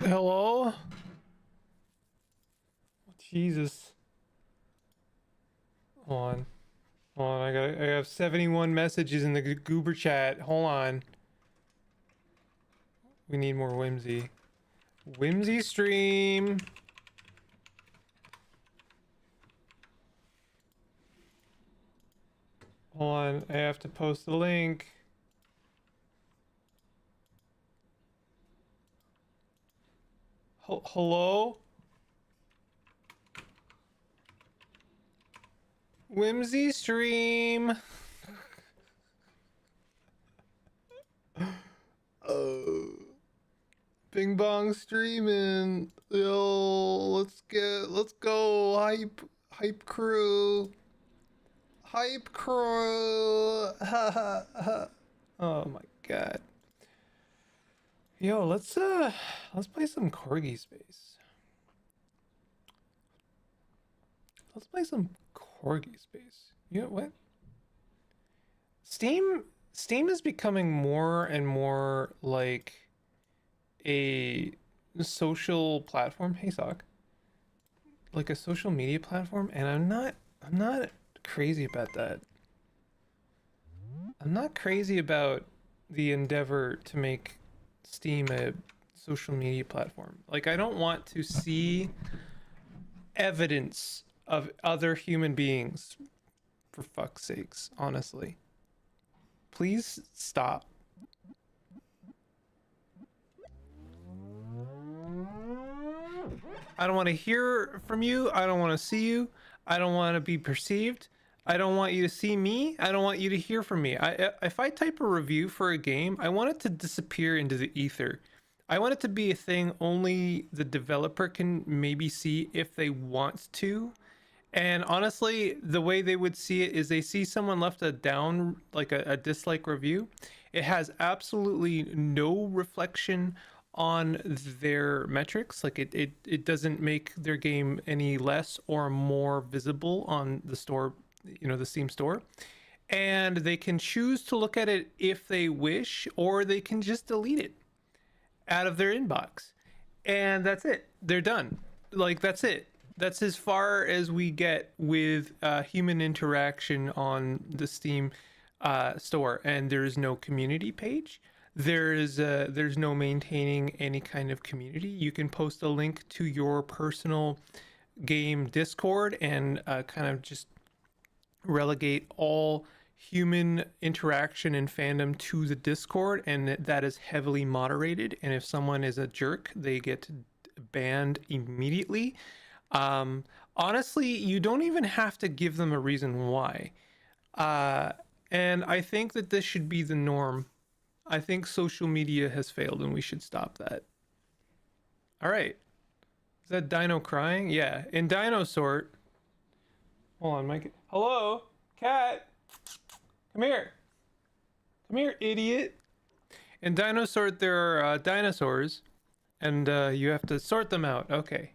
Hello? Jesus. Hold on. Hold on, I have 71 messages in the goober chat. Hold on. We need more whimsy. Whimsy stream. Hold on, I have to post the link. Hello? Whimsy stream. Oh. Bing bong streaming. Yo, let's go. Hype crew. Hype crew. Oh my god. Yo, let's play some Corgi space. Let's play some Corgi space. You know what? Steam is becoming more and more like a social platform. Hey Sock. Like a social media platform, and I'm not crazy about that. I'm not crazy about the endeavor to make Steam a social media platform. Like, I don't want to see evidence of other human beings, for fuck's sakes, honestly. Please stop. I don't want to hear from you. I don't want to see you. I don't want to be perceived. I don't want you to see me. I don't want you to hear from me. If I type a review for a game, I want it to disappear into the ether. I want it to be a thing only the developer can maybe see if they want to. And honestly, the way they would see it is they see someone left a down, like a dislike review. It has absolutely no reflection on their metrics. Like it doesn't make their game any less or more visible on the store, you know, the Steam store. And they can choose to look at it if they wish, or they can just delete it out of their inbox. And that's it. They're done. Like, that's it. That's as far as we get with human interaction on the Steam store. And there's no community page. There's no maintaining any kind of community. You can post a link to your personal game Discord and kind of just relegate all human interaction and fandom to the Discord, and that is heavily moderated. And if someone is a jerk, they get banned immediately. Honestly, you don't even have to give them a reason why. And I think that this should be the norm. I think social media has failed and we should stop that. All right. Is that Dino crying? Yeah. In Dino Sort. Hold on, Mike. Hello? Cat. Come here. Come here, idiot. In Dino Sort, there are dinosaurs. And you have to sort them out. Okay.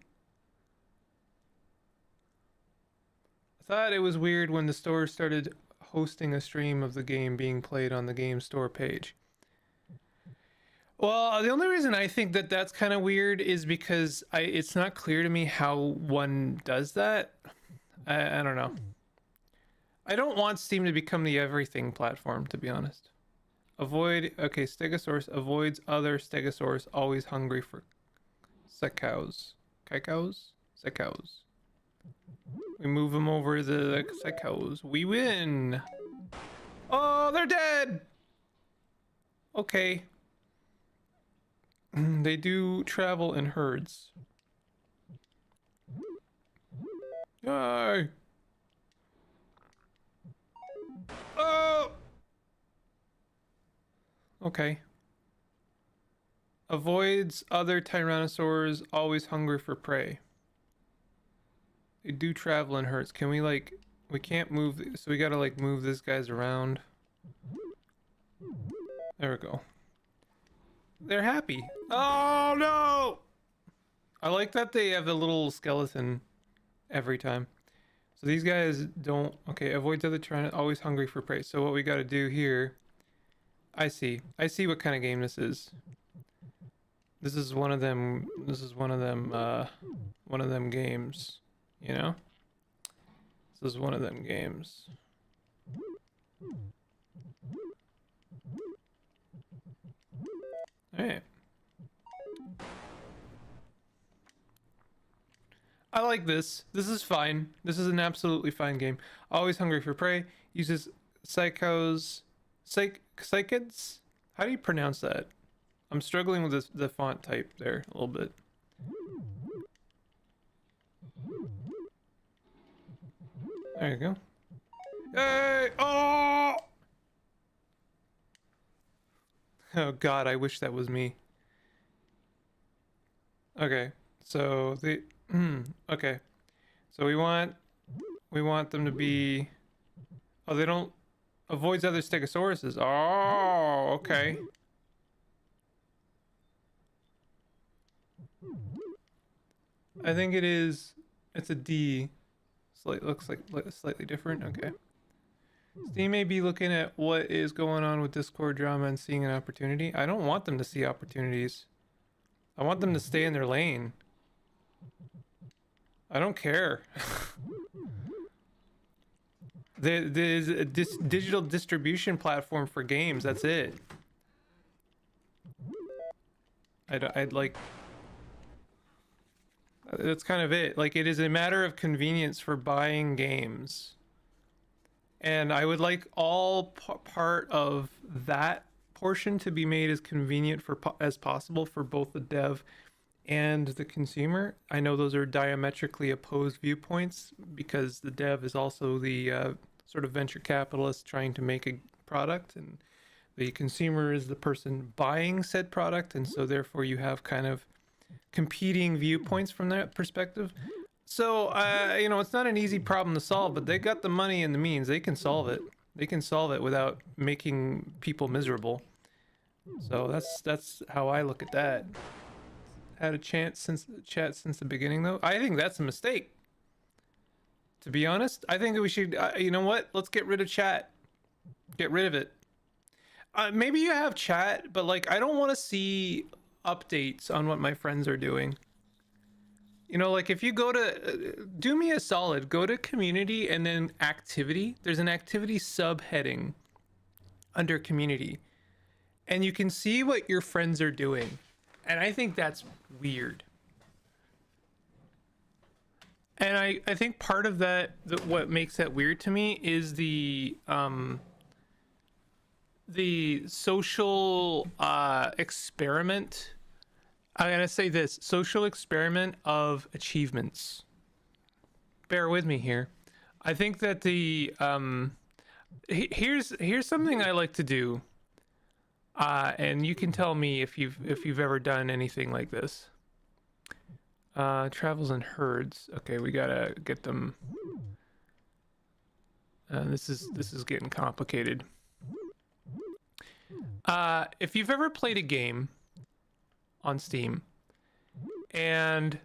I thought it was weird when the store started hosting a stream of the game being played on the game store page. Well, the only reason I think that that's kind of weird is because it's not clear to me how one does that. I don't know. I don't want Steam to become the everything platform, to be honest. Okay, Stegosaurus avoids other Stegosaurus always hungry for Secows. Kaikous? Secows. We move them over the Secows. We win! Oh, they're dead! Okay. They do travel in herds. Yay! Oh! Okay. Avoids other tyrannosaurs always hungry for prey. They do travel in herds. Can we like... We can't move... So we gotta like move these guys around. There we go. They're happy. Oh no! I like that they have a little skeleton every time. So these guys don't... Okay, avoids other tyrannosaurs always hungry for prey. So what we gotta do here... I see what kind of game this is. This is one of them. This is one of them games. You know. This is one of them games. All right. I like this. This is fine. This is an absolutely fine game. Always hungry for prey. Uses psychids? How do you pronounce that? I'm struggling with the font type there a little bit. There you go. Hey! Oh! Oh god, I wish that was me. Okay, so the okay. So we want them to be, oh, they don't, avoids other stegosauruses. Oh, okay. I think it's a D. Looks like slightly different. Okay. Steam may be looking at what is going on with Discord drama and seeing an opportunity. I don't want them to see opportunities. I want them to stay in their lane. I don't care. There's a digital distribution platform for games. That's it. I'd like... That's kind of it. Like, it is a matter of convenience for buying games. And I would like all part of that portion to be made as convenient as possible for both the dev and the consumer. I know those are diametrically opposed viewpoints because the dev is also the sort of venture capitalist trying to make a product, and the consumer is the person buying said product, and so therefore you have kind of competing viewpoints from that perspective. So you know, it's not an easy problem to solve, but they got the money and the means. They can solve it. They can solve it without making people miserable. So that's how I look at that. Had a chat since the beginning, though. I think that's a mistake. To be honest, I think that we should. You know what? Let's get rid of chat. Get rid of it. Maybe you have chat, but like, I don't want to see updates on what my friends are doing. You know, like, if you go to, do me a solid, go to community and then activity. There's an activity subheading under community, and you can see what your friends are doing. And I think that's weird. And I think part of that, what makes that weird to me is the social experiment. I'm gonna say this: social experiment of achievements. Bear with me here. I think that the here's something I like to do, and you can tell me if you've ever done anything like this. Travels in herds. Okay, we gotta get them. This is getting complicated. If you've ever played a game on Steam and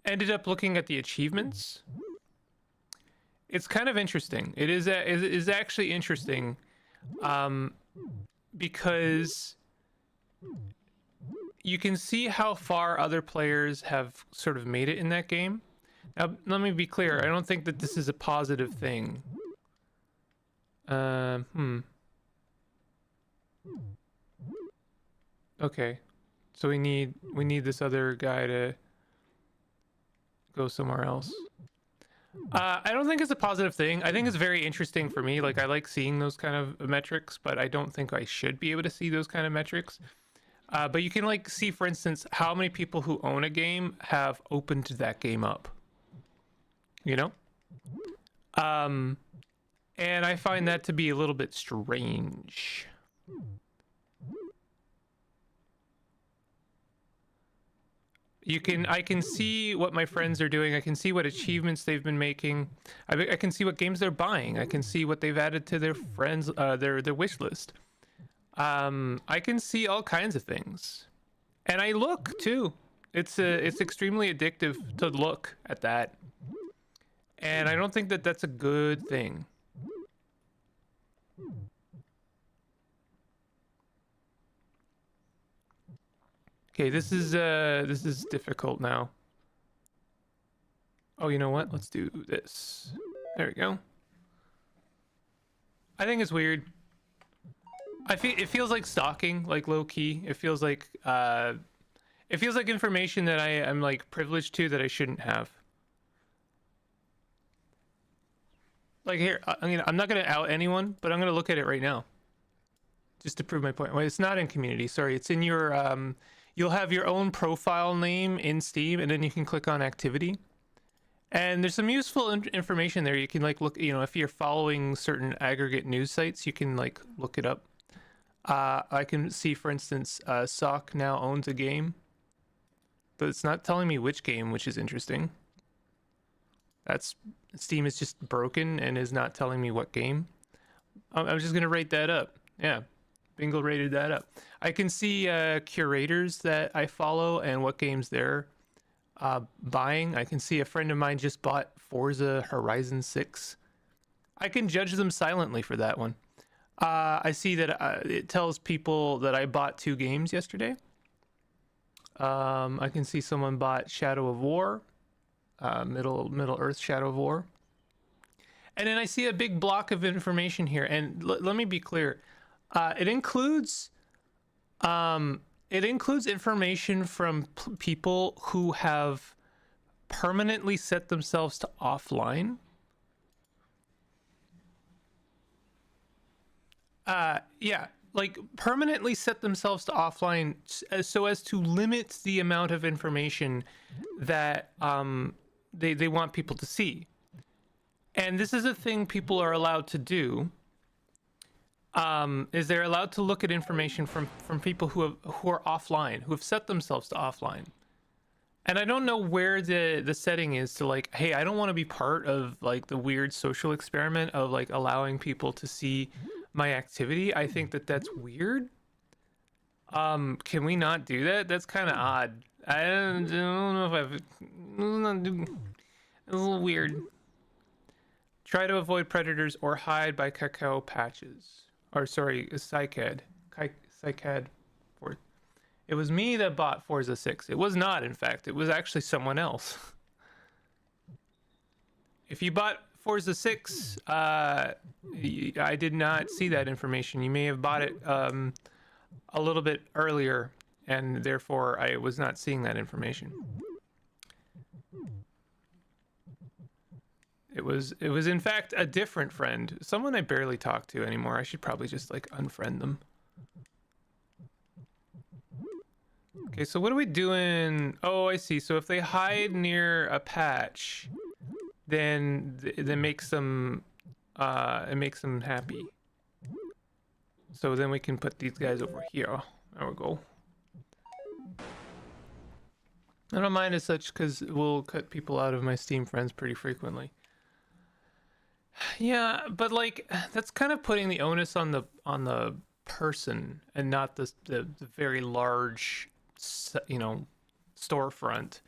ended up looking at the achievements, it's kind of interesting. It is actually interesting, because you can see how far other players have sort of made it in that game. Now, let me be clear. I don't think that this is a positive thing. Okay. So we need this other guy to go somewhere else. I don't think it's a positive thing. I think it's very interesting for me. Like, I like seeing those kind of metrics, but I don't think I should be able to see those kind of metrics. But you can, like, see, for instance, how many people who own a game have opened that game up. You know? And I find that to be a little bit strange. I can see what my friends are doing. I can see what achievements they've been making. I can see what games they're buying. I can see what they've added to their friends, their wish list. I can see all kinds of things, and I look too. It's extremely addictive to look at that, and I don't think that that's a good thing. Okay, this is difficult now. Oh, you know what? Let's do this. There we go. I think it's weird. It feels like stalking, like low key. It feels like information that I am like privileged to that I shouldn't have. Like here, I'm not gonna out anyone, but I'm gonna look at it right now, just to prove my point. Wait, it's not in community. Sorry, it's in your You'll have your own profile name in Steam, and then you can click on activity. And there's some useful information there. You can like look, if you're following certain aggregate news sites, you can like look it up. I can see, for instance, Sock now owns a game, but it's not telling me which game, which is interesting. Steam is just broken and is not telling me what game. I'm just gonna rate that up. Yeah, Bingle rated that up. I can see curators that I follow and what games they're buying. I can see a friend of mine just bought Forza Horizon 6. I can judge them silently for that one. I see that it tells people that I bought 2 games yesterday. I can see someone bought Shadow of War, Middle Earth Shadow of War. And then I see a big block of information here. And let me be clear. It includes information from people who have permanently set themselves to offline. Yeah, like permanently set themselves to offline so as to limit the amount of information that they want people to see. And this is a thing people are allowed to do. Is they're allowed to look at information from people who are offline, who have set themselves to offline. And I don't know where the setting is to like, hey, I don't want to be part of like the weird social experiment of like allowing people to see my activity. I think that's weird. Can we not do that? That's kind of odd. I don't know if it's a little weird. Try to avoid predators or hide by cacao patches. Or sorry, Cycad. Cycad. It was me that bought Forza 6. It was not, in fact. It was actually someone else. If you bought Forza 6, I did not see that information. You may have bought it a little bit earlier, and therefore I was not seeing that information. It was in fact a different friend, someone I barely talk to anymore. I should probably just like unfriend them. Okay, so what are we doing? Oh, I see. So if they hide near a patch, then it makes them happy. So then we can put these guys over here. There we go. I don't mind as such because we'll cut people out of my Steam friends pretty frequently. Yeah, but like that's kind of putting the onus on the person and not the very large, storefront.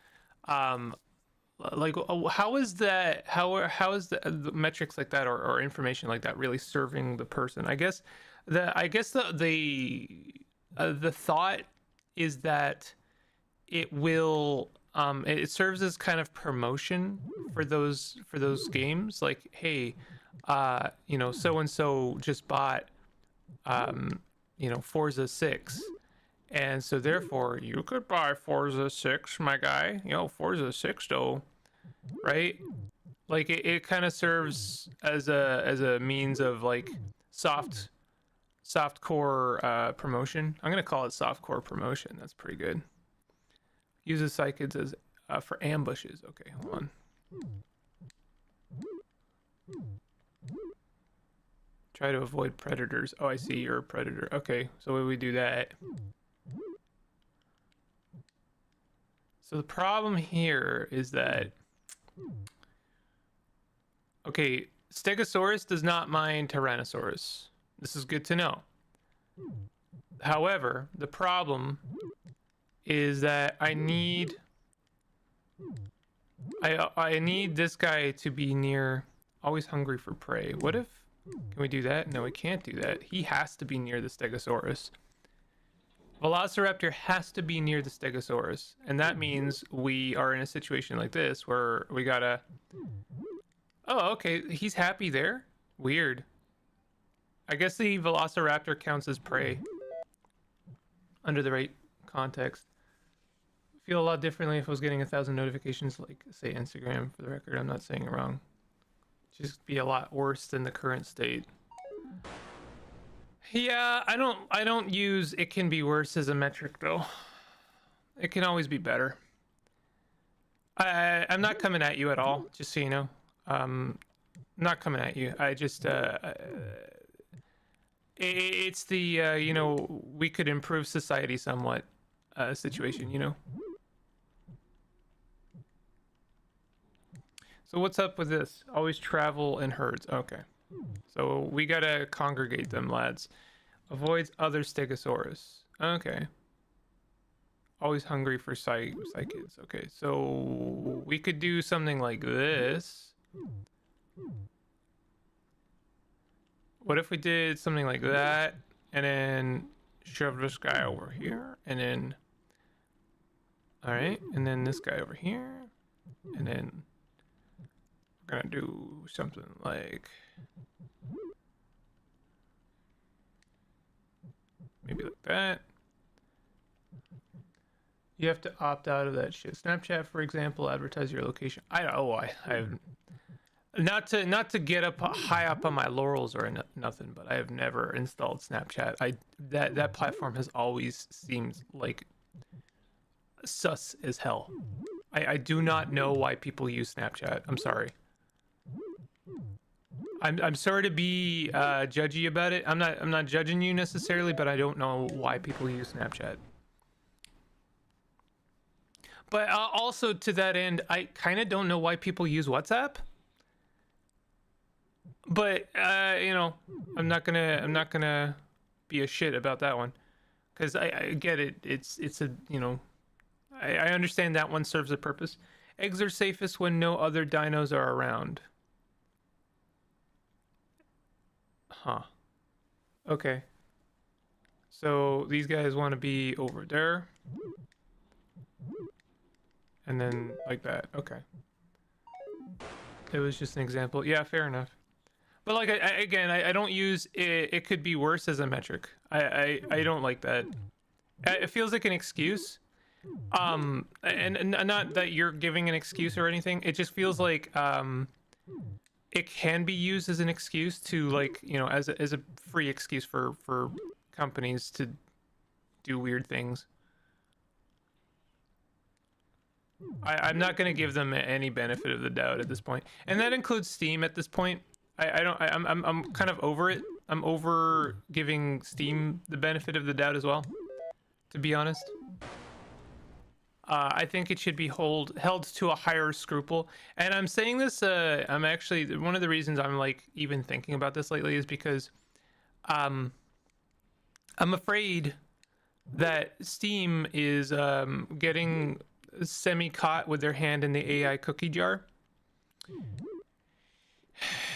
Like how is that? How is the metrics like that or information like that really serving the person? I guess the thought is that it will it serves as kind of promotion for those games, like, hey, so and so just bought Forza 6, and so therefore you could buy Forza 6, my guy. Forza 6 though, right? Like it kind of serves as a means of like softcore promotion. I'm gonna call it softcore promotion. That's pretty good. Uses psychids as for ambushes. Okay, hold on. Try to avoid predators. Oh, I see, you're a predator. Okay, so we do that. So the problem here is that, okay, Stegosaurus does not mind Tyrannosaurus. This is good to know. However, the problem is that I need this guy to be near, always hungry for prey. What if, can we do that? No, we can't do that. He has to be near the Stegosaurus. Velociraptor has to be near the Stegosaurus, and that means we are in a situation like this where we gotta. Oh, okay, he's happy there. Weird. I guess the Velociraptor counts as prey under the right context. Feel a lot differently if I was getting 1,000 notifications, like say Instagram. For the record, I'm not saying it wrong. Just be a lot worse than the current state. Yeah, I don't use it can be worse as a metric though. It can always be better. I'm not coming at you at all, just so you know. Not coming at you. I just it's the you know, we could improve society somewhat situation, you know. So what's up with this? Always travel in herds. Okay. So we gotta congregate them, lads. Avoids other Stegosaurus. Okay. Always hungry for psychids. Okay, so we could do something like this. What if we did something like that, and then shove this guy over here, and then... Alright, and then this guy over here, and then... We're gonna do something like... Maybe like that. You have to opt out of that shit. Snapchat, for example, advertise your location. I've not to get up high up on my laurels or nothing, but I have never installed Snapchat. That platform has always seemed like sus as hell. I do not know why people use Snapchat. I'm sorry. I'm sorry to be judgy about it. I'm not judging you necessarily, but I don't know why people use Snapchat. But also to that end, I kind of don't know why people use WhatsApp. But you know, I'm not gonna be a shit about that one, because I get it. It's a, you know, I understand that one serves a purpose. Eggs are safest when no other dinos are around. Huh. Okay. So these guys want to be over there. And then like that. Okay. It was just an example. Yeah, fair enough. But like, again, I don't use it. It could be worse as a metric. I don't like that. It feels like an excuse. And not that you're giving an excuse or anything. It just feels like it can be used as an excuse to, like, you know, as a free excuse for companies to do weird things. I'm not going to give them any benefit of the doubt at this point, and that includes Steam at this point. I'm kind of over it. I'm over giving Steam the benefit of the doubt as well, to be honest. I think it should be held to a higher scruple. And I'm saying this, I'm actually, one of the reasons I'm like even thinking about this lately is because I'm afraid that Steam is getting semi-caught with their hand in the AI cookie jar.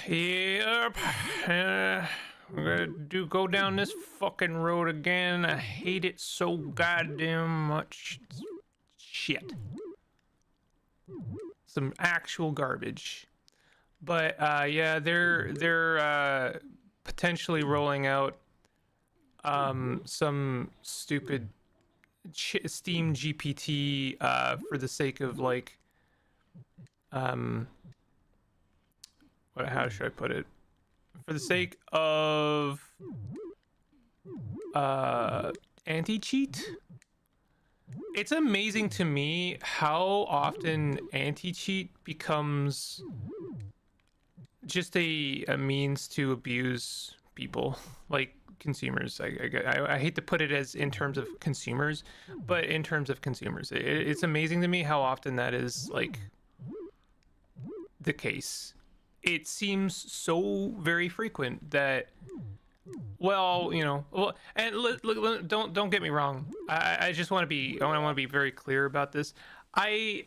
Yep. We're gonna go down this fucking road again. I hate it so goddamn much. Shit. Some actual garbage. But yeah, they're potentially rolling out some stupid Steam GPT for the sake of, like, how should I put it? For the sake of anti-cheat. It's amazing to me how often anti-cheat becomes just a means to abuse people, like consumers. I hate to put it as in terms of consumers, but in terms of consumers, it's amazing to me how often that is, like, the case. It seems so very frequent that, well, you know, well, and look, don't get me wrong. I just want to be, I want to be very clear about this. I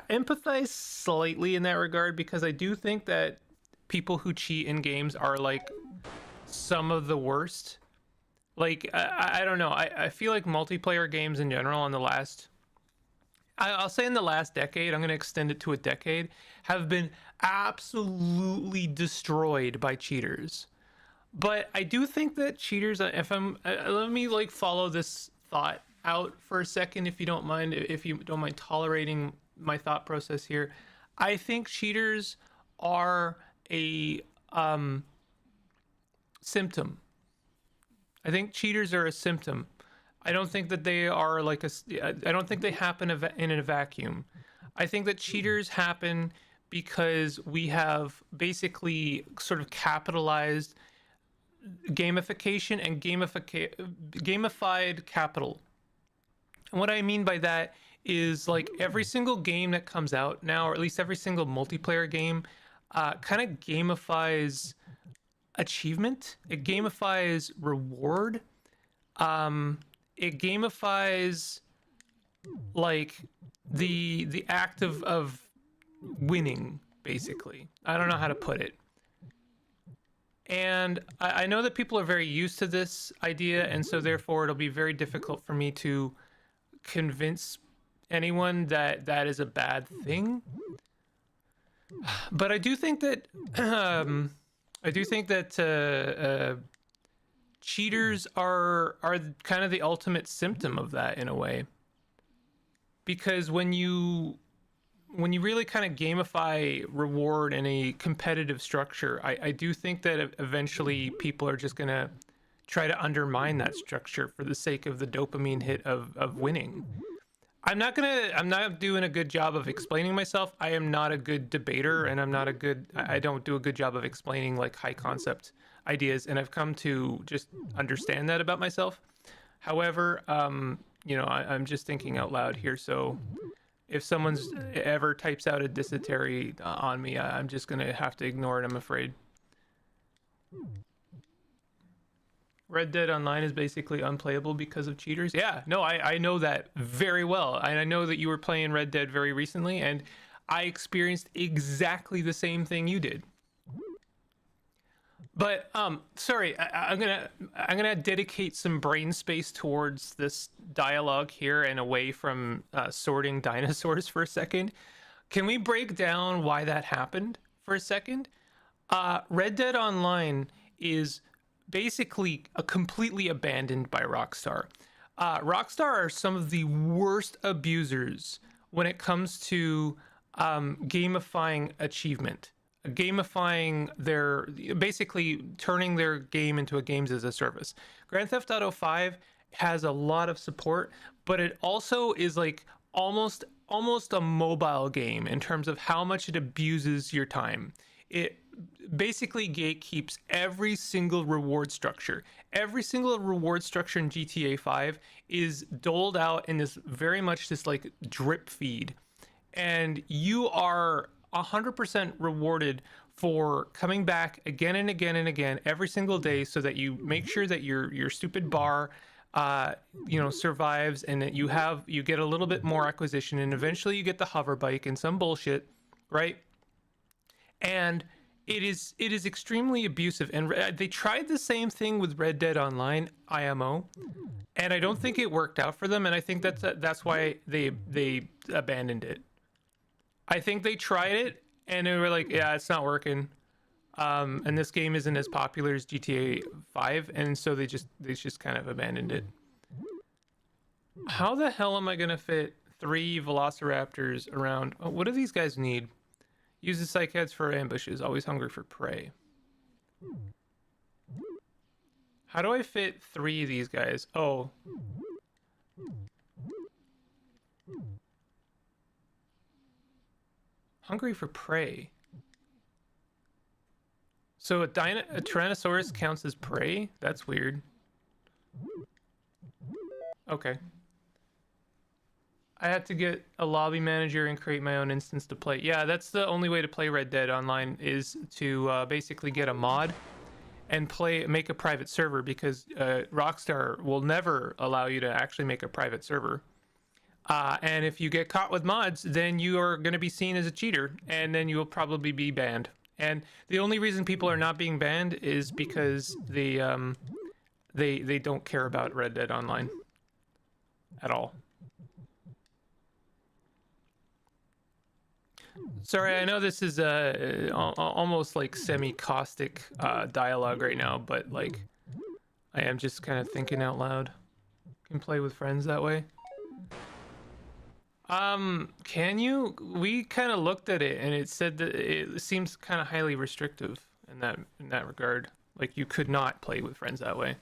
empathize slightly in that regard, because I do think that people who cheat in games are, like, some of the worst. Like I don't know. I feel like multiplayer games in general on the last, I'll say in the last decade, I'm going to extend it to a decade, have been absolutely destroyed by cheaters. But I do think that cheaters, if I'm, let me like follow this thought out for a second, if you don't mind, if you don't mind tolerating my thought process here. I think cheaters are a symptom. I think cheaters are a symptom. I don't think that they are like a. I don't think they happen in a vacuum. I think that cheaters happen because we have basically sort of capitalized gamification and gamified capital. And what I mean by that is like every single game that comes out now, or at least every single multiplayer game, kind of gamifies achievement. It gamifies reward. It gamifies like the act of winning, basically. I don't know how to put it. And I know that people are very used to this idea, and so therefore it'll be very difficult for me to convince anyone that that is a bad thing. But I do think that cheaters are kind of the ultimate symptom of that in a way, because when you really kind of gamify reward in a competitive structure, I do think that eventually people are just going to try to undermine that structure for the sake of the dopamine hit of winning. I'm not doing a good job of explaining myself. I am not a good debater, and I don't do a good job of explaining like high concept ideas, and I've come to just understand that about myself. However, I'm just thinking out loud here, so if someone's ever types out a dysentery on me, I'm just gonna have to ignore it, I'm afraid. Red Dead Online is basically unplayable because of cheaters. Yeah, no, I know that very well. And I know that you were playing Red Dead very recently, and I experienced exactly the same thing you did. But sorry, I'm gonna dedicate some brain space towards this dialogue here and away from sorting dinosaurs for a second. Can we break down why that happened for a second? Red Dead Online is basically completely abandoned by Rockstar. Rockstar are some of the worst abusers when it comes to gamifying achievement. Gamifying basically turning their game into a games as a service. Grand Theft Auto 5 has a lot of support, but it also is like almost a mobile game in terms of how much it abuses your time. It basically gatekeeps every single reward structure. Every single reward structure in GTA 5 is doled out in this very much this like drip feed, and you are 100% rewarded for coming back again and again and again every single day, so that you make sure that your stupid bar survives, and that you get a little bit more acquisition, and eventually you get the hover bike and some bullshit, right? And it is extremely abusive, and they tried the same thing with Red Dead Online IMO, and I don't think it worked out for them, and I think that's why they abandoned it. I think they tried it and they were like, yeah, it's not working. And this game isn't as popular as GTA 5, and so they just kind of abandoned it. How the hell am I gonna fit 3 velociraptors around? Oh, what do these guys need? Use the psych heads for ambushes, always hungry for prey. How do I fit 3 of these guys? Oh. Hungry for prey. So a Tyrannosaurus counts as prey? That's weird. Okay. I had to get a lobby manager and create my own instance to play. Yeah, that's the only way to play Red Dead Online, is to basically get a mod and make a private server, because Rockstar will never allow you to actually make a private server. And if you get caught with mods, then you are going to be seen as a cheater, and then you will probably be banned. And the only reason people are not being banned is because the They don't care about Red Dead Online at all. Sorry, I know this is almost like semi-caustic dialogue right now, but like I am just kind of thinking out loud. Can play with friends that way. Can you? We kind of looked at it and it said that it seems kind of highly restrictive in that regard. Like you could not play with friends that way.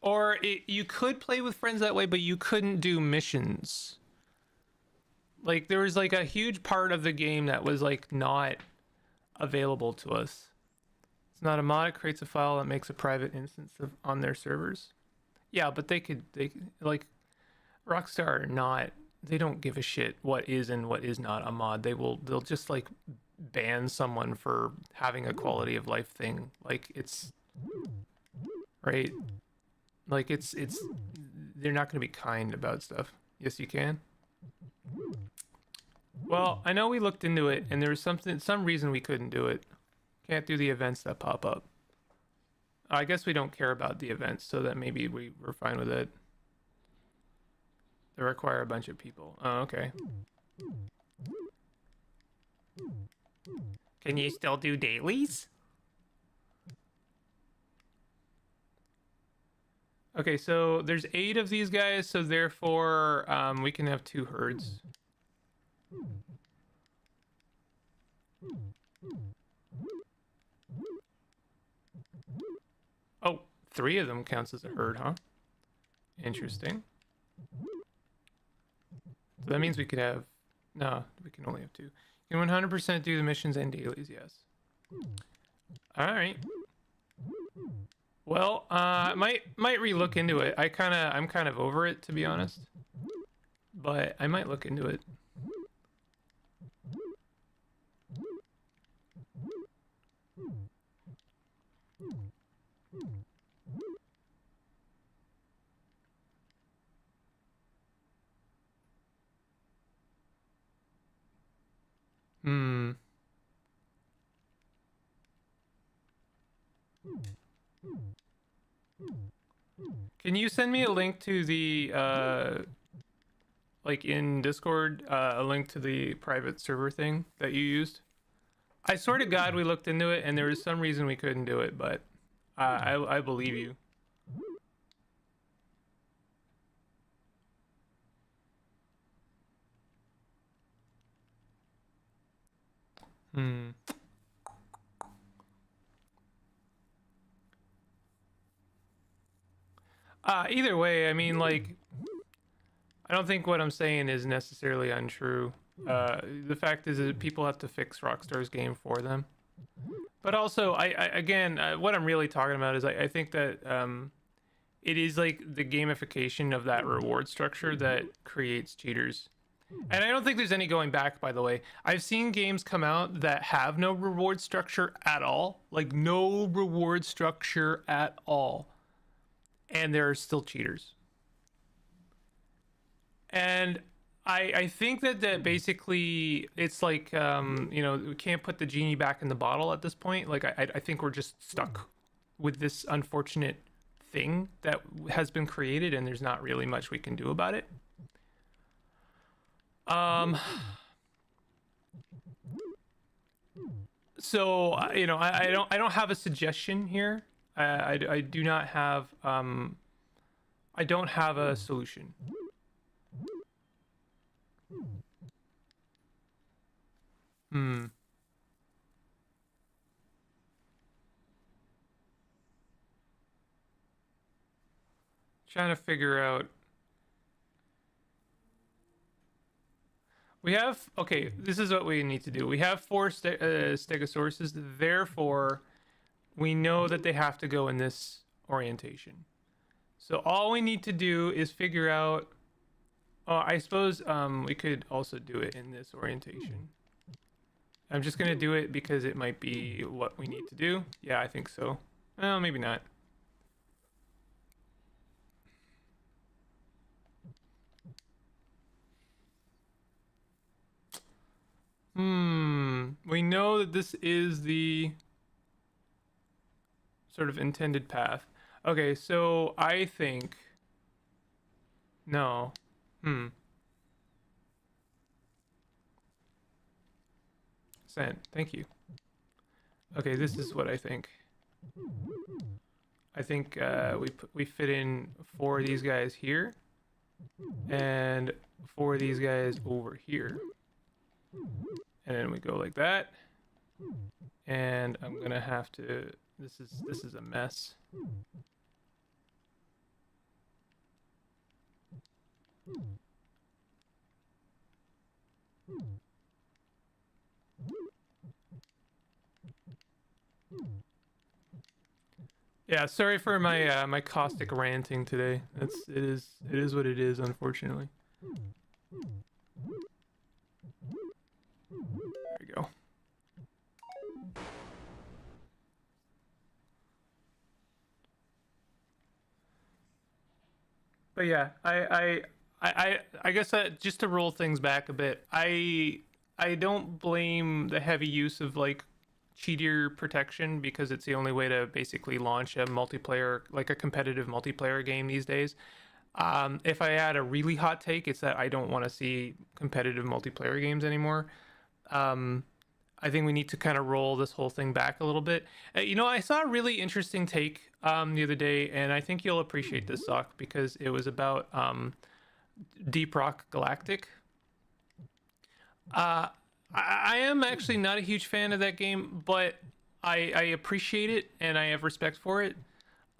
Or you could play with friends that way, but you couldn't do missions. Like there was like a huge part of the game that was like not available to us. It's not a mod. It creates a file that makes a private instance on their servers. Yeah, but they like Rockstar are not. They don't give a shit what is and what is not a mod. They'll just like ban someone for having a quality of life thing. Like it's right. Like it's they're not going to be kind about stuff. Yes, you can. Well, I know we looked into it and there was some reason we couldn't do it. Can't do the events that pop up. I guess we don't care about the events, so that maybe we're fine with it. They require a bunch of people. Oh, okay. Can you still do dailies? Okay, so there's 8 of these guys, so therefore we can have 2 herds. Oh, 3 of them counts as a herd, huh? Interesting. So that means we could have... No, we can only have 2. You can 100% do the missions and dailies, yes. Alright. Well, might re-look into it. I'm kind of over it, to be honest. But I might look into it. Can you send me a link to the like in Discord, a link to the private server thing that you used? I swear to God we looked into it and there was some reason we couldn't do it, but I believe you. Either way, I mean, like, I don't think what I'm saying is necessarily untrue. The fact is that people have to fix Rockstar's game for them. But also, again, what I'm really talking about is I think that it is like the gamification of that reward structure that creates cheaters. And I don't think there's any going back, by the way. I've seen games come out that have no reward structure at all. Like, no reward structure at all. And there are still cheaters. And I think that basically it's like, you know, we can't put the genie back in the bottle at this point. Like, I think we're just stuck with this unfortunate thing that has been created and there's not really much we can do about it. So, you know, I don't have a suggestion here. I do not have, I don't have a solution. Trying to figure out. We have, okay, this is what we need to do. We have 4 stegosauruses, therefore we know that they have to go in this orientation. So all we need to do is figure out, I suppose we could also do it in this orientation. I'm just going to do it because it might be what we need to do. Yeah, I think so. Well, maybe not. We know that this is the sort of intended path. Okay, so I think no. Hmm. Sent. Thank you. Okay, this is what I think. I think we fit in 4 of these guys here and 4 of these guys over here. And then we go like that. And I'm gonna have to. This is a mess. Yeah, sorry for my my caustic ranting today. It is what it is, unfortunately. There you go. But yeah, I guess just to roll things back a bit, I don't blame the heavy use of like cheater protection because it's the only way to basically launch a multiplayer, like a competitive multiplayer game these days. If I had a really hot take, it's that I don't want to see competitive multiplayer games anymore. I think we need to kind of roll this whole thing back a little bit. You know, I saw a really interesting take the other day, and I think you'll appreciate this, Sock, because it was about Deep Rock Galactic. I am actually not a huge fan of that game, but I appreciate it and I have respect for it.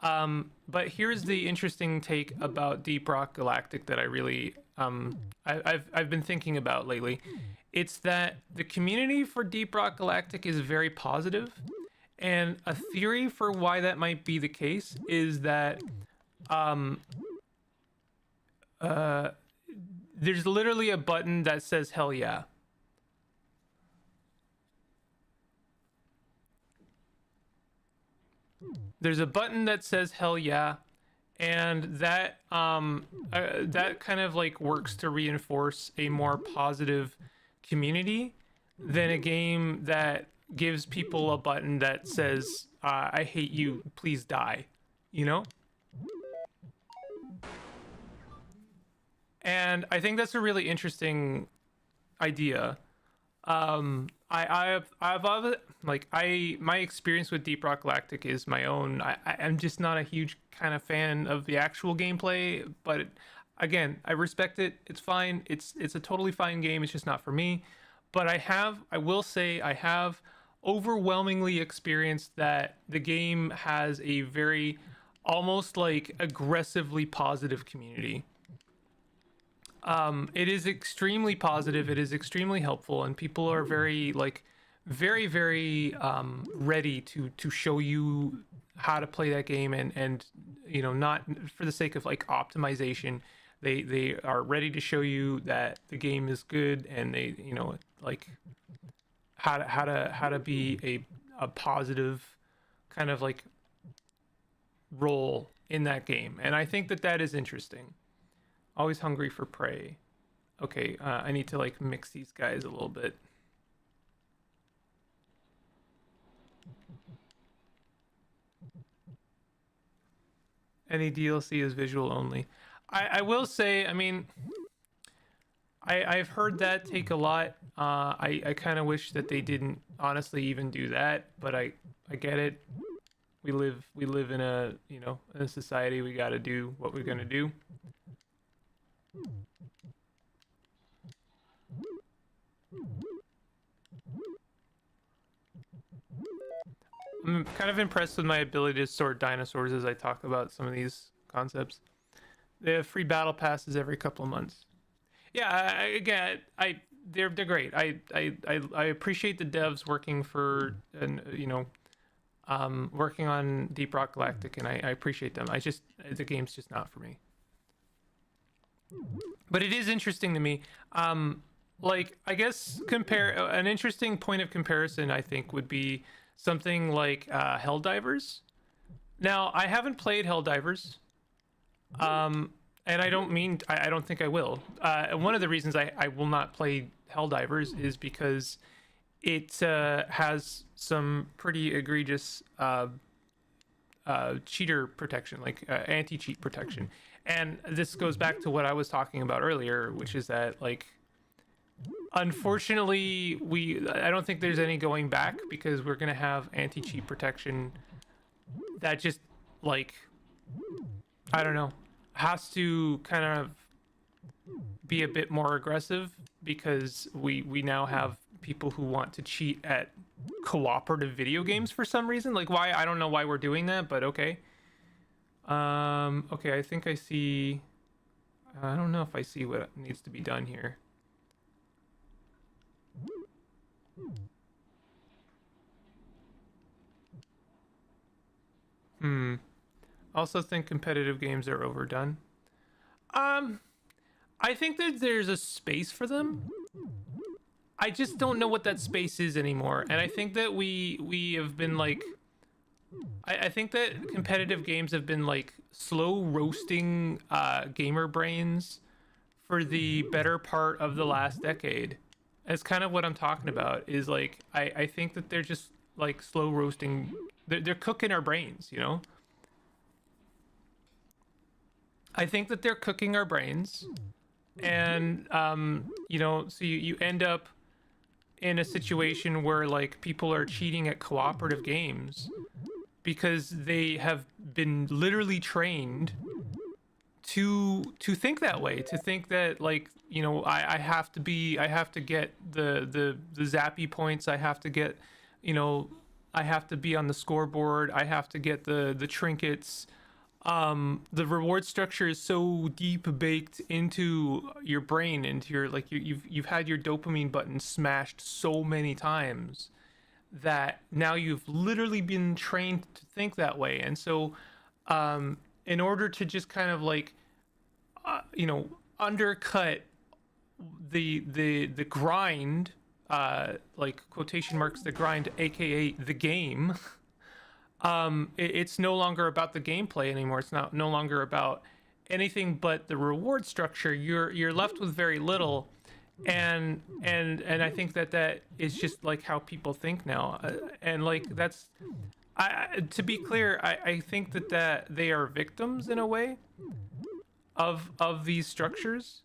But here's the interesting take about Deep Rock Galactic that I really I've been thinking about lately. It's that the community for Deep Rock Galactic is very positive, and a theory for why that might be the case is that there's literally a button that says hell yeah. There's a button that says hell yeah, and that that kind of like works to reinforce a more positive community than a game that gives people a button that says I hate you, please die, you know? And I think that's a really interesting idea. I've like my experience with Deep Rock Galactic is my own. I'm just not a huge kind of fan of the actual gameplay, but again, I respect it. It's fine. It's a totally fine game. It's just not for me. But I will say I have overwhelmingly experienced that the game has a very almost like aggressively positive community. It is extremely positive. It is extremely helpful, and people are very like very ready to show you how to play that game, and you know, not for the sake of like optimization. They are ready to show you that the game is good, and they, you know, like how to be a positive kind of like role in that game, and I think that that is interesting. Always hungry for prey. Okay, I need to like mix these guys a little bit. Any DLC is visual only. I will say, I mean, I've heard that take a lot. I kind of wish that they didn't honestly even do that, but I get it. We live in a, you know, in a society. We got to do what we're gonna do. I'm kind of impressed with my ability to sort dinosaurs as I talk about some of these concepts. They have free battle passes every couple of months. Yeah, again, they're great. I appreciate the devs working for, and you know, working on Deep Rock Galactic, and I appreciate them. The game's just not for me. But it is interesting to me. Like, I guess compare an interesting point of comparison, I think, would be something like Helldivers. Now, I haven't played Helldivers, and I don't think I will. One of the reasons I will not play Helldivers is because it has some pretty egregious cheater protection, like anti-cheat protection. And this goes back to what I was talking about earlier, which is that, like, unfortunately, I don't think there's any going back, because we're gonna have anti-cheat protection that just, like, I don't know, has to kind of be a bit more aggressive, because we now have people who want to cheat at cooperative video games for some reason. Like, why? I don't know why we're doing that, but okay. Okay, I think I see. I don't know if I see what needs to be done here. Also think competitive games are overdone. Um, I think that there's a space for them. I just don't know what that space is anymore. And I think that we have been like, I think that competitive games have been like slow roasting gamer brains for the better part of the last decade. That's kind of what I'm talking about, is like, I think that they're just like slow roasting, they're cooking our brains, you know? I think that they're cooking our brains, and you know, so you end up in a situation where, like, people are cheating at cooperative games because they have been literally trained to think that way, to think that, like, you know, I have to get the zappy points, I have to get, you know, I have to be on the scoreboard, I have to get the trinkets. The reward structure is so deep baked into your brain, into your, like, you've had your dopamine button smashed so many times that now you've literally been trained to think that way. And so in order to just kind of like you know, undercut the grind, like, quotation marks, the grind, aka the game, it's no longer about the gameplay anymore. It's no longer about anything but the reward structure. You're left with very little, and I think that is just like how people think now, and like, that's, to be clear, I think that they are victims in a way of these structures.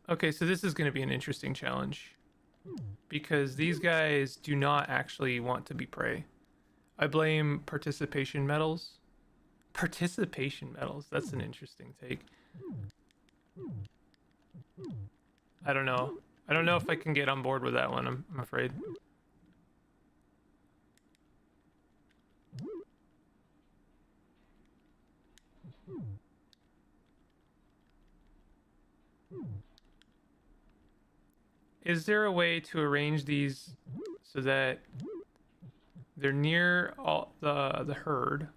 Okay, so this is going to be an interesting challenge, because these guys do not actually want to be prey. I blame participation medals. Participation medals, that's an interesting take. I don't know. I don't know if I can get on board with that one, I'm afraid. Is there a way to arrange these so that they're near all the herd,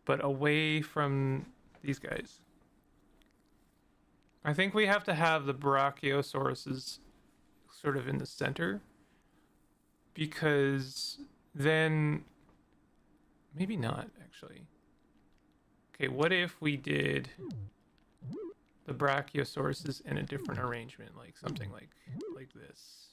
but away from these guys? I think we have to have the brachiosauruses sort of in the center, because then maybe not, actually. Okay, what if we did the brachiosauruses in a different arrangement, like something like this?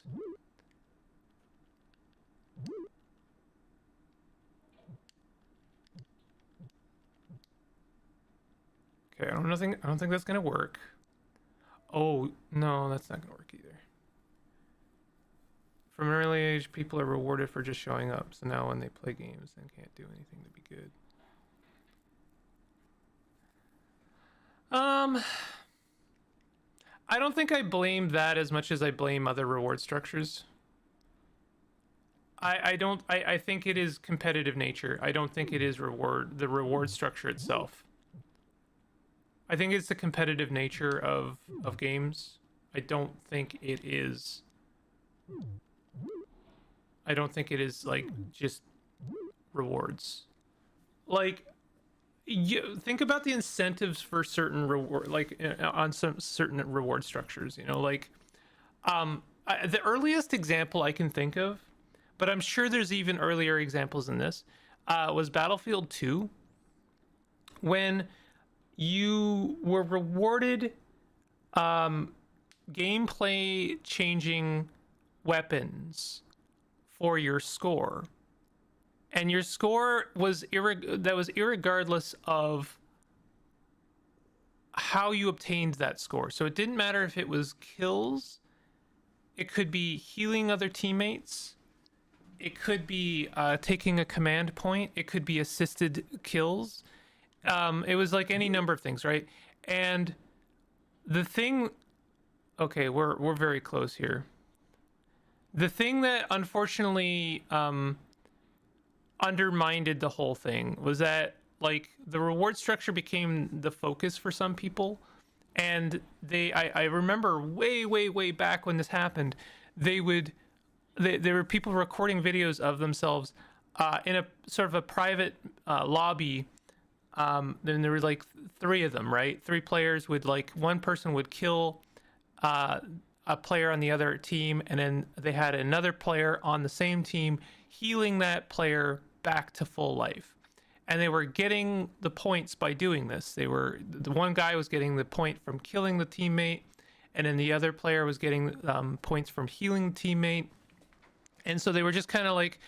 Okay, I don't think that's gonna work. Oh no, that's not gonna work either. From an early age, people are rewarded for just showing up, so now when they play games, they can't do anything to be good. I don't think I blame that as much as I blame other reward structures. I think it is competitive nature. I don't think it is the reward structure itself. I think it's the competitive nature of games. I don't think it is like just rewards. Like, you think about the incentives for certain reward, like on some certain reward structures, you know, like the earliest example I can think of, but I'm sure there's even earlier examples than this, was Battlefield 2, when you were rewarded gameplay changing weapons for your score. and your score was irregardless of how you obtained that score. So it didn't matter if it was kills, it could be healing other teammates, it could be taking a command point, it could be assisted kills. It was like any number of things, right? And the thing, okay, we're very close here. The thing that unfortunately undermined the whole thing was that like the reward structure became the focus for some people, and I remember way back when this happened, there were people recording videos of themselves in a sort of a private lobby. Then there were like three of them, right? Three players would, like, one person would kill a player on the other team, and then they had another player on the same team healing that player back to full life. And they were getting the points by doing this. The one guy was getting the point from killing the teammate, and then the other player was getting points from healing the teammate. And so they were just kind of like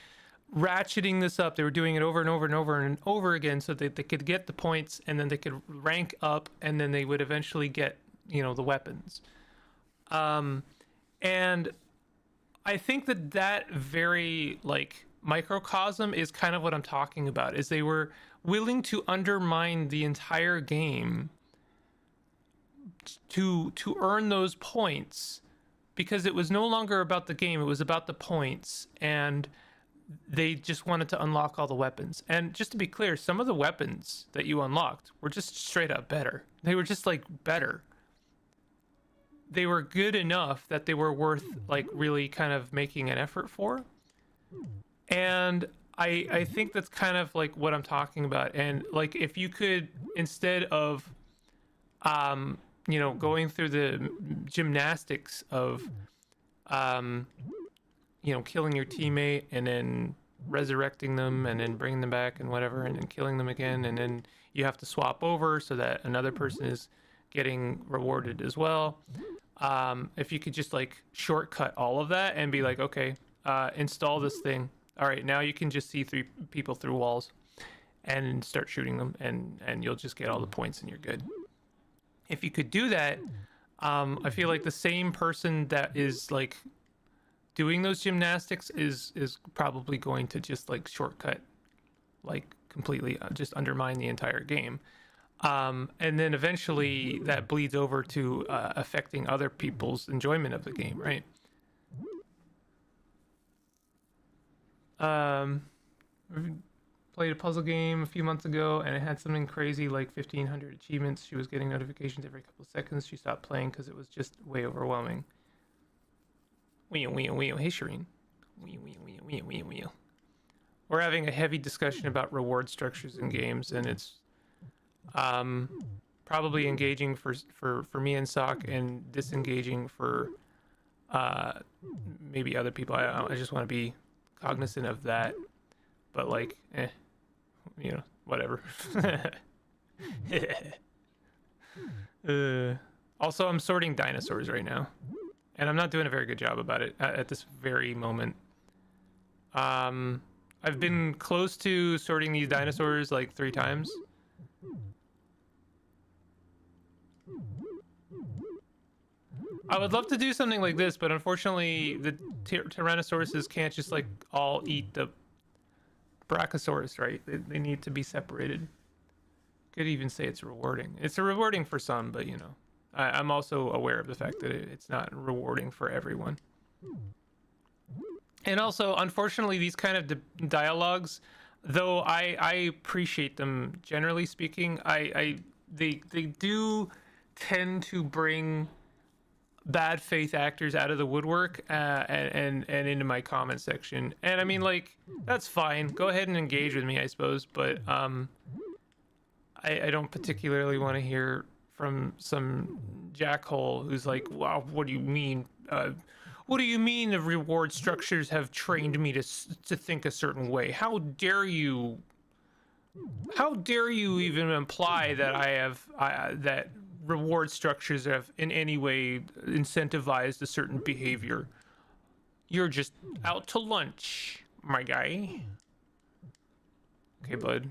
ratcheting this up. They were doing it over and over and over and over again so that they could get the points, and then they could rank up, and then they would eventually get, the weapons. And I think that very like microcosm is kind of what I'm talking about, is they were willing to undermine the entire game to earn those points, because it was no longer about the game, it was about the points, and they just wanted to unlock all the weapons. And just to be clear, some of the weapons that you unlocked were just straight up better. They were just like better. They were good enough that they were worth like really kind of making an effort for. And I think that's kind of like what I'm talking about. And like, if you could, instead of going through the gymnastics of killing your teammate and then resurrecting them and then bringing them back and whatever, and then killing them again, and then you have to swap over so that another person is getting rewarded as well. If you could just like shortcut all of that and be like, okay, install this thing. All right, now you can just see three people through walls and start shooting them, and you'll just get all the points and you're good. If you could do that, I feel like the same person that is like doing those gymnastics is probably going to just like shortcut, like completely just undermine the entire game. And then eventually that bleeds over to affecting other people's enjoyment of the game, right? We played a puzzle game a few months ago, and it had something crazy like 1,500 achievements. She was getting notifications every couple of seconds. She stopped playing because it was just way overwhelming. Hey, Shireen. We're having a heavy discussion about reward structures in games, and it's probably engaging for me and Sock, and disengaging for maybe other people. I just want to be cognizant of that, but like, whatever. Also, I'm sorting dinosaurs right now, and I'm not doing a very good job about it at this very moment. I've been close to sorting these dinosaurs like 3 times. I would love to do something like this, but unfortunately the Tyrannosauruses can't just like all eat the Brachiosaurus, right? They need to be separated. Could even say it's rewarding. It's rewarding for some, but I'm also aware of the fact that it's not rewarding for everyone. And also, unfortunately, these kind of dialogues, though I appreciate them generally speaking, they do tend to bring bad faith actors out of the woodwork and into my comment section. And I mean, like, that's fine. Go ahead and engage with me, I suppose. But I don't particularly want to hear from some jackhole who's like, wow, what do you mean? What do you mean the reward structures have trained me to think a certain way? How dare you? How dare you even imply that that reward structures have in any way incentivized a certain behavior? You're just out to lunch, my guy. Okay, bud.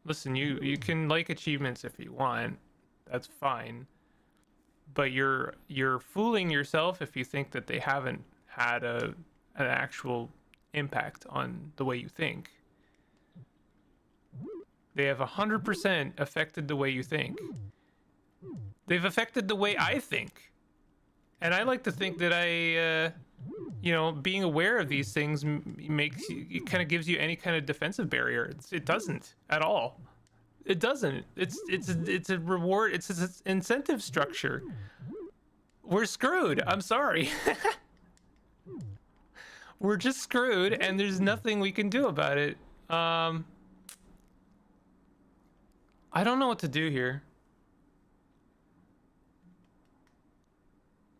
Listen, you can like achievements if you want. That's fine. But you're fooling yourself if you think that they haven't had an actual impact on the way you think. They have 100% affected the way you think. They've affected the way I think. And I like to think that you know, being aware of these things makes you, it kind of gives you any kind of defensive barrier. It doesn't at all. It doesn't. It's a reward. It's an incentive structure. We're screwed. I'm sorry. We're just screwed, and there's nothing we can do about it. I don't know what to do here.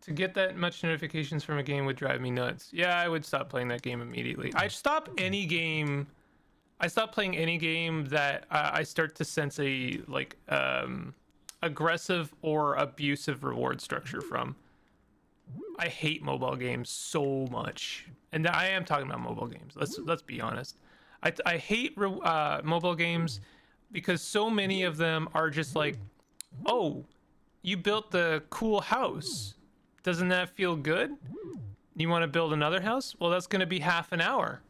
To get that much notifications from a game would drive me nuts. Yeah, I would stop playing that game immediately. I stop any game. I stop playing any game that I start to sense a like aggressive or abusive reward structure from. I hate mobile games so much, and I am talking about mobile games. Let's be honest. I hate mobile games because so many of them are just like, oh, you built the cool house. Doesn't that feel good? You want to build another house? Well, that's going to be half an hour.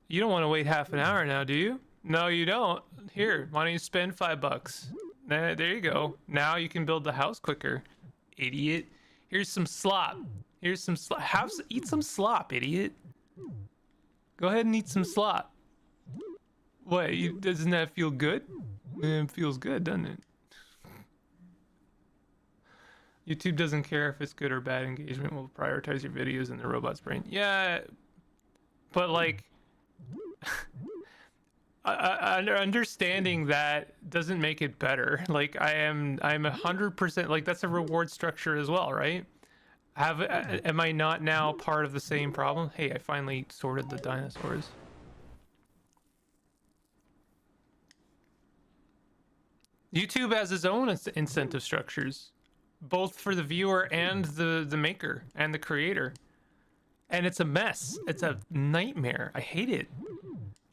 You don't want to wait half an hour now, do you? No, you don't. Here, why don't you spend $5? There you go. Now you can build the house quicker. Idiot. Here's some slop. Here's some slop. Eat some slop, idiot. Go ahead and eat some slop. What? Doesn't that feel good? It feels good, doesn't it? YouTube doesn't care if it's good or bad engagement. Will prioritize your videos in the robot's brain. Yeah, but like, understanding that doesn't make it better. Like I'm 100% like that's a reward structure as well, right? Am I not now part of the same problem? Hey, I finally sorted the dinosaurs. YouTube has its own incentive structures, both for the viewer and the maker and the creator, and it's a mess. It's a nightmare. I hate it.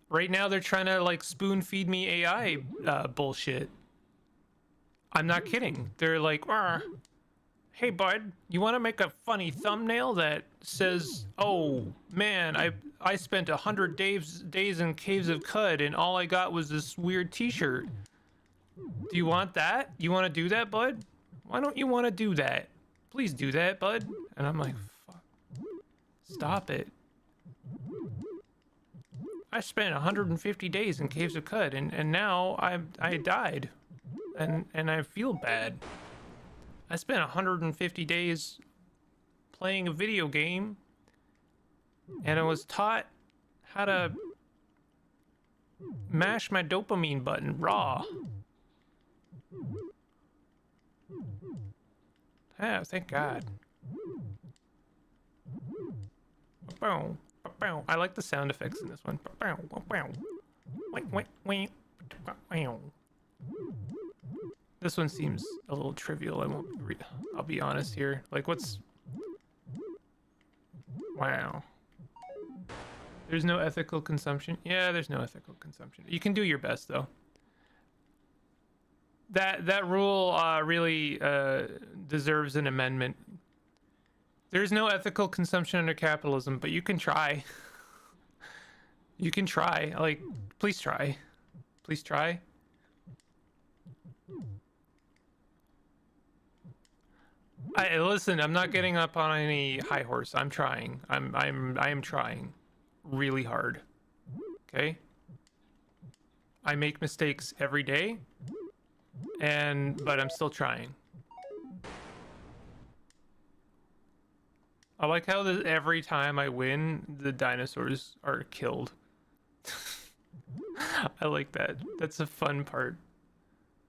Right now they're trying to like spoon feed me AI bullshit. I'm not kidding. They're like, hey bud, you want to make a funny thumbnail that says, oh man, I spent 100 days in caves of Cud and all I got was this weird t-shirt. Do you want that? You want to do that, bud? Why don't you want to do that? Please do that, bud. And I'm like, fuck. Stop it. I spent 150 days in Caves of Cud, and now I died. And I feel bad. I spent 150 days playing a video game, and I was taught how to mash my dopamine button raw. Oh, thank God. I like the sound effects in this one. This one seems a little trivial. I'll be honest here. Like, what's... Wow. There's no ethical consumption? Yeah, there's no ethical consumption. You can do your best, though. That rule really deserves an amendment. There's no ethical consumption under capitalism, but you can try. You can try. Like, please try. Please try. Listen, I'm not getting up on any high horse. I'm trying. I am trying really hard. Okay? I make mistakes every day. But I'm still trying. I like how every time I win, the dinosaurs are killed. I like that. That's a fun part.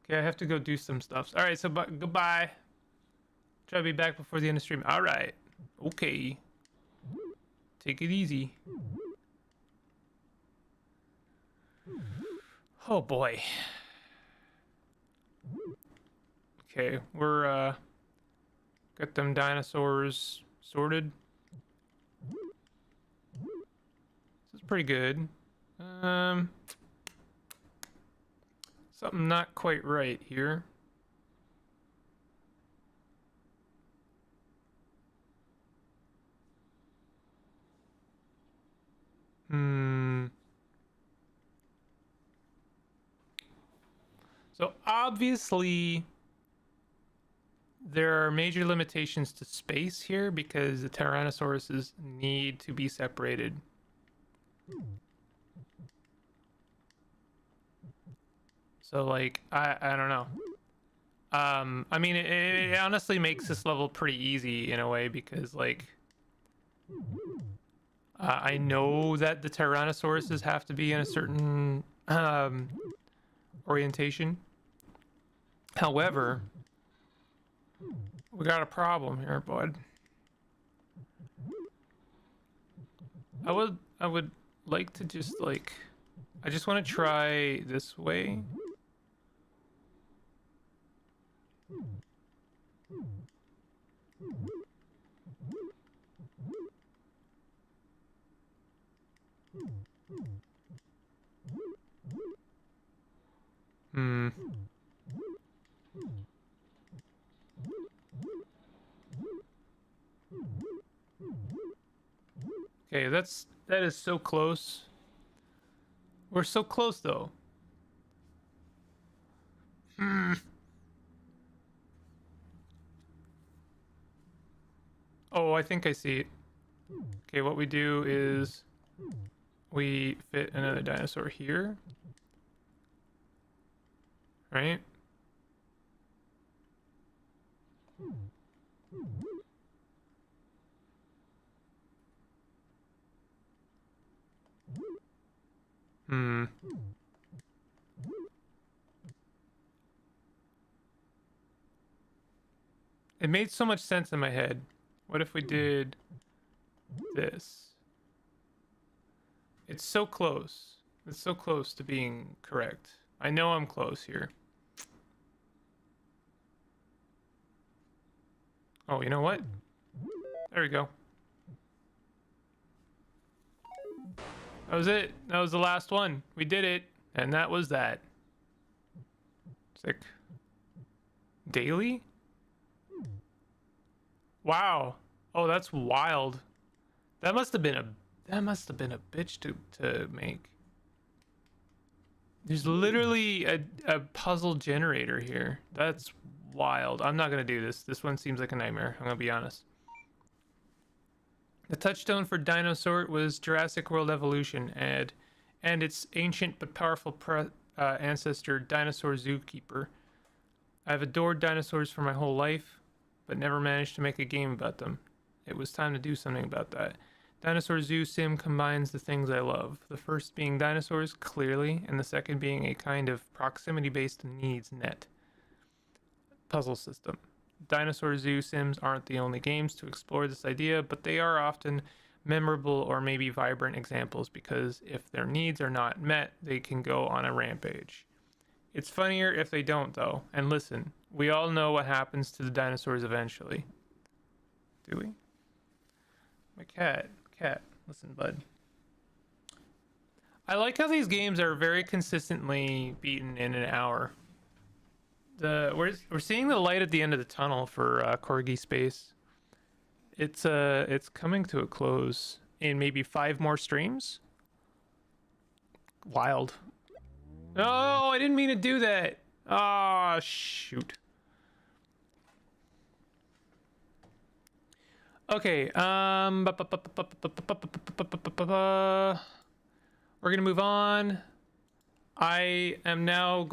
Okay, I have to go do some stuff. All right, so goodbye. Try to be back before the end of stream. All right. Okay. Take it easy. Oh boy. Okay, we're got them dinosaurs sorted. This is pretty good. Something not quite right here. So obviously there are major limitations to space here because the Tyrannosauruses need to be separated. So like I don't know. I mean it honestly makes this level pretty easy in a way because like I know that the Tyrannosauruses have to be in a certain orientation. However, we got a problem here, bud. I would like to just like I just want to try this way. Okay, that is so close. We're so close though. Oh, I think I see it. Okay, what we do is we fit another dinosaur here. Right? It made so much sense in my head. What if we did this? It's so close. It's so close to being correct. I know I'm close here. Oh, you know what? There we go. That was it. That was the last one. We did it. And that was that. Sick. Daily? Wow. Oh, that's wild. That must have been a bitch to make. There's literally a puzzle generator here. That's wild. I'm not gonna do this. This one seems like a nightmare. I'm gonna be honest. The touchstone for Dinosaur was Jurassic World Evolution and its ancient but powerful ancestor, Dinosaur Zookeeper. I've adored dinosaurs for my whole life, but never managed to make a game about them. It was time to do something about that. Dinosaur Zoo Sim combines the things I love. The first being dinosaurs, clearly, and the second being a kind of proximity-based needs net puzzle system. Dinosaur Zoo Sims aren't the only games to explore this idea, but they are often memorable or maybe vibrant examples because if their needs are not met, they can go on a rampage. It's funnier if they don't, though. And listen, we all know what happens to the dinosaurs eventually. Do we? My cat, listen, bud. I like how these games are very consistently beaten in an hour. We're seeing the light at the end of the tunnel for Corgi Space. It's coming to a close in maybe 5 more streams. Wild. Oh, I didn't mean to do that. Ah, oh, shoot. Okay, we're gonna move on. I'm now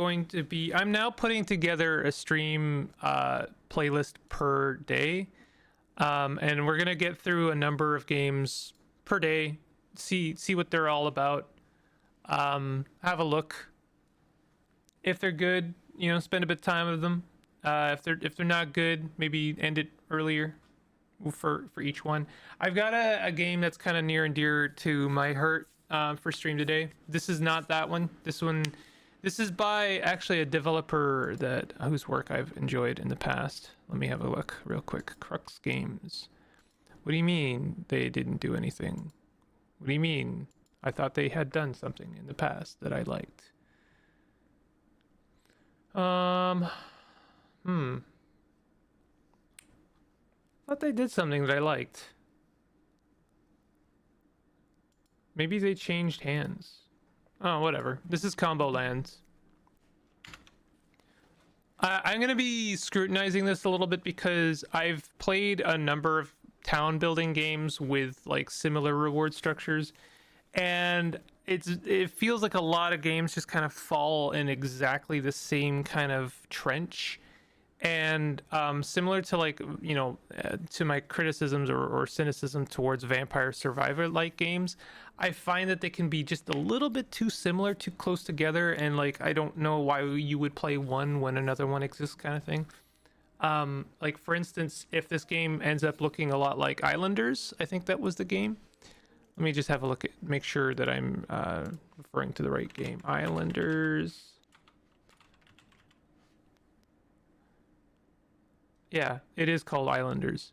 putting together a stream playlist per day. And we're gonna get through a number of games per day, see what they're all about. Have a look. If they're good, spend a bit of time with them. If they're not good, maybe end it earlier for each one. I've got a game that's kind of near and dear to my heart for stream today. This is not that one. This is by actually a developer whose work I've enjoyed in the past. Let me have a look real quick. Crux Games. What do you mean they didn't do anything? What do you mean? I thought they had done something in the past that I liked. Um, hmm. Thought they did something that I liked. Maybe they changed hands. Oh, whatever. This is Combo Lands. I'm gonna be scrutinizing this a little bit because I've played a number of town building games with like similar reward structures, and it feels like a lot of games just kind of fall in exactly the same kind of trench. And similar to like to my criticisms or cynicism towards vampire survivor like games, I find that they can be just a little bit too similar, too close together, and like I don't know why you would play one when another one exists, kind of thing. Like for instance, if this game ends up looking a lot like Islanders, I think that was the game. Let me just have a look at, make sure that I'm referring to the right game. Islanders. Yeah, it is called Islanders.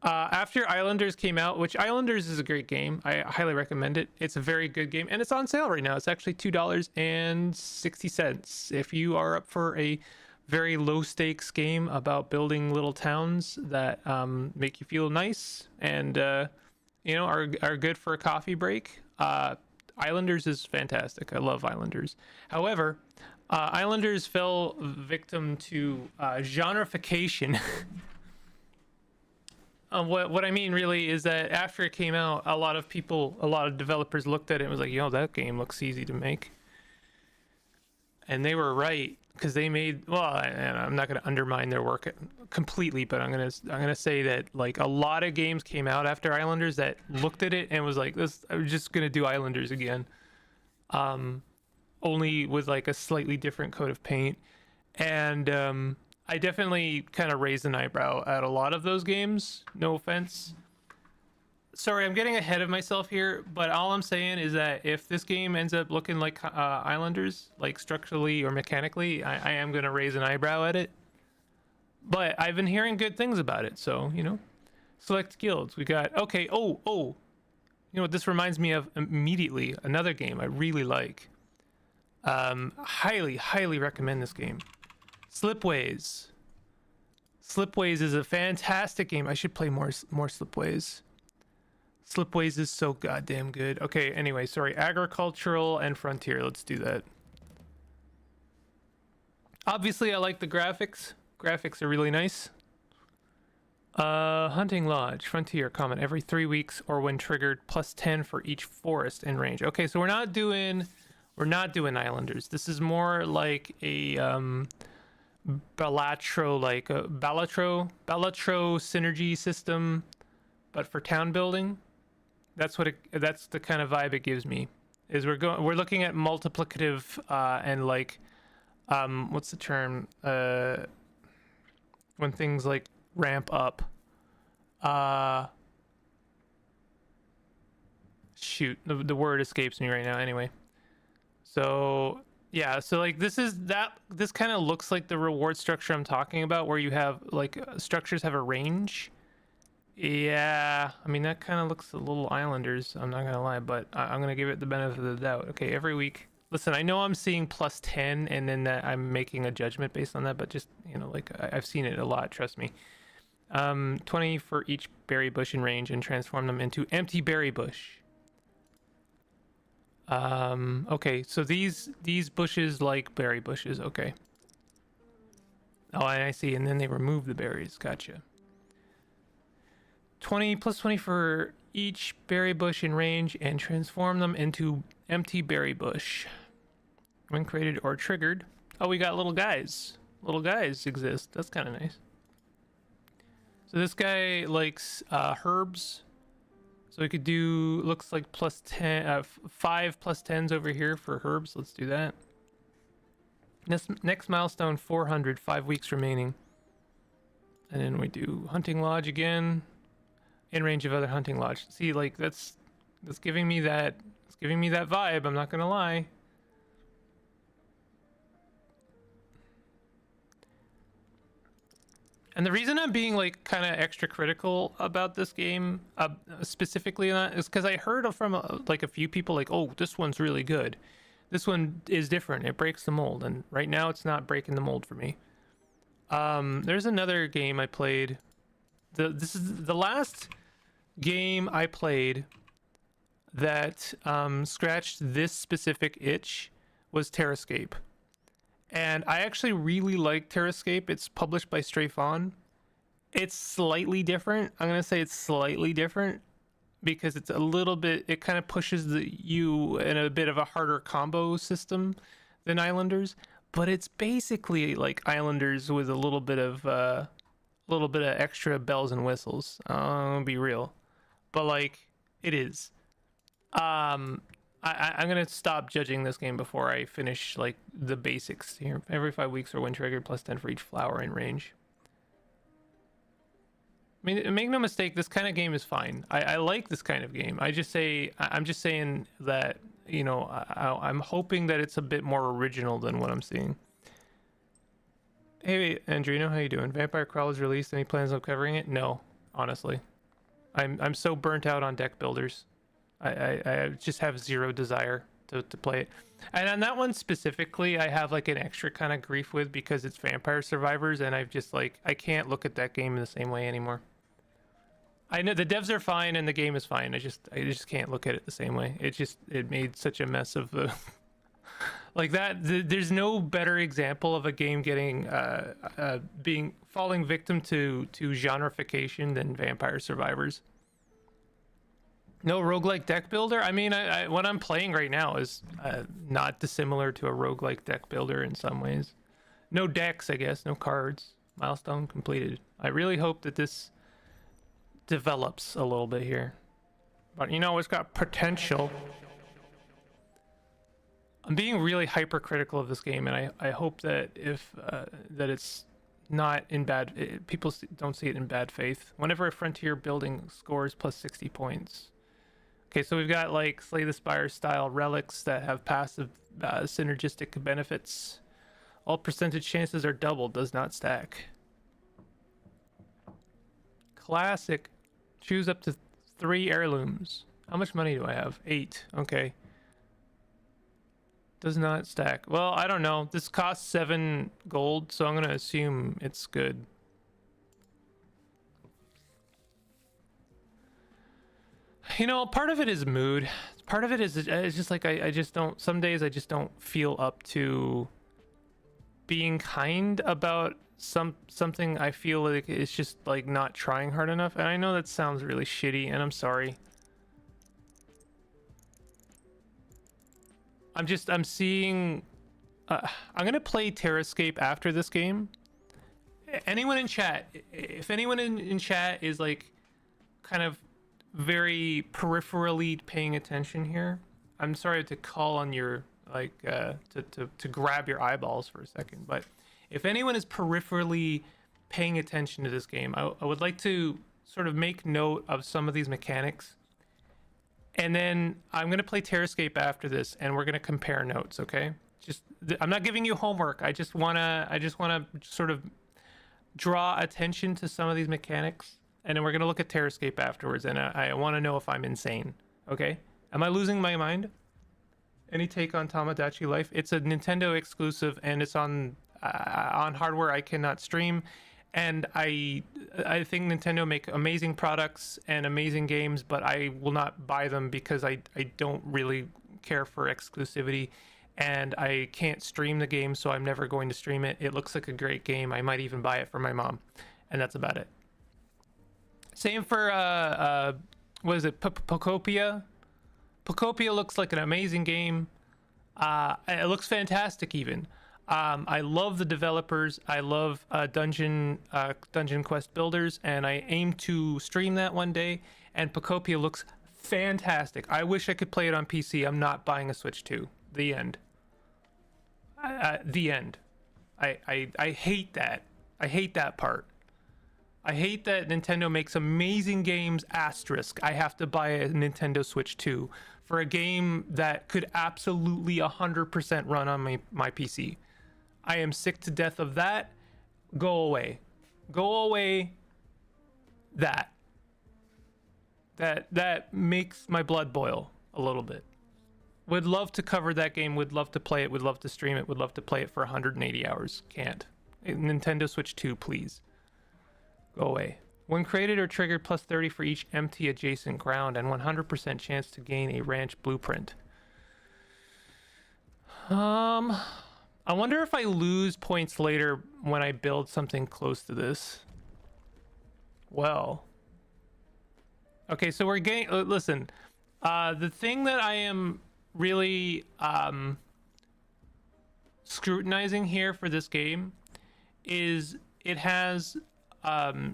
After Islanders came out, which Islanders is a great game, I highly recommend it. It's a very good game, and it's on sale right now. It's actually $2.60. If you are up for a very low stakes game about building little towns that make you feel nice and are good for a coffee break, Islanders is fantastic. I love Islanders. However, Islanders fell victim to genreification. What I mean really is that after it came out, a lot of developers looked at it and was like, yo, that game looks easy to make. And they were right, because they made, well, I'm not going to undermine their work completely, but I'm gonna say that like a lot of games came out after Islanders that looked at it and was like, I'm just gonna do Islanders again. Only with like a slightly different coat of paint. And I definitely kind of raised an eyebrow at a lot of those games. No offense. Sorry, I'm getting ahead of myself here, but all I'm saying is that if this game ends up looking like Islanders, like structurally or mechanically, I am going to raise an eyebrow at it. But I've been hearing good things about it, so, select guilds. We got, okay, oh, you know what this reminds me of immediately? Another game I really like. Highly recommend this game. Slipways. Slipways is a fantastic game. I should play more Slipways. Slipways is so goddamn good. Okay, anyway, sorry. Agricultural and Frontier. Let's do that. Obviously, I like the graphics. Graphics are really nice. Hunting Lodge. Frontier. Common. Every 3 weeks or when triggered. +10 for each forest and range. Okay, so we're not doing Islanders. This is more like a Balatro, like a Balatro synergy system, but for town building. That's the kind of vibe it gives me. Is we're looking at multiplicative and like what's the term? When things like ramp up. Shoot, the word escapes me right now. Anyway. So yeah, so like this kind of looks like the reward structure I'm talking about, where you have like structures have a range. Yeah, I mean that kind of looks a little Islanders, I'm not gonna lie, but I'm gonna give it the benefit of the doubt. Okay, every week. Listen, I know I'm seeing +10 and then that I'm making a judgment based on that, but just like I've seen it a lot, trust me. 20 for each berry bush in range and transform them into empty berry bush. Okay, so these bushes like berry bushes. Okay. Oh, I see. And then they remove the berries. Gotcha. 20 + 20 for each berry bush in range and transform them into empty berry bush when created or triggered. Oh, we got little guys. Little guys exist. That's kind of nice. So this guy likes herbs. So we could do, looks like +10, 5 +10s over here for herbs. Let's do that. Next milestone, 400, 5 weeks remaining. And then we do hunting lodge again. In range of other hunting lodge. See, like that's giving me that, it's giving me that vibe, I'm not gonna lie. And the reason I'm being like kind of extra critical about this game, specifically on that, is because I heard from like a few people like, oh, this one's really good. This one is different. It breaks the mold, and right now it's not breaking the mold for me. There's another game I played. This is the last game I played that scratched this specific itch was Terrascape. And I actually really like Terrascape. It's published by Strafe On. It's slightly different. I'm going to say it's slightly different because it's a little bit, it kind of pushes you in a bit of a harder combo system than Islanders. But it's basically like Islanders with a little bit of extra bells and whistles. I'll be real. But like, it is. I'm gonna stop judging this game before I finish like the basics here. Every 5 weeks or when triggered, +10 for each flower in range. I mean, make no mistake, this kind of game is fine. I like this kind of game. I'm just saying that, you know, I'm hoping that it's a bit more original than what I'm seeing. Hey, Andrino, how you doing? Vampire Crawl was released. Any plans on covering it? No, honestly. I'm so burnt out on deck builders. I just have zero desire to play it. And on that one specifically, I have like an extra kind of grief with because it's Vampire Survivors, and I've just like, I can't look at that game in the same way anymore. I know the devs are fine and the game is fine. I just can't look at it the same way. It made such a mess of the like that. There's no better example of a game getting falling victim to genreification than Vampire Survivors. No roguelike deck builder. I mean, what I'm playing right now is not dissimilar to a roguelike deck builder in some ways. No decks, I guess. No cards. Milestone completed. I really hope that this develops a little bit here, but you know, it's got potential. I'm being really hypercritical of this game, and I hope that if that it's not in bad, people don't see it in bad faith. Whenever a frontier building scores +60 points. Okay, so we've got like Slay the Spire style relics that have passive synergistic benefits. All percentage chances are doubled, does not stack. Classic. Choose up to 3 heirlooms. How much money do I have? 8. Okay. Does not stack. Well, I don't know. This costs 7 gold, so I'm going to assume it's good. You know, part of it is mood. Part of it is it's just like I just don't, some days I just don't feel up to being kind about something. I feel like it's just like not trying hard enough, and I know that sounds really shitty, and I'm sorry. I'm seeing I'm gonna play Terrascape after this game. Anyone in chat, if anyone in chat is like kind of very peripherally paying attention here, I'm sorry to call on your like to grab your eyeballs for a second, but if anyone is peripherally paying attention to this game, I would like to sort of make note of some of these mechanics, and then I'm gonna play Terrascape after this, and we're gonna compare notes. Okay, I'm not giving you homework. I just wanna sort of draw attention to some of these mechanics, and then we're gonna look at Terrascape afterwards, and I want to know if I'm insane. Okay, am I losing my mind? Any take on Tamagotchi Life? It's a Nintendo exclusive, and it's on hardware I cannot stream, and I think Nintendo make amazing products and amazing games, but I will not buy them because I don't really care for exclusivity, and I can't stream the game, so I'm never going to stream it. It looks like a great game. I might even buy it for my mom, and that's about it. Same for what is it, Pocopia? Pocopia looks like an amazing game. It looks fantastic even. I love the developers. I love Dungeon Quest builders, and I aim to stream that one day. And Pocopia looks fantastic. I wish I could play it on PC. I'm not buying a Switch 2. The end. The end. I hate that. I hate that part. I hate that Nintendo makes amazing games, asterisk. I have to buy a Nintendo Switch 2 for a game that could absolutely 100% run on my PC. I am sick to death of that. Go away. Go away. That makes my blood boil a little bit. Would love to cover that game, would love to play it, would love to stream it, would love to play it for 180 hours. Can't. Nintendo Switch 2, please. Go away. When created or triggered, plus 30 for each empty adjacent ground and 100% chance to gain a ranch blueprint. I wonder if I lose points later when I build something close to this. Well. Okay, so we're getting... listen. The thing that I am really scrutinizing here for this game is it has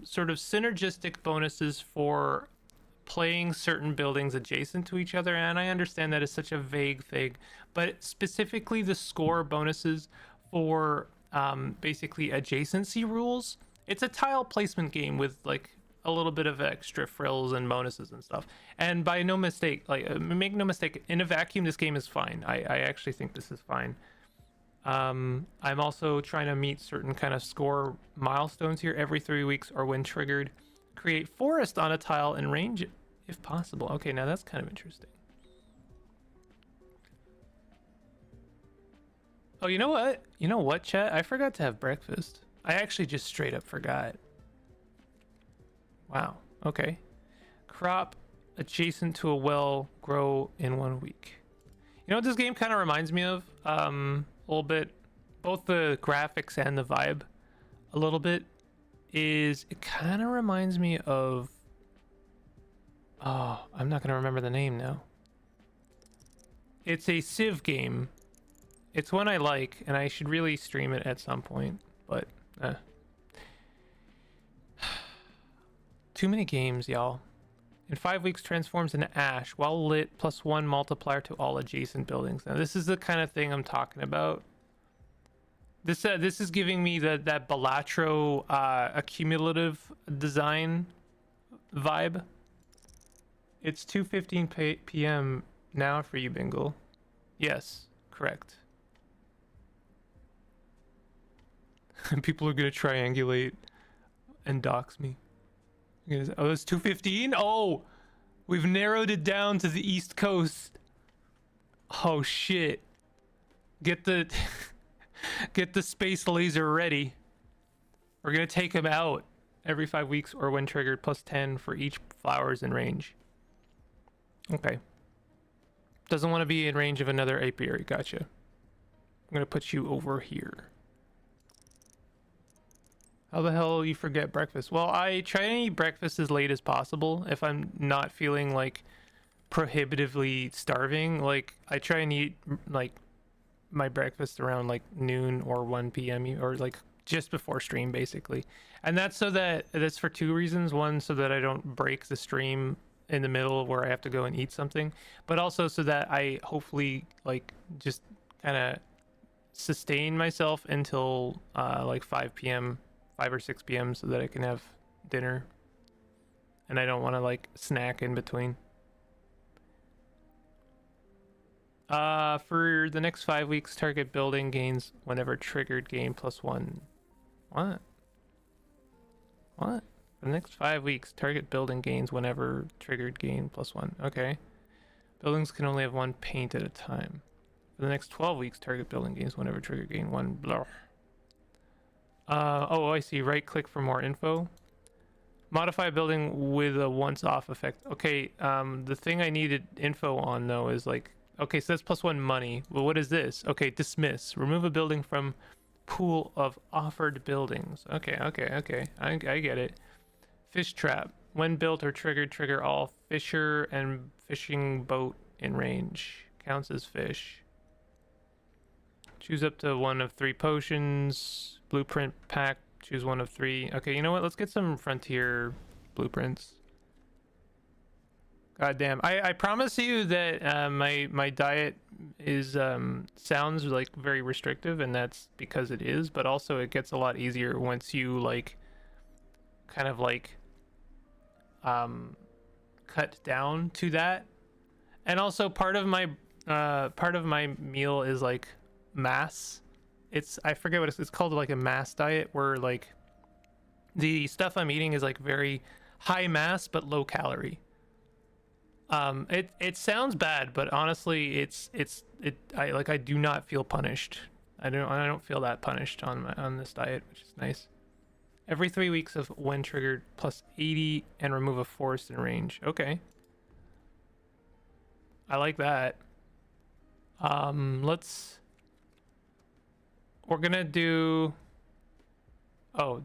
sort of synergistic bonuses for playing certain buildings adjacent to each other, and I understand that is such a vague thing, but specifically the score bonuses for basically adjacency rules. It's a tile placement game with like a little bit of extra frills and bonuses and stuff, and by no mistake, like make no mistake, in a vacuum this game is fine. I actually think this is fine. I'm also trying to meet certain kind of score milestones here every 3 weeks, or when triggered, create forest on a tile and range it if possible. Okay, now that's kind of interesting. Oh, you know what? You know what, chat? I forgot to have breakfast. I actually just straight up forgot. Wow. Okay. Crop adjacent to a well grow in 1 week. You know what this game kind of reminds me of? A little bit, both the graphics and the vibe a little bit, is it kind of reminds me of, oh, I'm not going to remember the name now. It's a Civ game. It's one I like, and I should really stream it at some point, but too many games, y'all. In 5 weeks, transforms into ash, while lit, +1 multiplier to all adjacent buildings. Now, this is the kind of thing I'm talking about. This is giving me that Balatro accumulative design vibe. It's 2:15 p.m. now for you, Bingle. Yes, correct. People are gonna triangulate and dox me. Oh, it's 2:15? Oh, we've narrowed it down to the East Coast. Oh shit. Get the get the space laser ready. We're gonna take him out every 5 weeks, or when triggered, +10 for each flowers in range. Okay. Doesn't want to be in range of another apiary. Gotcha. I'm gonna put you over here. How the hell you forget breakfast? Well, I try to eat breakfast as late as possible if I'm not feeling like prohibitively starving. Like I try and eat like my breakfast around like noon or 1 p.m. or like just before stream basically. And that's for two reasons. One, so that I don't break the stream in the middle where I have to go and eat something, but also so that I hopefully like just kind of sustain myself until like 5 p.m. 5 or 6 p.m. so that I can have dinner, and I don't want to like snack in between. For the next 5 weeks, target building gains whenever triggered, gain +1. What? For the next 5 weeks, target building gains whenever triggered, gain +1. Okay. Buildings can only have 1 paint at a time. For the next 12 weeks, target building gains whenever triggered, gain 1 blah. Oh, I see. Right click for more info. Modify a building with a once off effect. Okay, the thing I needed info on though is like, okay, so that's +1 money. Well, what is this? Okay, dismiss. Remove a building from pool of offered buildings. Okay. I get it. Fish trap. When built or triggered, trigger all fisher and fishing boat in range. Counts as fish. Choose up to 1 of 3 potions. Blueprint pack, choose 1 of 3. Okay, you know what? Let's get some frontier blueprints. God damn. I promise you that my diet is sounds like very restrictive, and that's because it is, but also it gets a lot easier once you like kind of like cut down to that. And also part of my meal is like mass. I forget what it's called, like a mass diet, where like the stuff I'm eating is like very high mass but low calorie. It sounds bad, but honestly, I do not feel punished. I don't feel that punished on this diet, which is nice. Every 3 weeks of when triggered plus 80 and remove a forest in range. Okay. I like that. We're gonna do. Oh,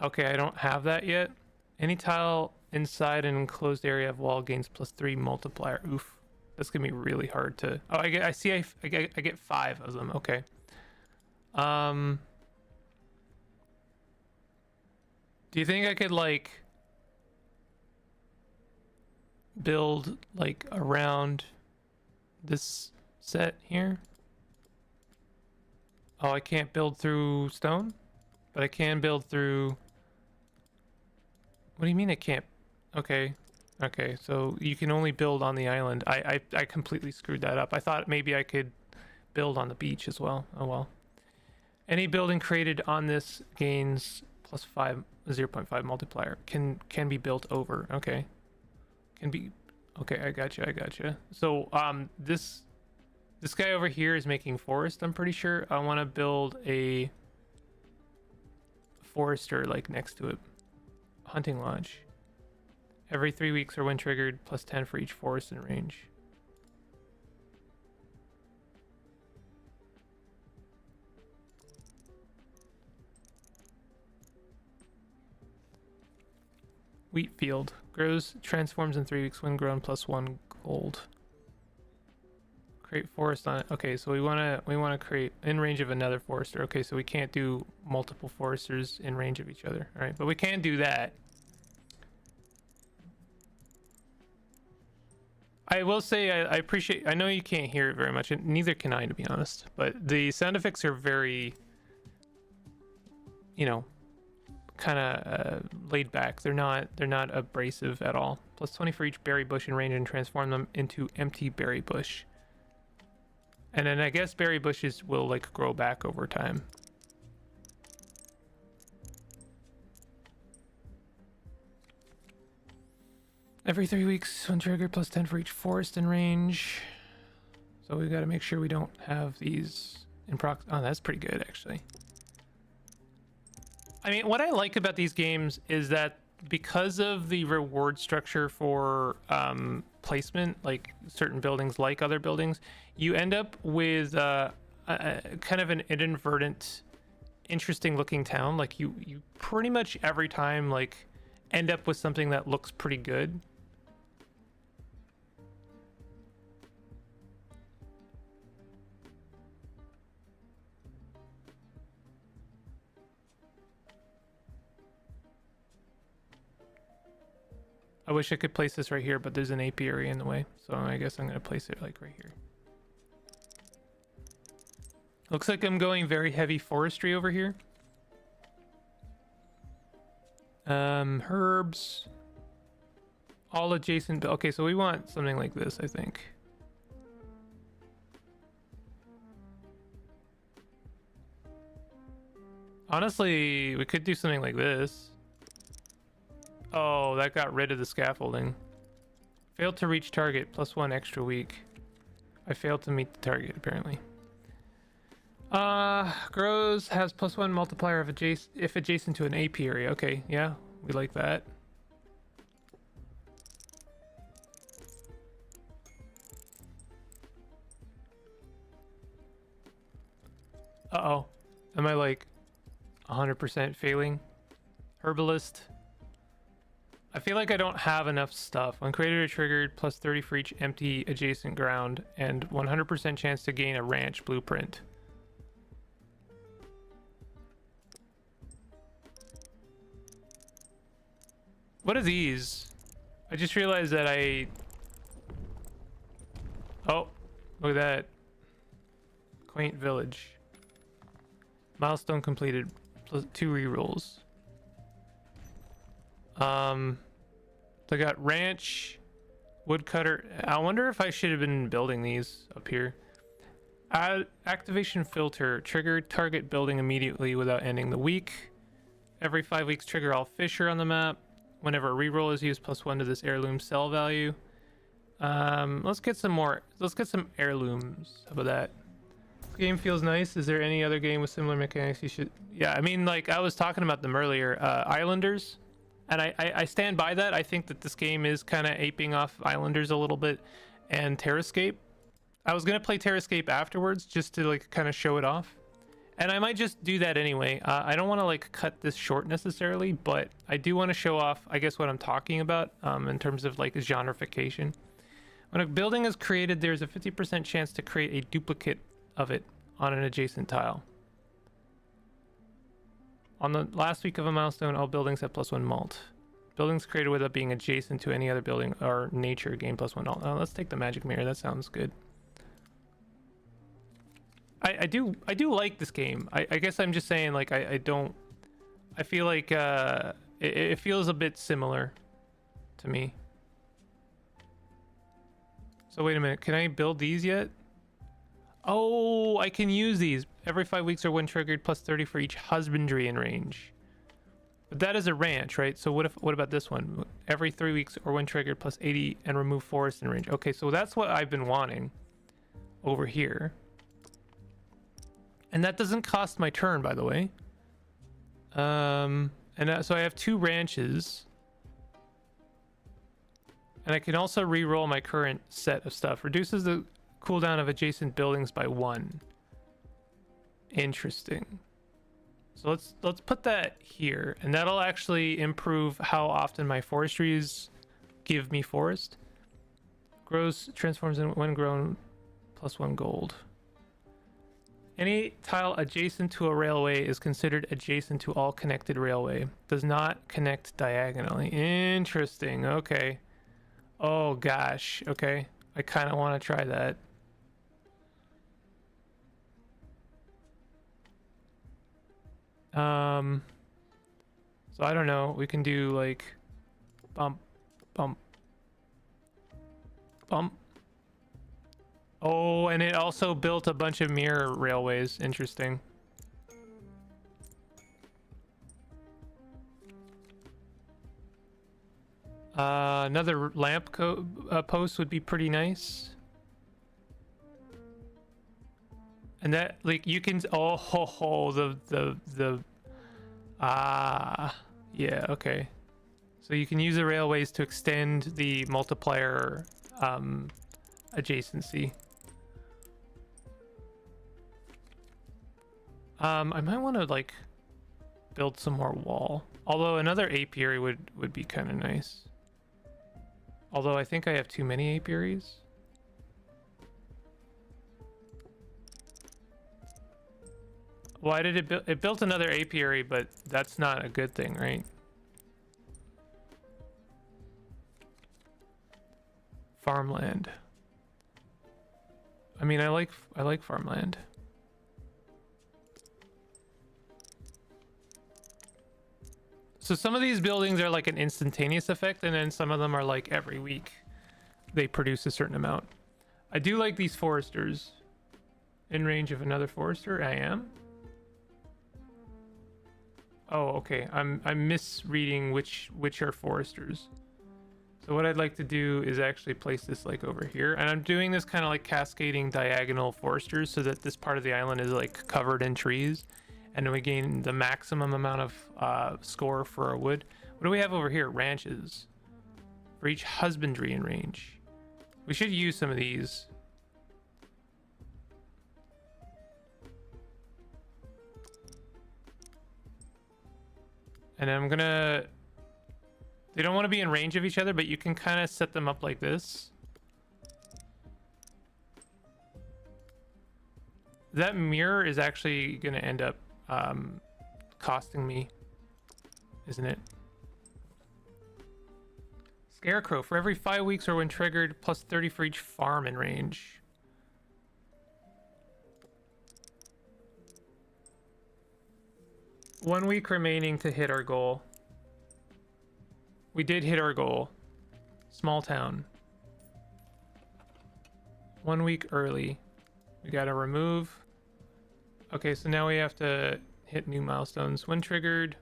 okay. I don't have that yet. Any tile inside an enclosed area of wall gains +3 multiplier. Oof, that's gonna be really hard to. Oh, I get 5 of them. Okay. Do you think I could like build like around this set here? Oh, I can't build through stone, but I can build through. What do you mean I can't? Okay. Okay, so you can only build on the island. I completely screwed that up. I thought maybe I could build on the beach as well. Oh well. Any building created on this gains +5 0.5 multiplier. Can be built over. Okay. Can be. Okay, I gotcha. So this guy over here is making forest. I'm pretty sure. I want to build a forester like next to it. Hunting lodge. Every 3 weeks or when triggered, +10 for each forest in range. Wheat field. Grows, transforms in 3 weeks when grown, +1 gold. Create forest on it. Okay, so we wanna create in range of another forester. Okay, so we can't do multiple foresters in range of each other. All right, but we can do that. I will say I appreciate. I know you can't hear it very much, and neither can I, to be honest. But the sound effects are very, kind of laid back. They're not abrasive at all. +20 for each berry bush in range and transform them into empty berry bush. And then I guess berry bushes will like grow back over time. Every 3 weeks, when triggered, +10 for each forest in range. So we got to make sure we don't have these in prox. Oh, that's pretty good, actually. I mean, what I like about these games is that because of the reward structure for placement, like certain buildings, like other buildings, you end up with kind of an inadvertent, interesting looking town. Like you pretty much every time like end up with something that looks pretty good. I wish I could place this right here, but there's an apiary in the way. So I guess I'm going to place it like right here. Looks like I'm going very heavy forestry over here. Herbs. All adjacent. Okay, so we want something like this, I think. Honestly, we could do something like this. Oh, that got rid of the scaffolding. Failed to reach target, +1 extra week. I failed to meet the target, apparently. Grows, has +1 multiplier if adjacent to an apiary. Okay, yeah, we like that. Uh-oh. Am I like 100% failing? Herbalist. I feel like I don't have enough stuff. When created or triggered, +30 for each empty adjacent ground, and 100% chance to gain a ranch blueprint. What are these? I just realized that Oh, look at that. Quaint village. Milestone completed. +2 rerolls. So I got ranch, woodcutter. I wonder if I should have been building these up here. Activation filter. Trigger target building immediately without ending the week. Every 5 weeks, trigger all fisher on the map. Whenever a reroll is used, +1 to this heirloom sell value. Let's get some more. Let's get some heirlooms. How about that? This game feels nice. Is there any other game with similar mechanics you should? Yeah, I mean, like I was talking about them earlier. Islanders, and I stand by that. I think that this game is kind of aping off Islanders a little bit, and Terrascape. I was gonna play Terrascape afterwards just to like kind of show it off, and I might just do that anyway. I don't want to like cut this short necessarily, but I do want to show off, I guess, what I'm talking about in terms of like genreification. When a building is created, there's a 50% chance to create a duplicate of it on an adjacent tile. On the last week of a milestone, all buildings have +1 malt. Buildings created without being adjacent to any other building or nature gain +1 malt. Oh, let's take the magic mirror. That sounds good. I do like this game. I guess I'm just saying, like, I feel like it feels a bit similar to me. So wait a minute, can I build these yet? Oh, I can use these. Every 5 weeks or when triggered, +30 for each husbandry in range. But that is a ranch, right? So what about this one? Every 3 weeks or when triggered, +80 and remove forest in range. Okay, so that's what I've been wanting over here. And that doesn't cost my turn, by the way. So I have 2 ranches. And I can also re-roll my current set of stuff. Reduces the cooldown of adjacent buildings by 1. Interesting. So let's put that here, and that'll actually improve how often my forestries give me forest. Grows, transforms in when grown, +1 gold. Any tile adjacent to a railway is considered adjacent to all connected railway. Does not connect diagonally. Interesting. Okay. Oh gosh, okay. I kind of want to try that. So I don't know. We can do like bump, bump, bump. Oh, and it also built a bunch of mirror railways. Interesting. Another lamp post would be pretty nice. And that, like, you can, yeah, okay. So you can use the railways to extend the multiplier adjacency. I might want to like build some more wall. Although another apiary would be kind of nice. Although I think I have too many apiaries. Why did it build? It built another apiary, but that's not a good thing, right? Farmland. I mean, I like farmland. So some of these buildings are like an instantaneous effect, and then some of them are like every week they produce a certain amount. I do like these foresters. In range of another forester, I am. Oh, okay. I'm misreading which are foresters. So what I'd like to do is actually place this like over here, and I'm doing this kind of like cascading diagonal foresters so that this part of the island is like covered in trees, and then we gain the maximum amount of score for our wood. What do we have over here? Ranches. For each husbandry in range. We should use some of these. And I'm gonna, they don't want to be in range of each other, but you can kind of set them up like this. That mirror is actually gonna end up costing me, isn't it? Scarecrow. For every 5 weeks or when triggered, +30 for each farm in range. One week remaining to hit our goal. We did hit our goal. Small town. 1 week early. We gotta remove. Okay, so now we have to hit new milestones. When triggered.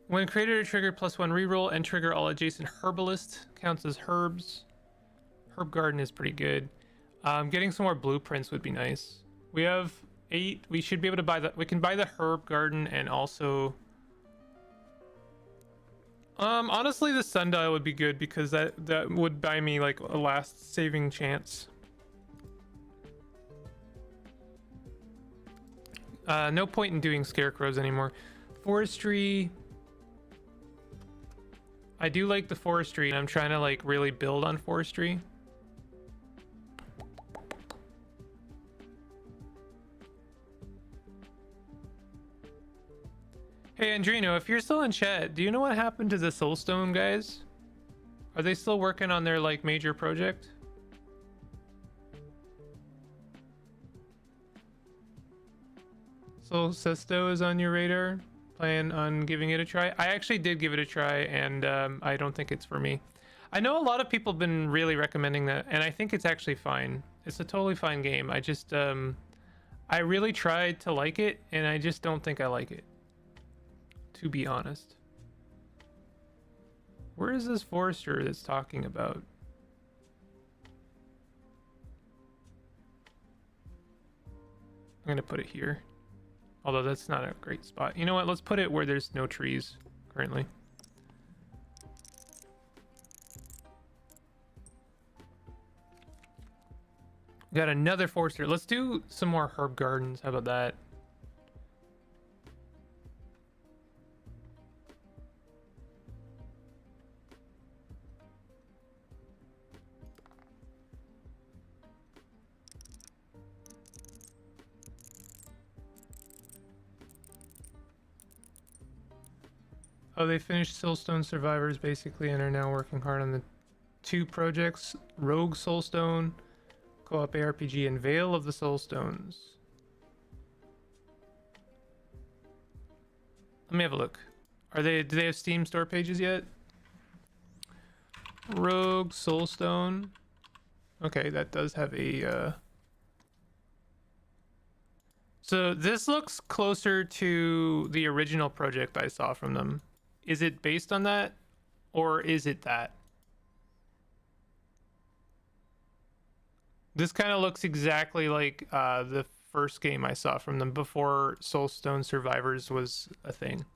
When created or triggered, +1 reroll and trigger all adjacent herbalist. Counts as herbs. Herb garden is pretty good. Getting some more blueprints would be nice. We have 8. We should be able to buy that. We can buy the herb garden and also honestly the sundial would be good because that would buy me like a last saving chance. No point in doing scarecrows anymore. Forestry, I do like the forestry, and I'm trying to like really build on forestry. Hey Andrino, if you're still in chat, do you know what happened to the Soulstone guys? Are they still working on their like major project? Soul Sesto is on your radar? Plan on giving it a try? I actually did give it a try, and I don't think it's for me. I know a lot of people have been really recommending that, and I think it's actually fine. It's a totally fine game. I just I really tried to like it, and I just don't think I like it, to be honest. Where is this forester that's talking about? I'm gonna put it here. Although that's not a great spot. You know what? Let's put it where there's no trees currently. Got another forester. Let's do some more herb gardens. How about that? Oh, they finished Soulstone Survivors basically and are now working hard on the 2 projects, Rogue Soulstone, Co-op ARPG, and Veil of the Soulstones. Let me have a look. Do they have Steam store pages yet? Rogue Soulstone. Okay, that does have a So this looks closer to the original project I saw from them. Is it based on that, or is it that? This kind of looks exactly like the first game I saw from them before Soulstone Survivors was a thing.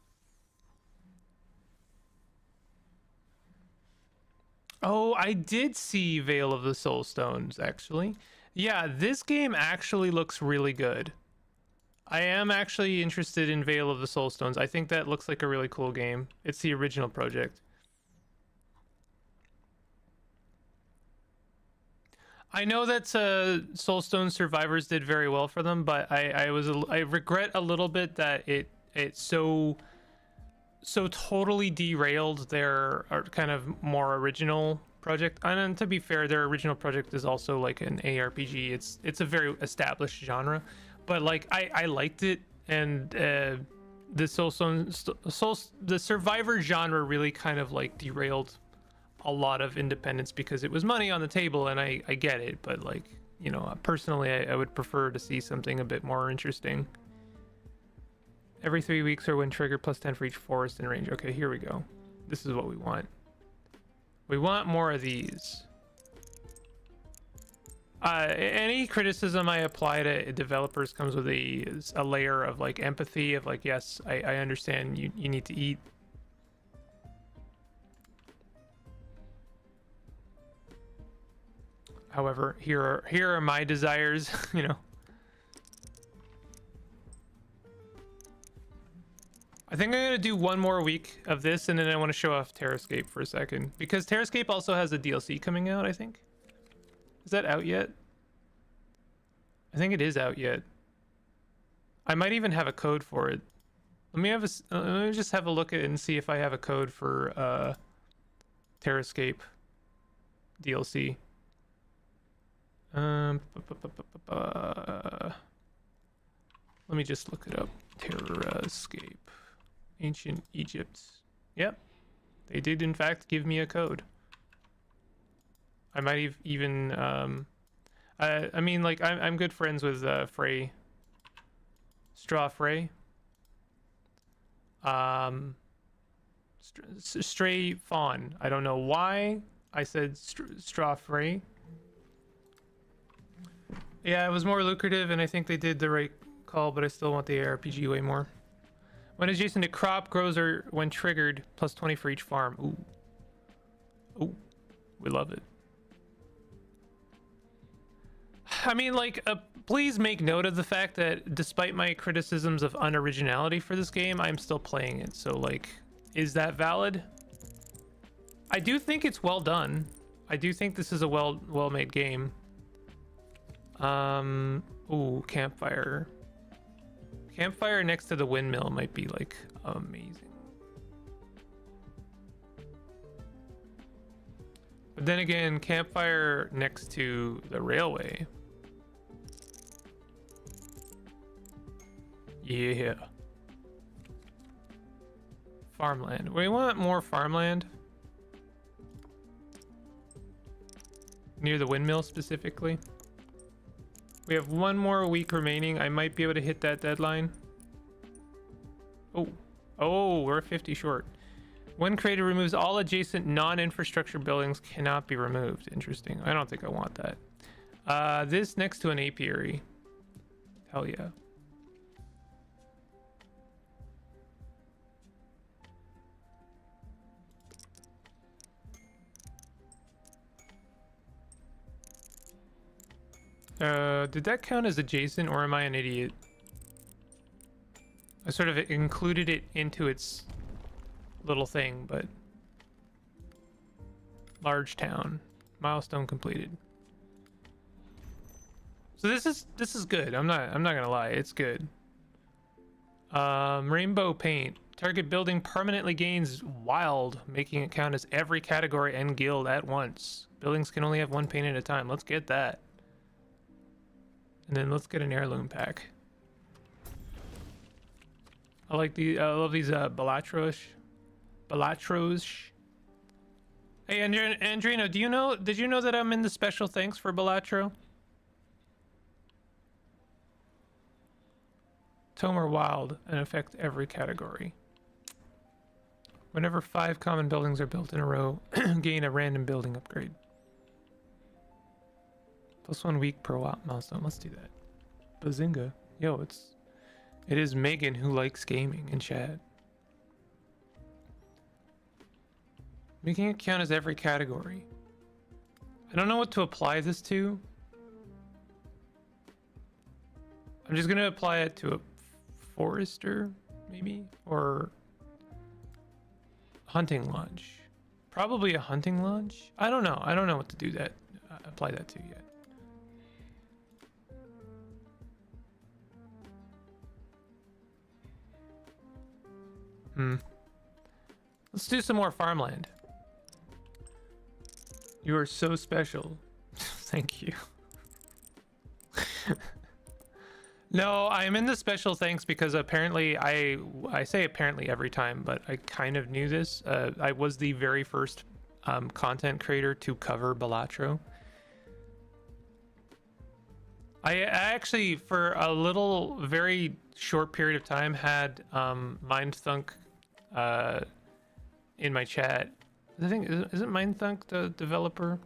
Oh, I did see Veil of the Soulstones, actually. Yeah, this game actually looks really good. I am actually interested in Veil of the Soulstones. I think that looks like a really cool game. It's the original project. I know that Soulstone Survivors did very well for them, but I regret a little bit that it so totally derailed their kind of more original project. And to be fair, their original project is also like an ARPG. It's a very established genre. But like I liked it, and the the Survivor genre really kind of like derailed a lot of independence because it was money on the table, and I get it, but like, you know, personally I would prefer to see something a bit more interesting. Every 3 weeks or when trigger +10 for each forest and range. Okay, here we go. This is what we want. We want more of these. Any criticism I apply to developers comes with a layer of like empathy of like, yes, I understand you need to eat. However, here are my desires, you know. I think I'm gonna do one more week of this, and then I want to show off Terrascape for a second, because Terrascape also has a DLC coming out, I think. Is that out yet? I think it is out yet. I might even have a code for it. Let me just have a look at it and see if I have a code for Terrascape DLC. Let me just look it up. Terrascape. Ancient Egypt. Yep. They did in fact give me a code. I might have even I mean, like, I'm good friends with Frey. Straw Frey. Stray Fawn. I don't know why I said Straw Frey. Yeah, it was more lucrative, and I think they did the right call, but I still want the ARPG way more. When adjacent to crop grows or when triggered, plus 20 for each farm. Ooh. Ooh. We love it. I mean, like, please make note of the fact that despite my criticisms of unoriginality for this game, I'm still playing it. So, like, is that valid? I do think it's well done. I do think this is a well-made game. Ooh, campfire. Campfire next to the windmill might be, like, amazing. But then again, campfire next to the railway. Yeah. Farmland. We want more farmland. Near the windmill specifically. We have one more week remaining. I might be able to hit that deadline. Oh, we're 50 short. When created, removes all adjacent non-infrastructure buildings cannot be removed. Interesting. I don't think I want that. This next to an apiary. Hell yeah. Did that count as adjacent, or am I an idiot? I sort of included it into its little thing, but large town, milestone completed. So this is good. I'm not gonna lie, it's good. Rainbow paint. Target building permanently gains wild, making it count as every category and guild at once. Buildings can only have one paint at a time. Let's get that. And then let's get an heirloom pack. I love these Balatros. Hey, Andrino, did you know that I'm in the special thanks for Balatro? Tome are wild and affect every category. Whenever 5 common buildings are built in a row, gain a random building upgrade. Plus 1 week per milestone. Let's do that. Bazinga. Yo, it is Megan who likes gaming in chat. Making it count as every category. I don't know what to apply this to. I'm just gonna apply it to a forester, maybe, or hunting lodge. Probably a hunting lodge. I don't know. I don't know what to do that. Apply that to yet. Let's do some more farmland. You are so special. Thank you. No, I'm in the special thanks because apparently I say apparently every time, but I kind of knew this. I was the very first content creator to cover Balatro. I actually, for a little, very short period of time, had Mindthunk in my chat. I think isn't Mindthunk the developer?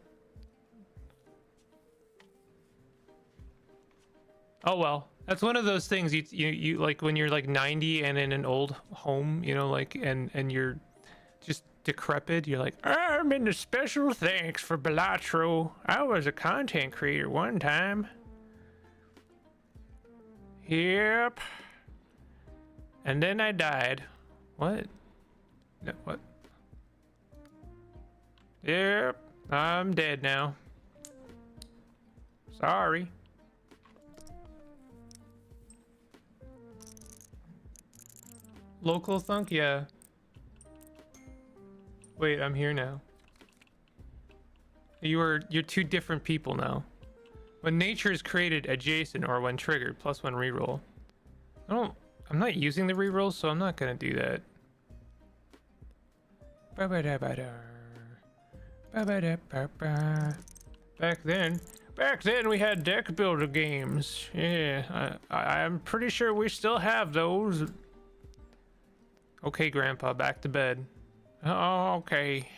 Oh well, that's one of those things you like when you're like 90 and in an old home, you know, like and you're just decrepit. You're like, I'm in the special thanks for Balatro. I was a content creator one time. Yep. And then I died. What? No, what? Yep. I'm dead now. Sorry. Local thunk? Yeah. Wait, I'm here now. You're two different people now. When nature is created adjacent or when triggered, plus 1 reroll. I'm not using the rerolls, so I'm not gonna do that. Back then we had deck builder games. Yeah, I'm pretty sure we still have those. Okay, Grandpa, back to bed. Oh, okay.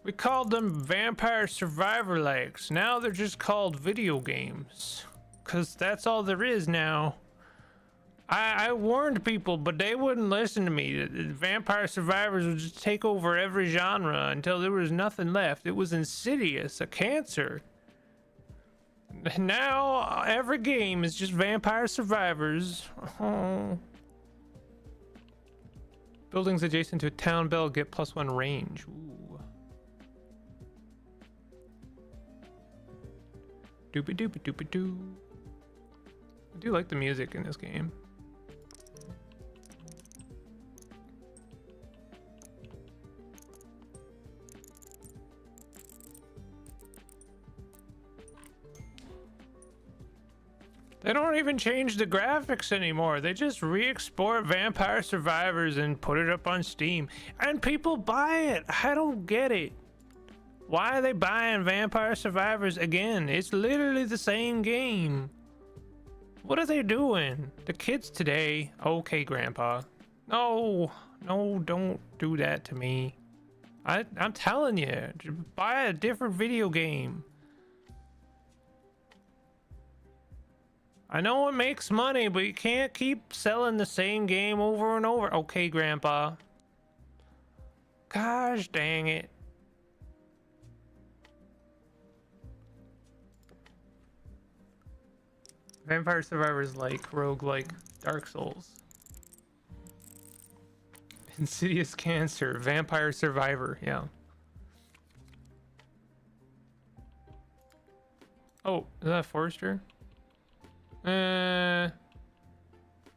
We called them Vampire Survivor likes. Now they're just called video games. Cause that's all there is now. I warned people, but they wouldn't listen to me. Vampire Survivors would just take over every genre until there was nothing left. It was insidious, a cancer. Now every game is just Vampire Survivors. Oh. Buildings adjacent to a town bell get +1 range. Ooh. Doopy doopy doopy doo. I do like the music in this game. They don't even change the graphics anymore. They just re-export Vampire Survivors and put it up on Steam. And people buy it. I don't get it. Why are they buying Vampire Survivors again? It's literally the same game. What are they doing? The kids today... Okay, Grandpa. No, don't do that to me. I'm telling you, buy a different video game. I know it makes money, but you can't keep selling the same game over and over. Okay, Grandpa. Gosh dang it. Vampire Survivors like roguelike Dark Souls. Insidious Cancer, Vampire Survivor, yeah. Oh, is that Forester? I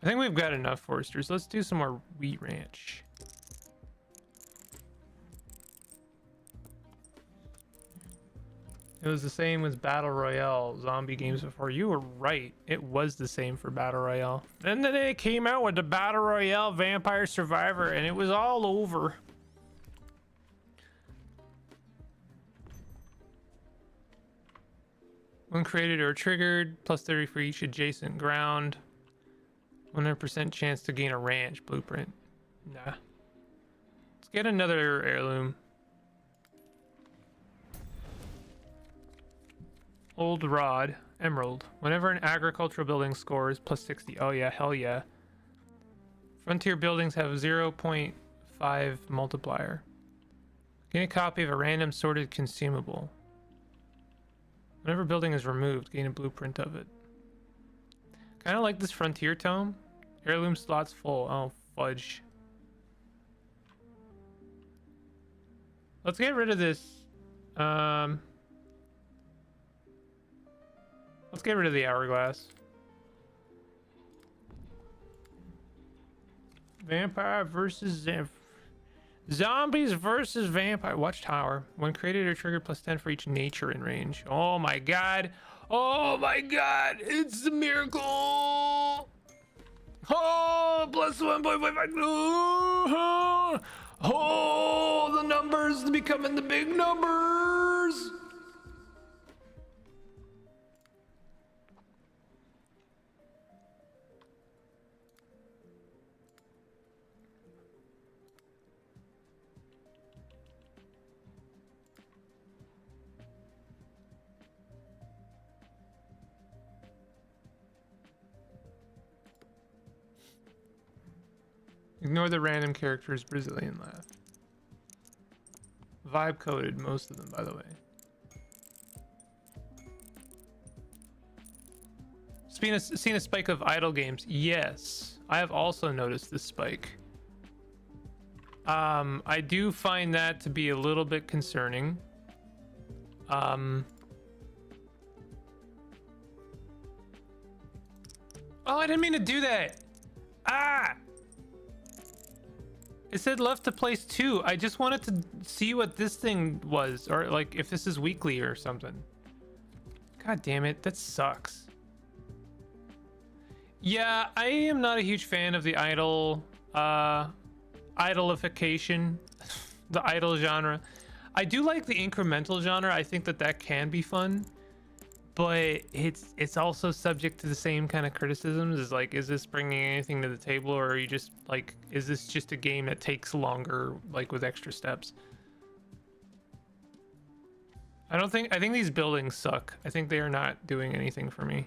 think we've got enough Foresters. Let's do some more Wheat Ranch. It was the same with Battle Royale zombie games before. You were right. It was the same for Battle Royale. And then they came out with the Battle Royale Vampire Survivor and it was all over. When created or triggered, +30 for each adjacent ground. 100% chance to gain a ranch blueprint. Nah. Let's get another heirloom. Old rod, emerald. Whenever an agricultural building scores +60. Oh yeah, hell yeah. Frontier buildings have 0.5 multiplier. Gain a copy of a random sorted consumable. Whenever building is removed, gain a blueprint of it. Kind of like this frontier tome. Heirloom slots full. Oh, fudge. Let's get rid of this. Let's get rid of the hourglass. Vampire versus Zombies versus Vampire Watchtower. When created or triggered, +10 for each nature in range. Oh my god. Oh my god. It's a miracle. Oh, +1.55. Oh, the numbers becoming the big numbers. Ignore the random characters, Brazilian laugh. Vibe coded, most of them, by the way. Seen a spike of idle games? Yes, I have also noticed this spike. I do find that to be a little bit concerning. Oh, I didn't mean to do that. Ah! It said left to place 2. I just wanted to see what this thing was, or like if this is weekly or something. God damn it, that sucks. Yeah, I am not a huge fan of the idolification, the idle genre. I do like the incremental genre. I think that can be fun, but it's also subject to the same kind of criticisms. Is like, is this bringing anything to the table, or are you just like, is this just a game that takes longer, like with extra steps? I think these buildings suck. I think they are not doing anything for me.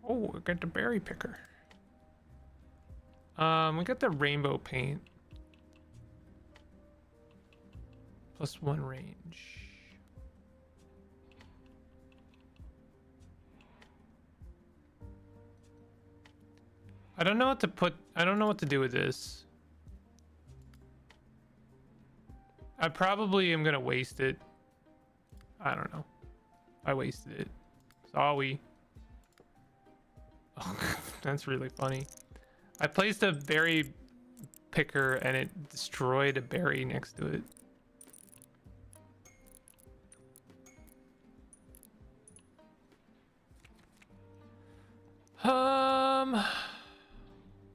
Oh, we got the berry picker. We got the rainbow paint. +1 range. I don't know what to put. I don't know what to do with this. I probably am gonna waste it. I don't know. I wasted it. Sorry. Oh, that's really funny. I placed a berry picker and it destroyed a berry next to it.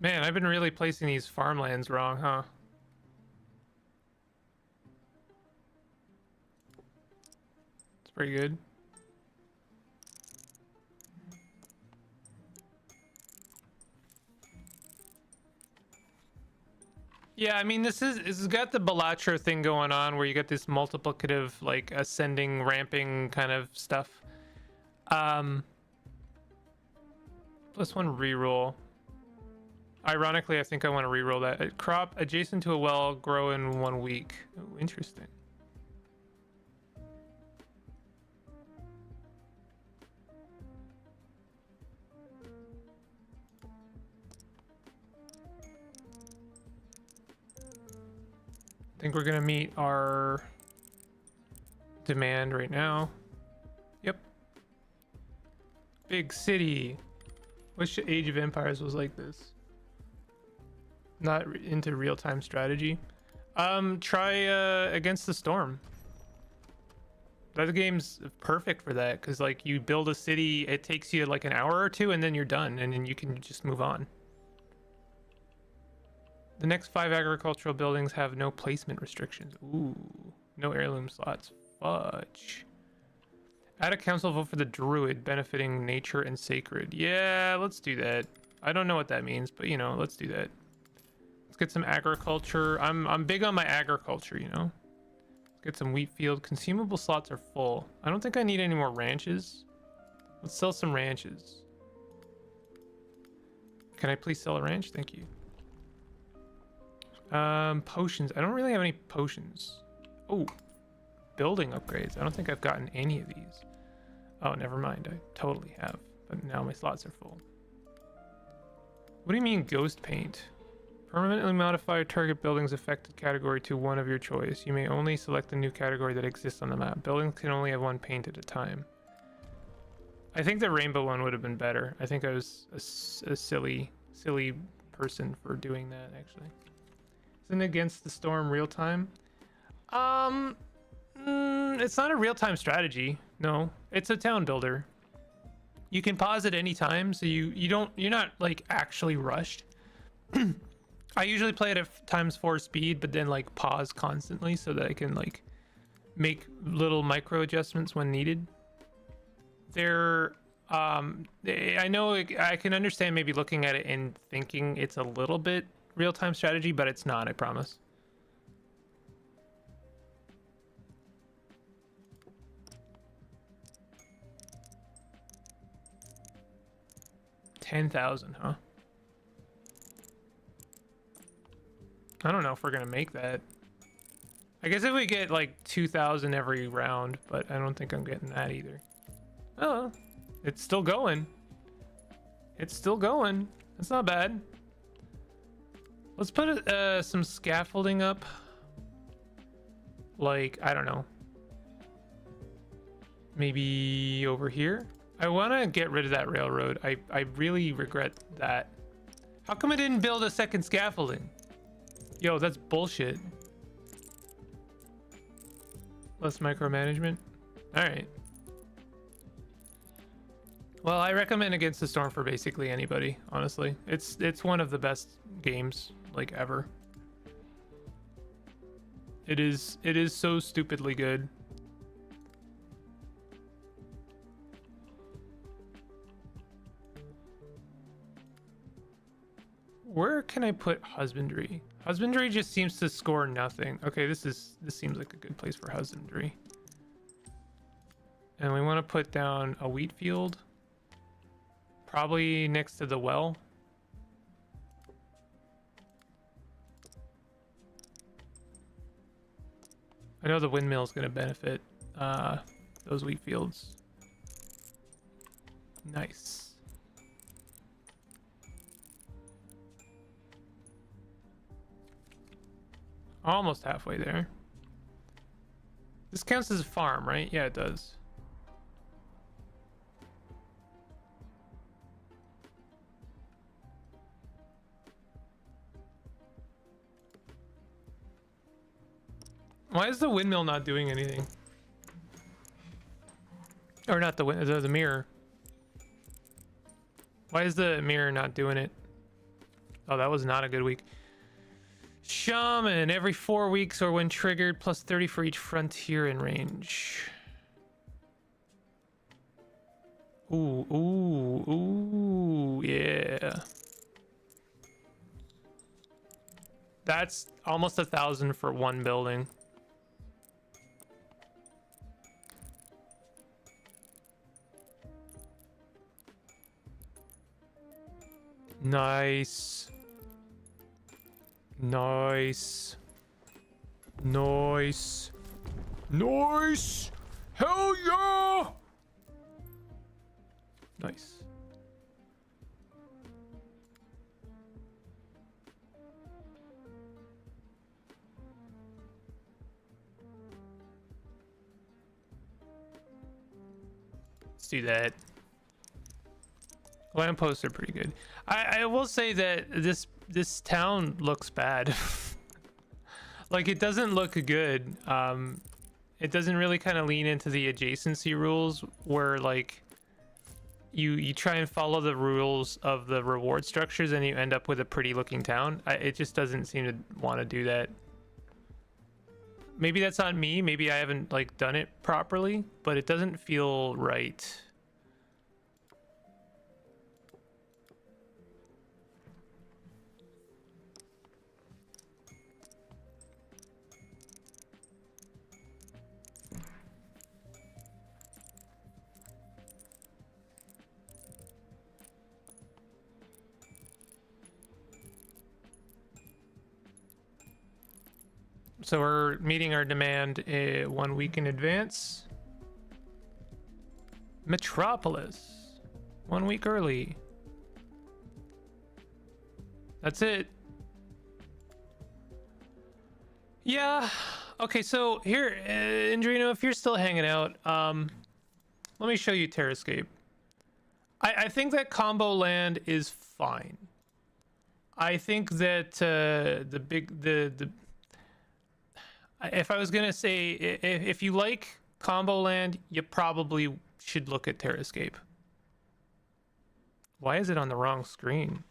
Man, I've been really placing these farmlands wrong, huh? It's pretty good. Yeah, I mean, this has got the Balatro thing going on where you get this multiplicative, like, ascending, ramping kind of stuff. +1 reroll. Ironically, I think I want to reroll that. A crop adjacent to a well grow in 1 week. Oh, interesting. I think we're gonna meet our demand right now. Yep. Big city. Wish Age of Empires was like this. Not into real-time strategy. Try Against the Storm. That game's perfect for that because like you build a city, it takes you like an hour or two, and then you're done, and then you can just move on. The next 5 agricultural buildings have no placement restrictions. Ooh, no heirloom slots. Fudge. Add a council vote for the druid benefiting nature and sacred. Yeah, let's do that. I don't know what that means, but you know, let's do that. Let's get some agriculture. I'm big on my agriculture, you know. Let's get some wheat field. Consumable slots are full. I don't think I need any more ranches. Let's sell some ranches. Can I please sell a ranch? Thank you. Potions. I don't really have any potions. Oh, building upgrades. I don't think I've gotten any of these. Oh, never mind. I totally have. But now my slots are full. What do you mean ghost paint? Permanently modify target building's affected category to one of your choice. You may only select the new category that exists on the map. Buildings can only have one paint at a time. I think the rainbow one would have been better. I think I was a silly person for doing that, actually. Isn't Against the Storm real time? It's not a real-time strategy. No, it's a town builder. You can pause at any time, so you're not like actually rushed. I usually play it at ×4 speed, but then like pause constantly so that I can like make little micro adjustments when needed. I know I can understand maybe looking at it and thinking it's a little bit real-time strategy, but it's not, I promise. $10,000, huh? I don't know if we're gonna make that. I guess if we get like 2,000 every round, but I don't think I'm getting that either. Oh, it's still going. It's still going. That's not bad. Let's put some scaffolding up. Like, I don't know. Maybe over here? I want to get rid of that railroad. I really regret that. How come I didn't build a second scaffolding? Yo, that's bullshit. Less micromanagement. All right. Well, I recommend Against the Storm for basically anybody, honestly. It's one of the best games like ever. It is so stupidly good. Where can can I put husbandry? Husbandry just seems to score nothing. Okay, this seems like a good place for husbandry. And we want to put down a wheat field, probably next to the well. I know the windmill is going to benefit those wheat fields. Nice. Almost halfway there. This counts as a farm, right? Yeah, it does. Why is the windmill not doing anything? Or not the mirror. Why is the mirror not doing it? Oh, that was not a good week. Shaman, every 4 weeks or when triggered, plus 30 for each frontier in range. Ooh, ooh, ooh, yeah. That's almost 1,000 for one building. Nice. Nice. Nice. Nice. Hell yeah. Nice. Let's do that. Lampposts are pretty good. I will say that this town looks bad. Like, it doesn't look good. It doesn't really kind of lean into the adjacency rules where, like, you try and follow the rules of the reward structures and you end up with a pretty looking town. It just doesn't seem to want to do that. Maybe that's on me. Maybe I haven't, like, done it properly, but it doesn't feel right. So we're meeting our demand 1 week in advance. Metropolis, 1 week early. That's it. Yeah. Okay, so here, Andrino, if you're still hanging out, let me show you Terrascape. I think that Combo Land is fine. I think that if I was gonna say, if you like Combo Land, you probably should look at Terrascape. Why is it on the wrong screen?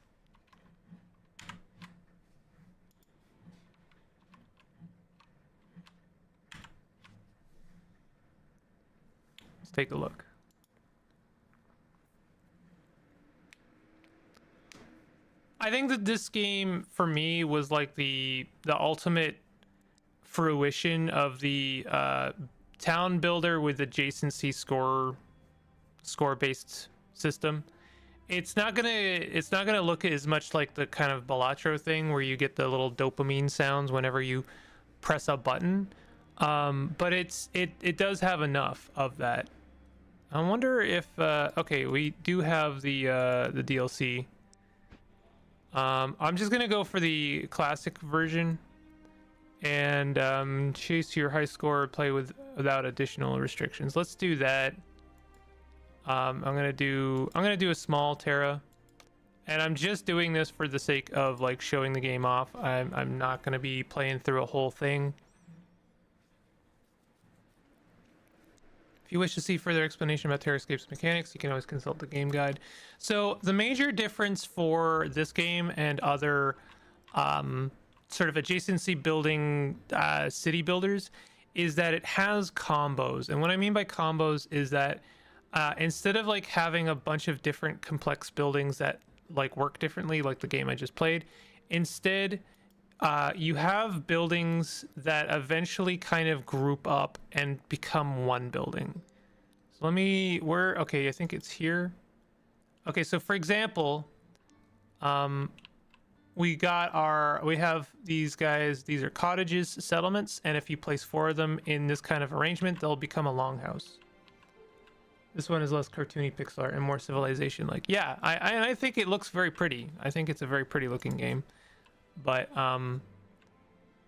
Let's take a look. I think that this game for me was like the ultimate fruition of the town builder with adjacency score based system. It's not gonna look as much like the kind of Balatro thing where you get the little dopamine sounds whenever you press a button, but it does have enough of that. I wonder if okay, we do have the DLC. I'm just gonna go for the classic version and chase your high score, play without additional restrictions. Let's do that. I'm gonna do a small Terra, and I'm just doing this for the sake of like showing the game off. I'm not gonna be playing through a whole thing. If you wish to see further explanation about Terrascape's mechanics, you can always consult the game guide. So the major difference for this game and other sort of adjacency building city builders is that it has combos. And what I mean by combos is that instead of like having a bunch of different complex buildings that like work differently, like the game I just played, Instead, you have buildings that eventually kind of group up and become one building. So let me, okay, I think it's here. Okay, so for example, we have these guys, these are cottages, settlements, and if you place 4 of them in this kind of arrangement, they'll become a longhouse. This one is less cartoony pixel art and more civilization like. Yeah, I think it looks very pretty. I think it's a very pretty looking game. But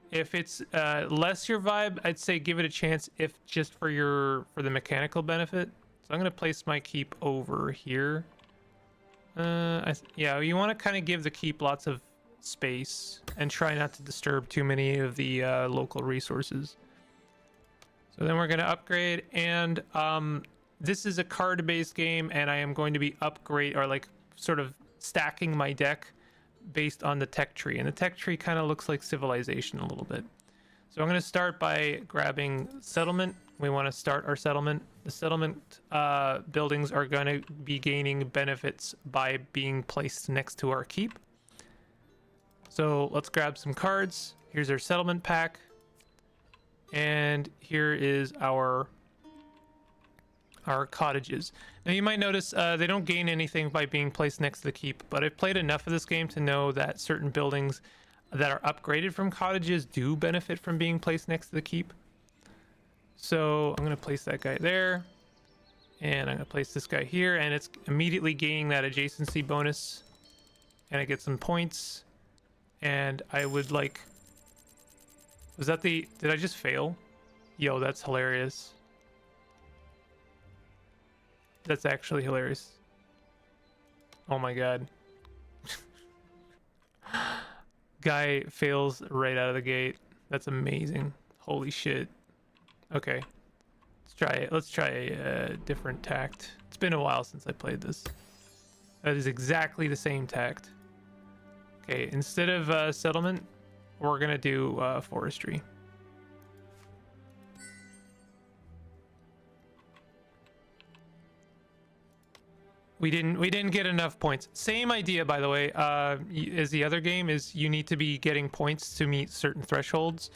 if it's less your vibe, I'd say give it a chance if just for the mechanical benefit. So I'm gonna place my keep over here. Yeah, you want to kind of give the keep lots of space and try not to disturb too many of the local resources. So then we're gonna upgrade, and this is a card-based game, and I am going to be sort of stacking my deck based on the tech tree, and the tech tree kind of looks like civilization a little bit. So I'm going to start by grabbing settlement. We want to start our settlement. The settlement buildings are going to be gaining benefits by being placed next to our keep. So let's grab some cards. Here's our settlement pack, and here is our cottages. Now you might notice they don't gain anything by being placed next to the keep, but I've played enough of this game to know that certain buildings that are upgraded from cottages do benefit from being placed next to the keep. So I'm going to place that guy there, and I'm going to place this guy here, and it's immediately gaining that adjacency bonus, and I get some points. And I would like, did I just fail? Yo, that's hilarious. That's actually hilarious. Oh my god. Guy fails right out of the gate. That's amazing. Holy shit. Okay. Let's try it. Let's try a different tact. It's been a while since I played this. That is exactly the same tact. Okay, instead of settlement, we're gonna do forestry. We didn't get enough points. Same idea, by the way, as the other game, is you need to be getting points to meet certain thresholds.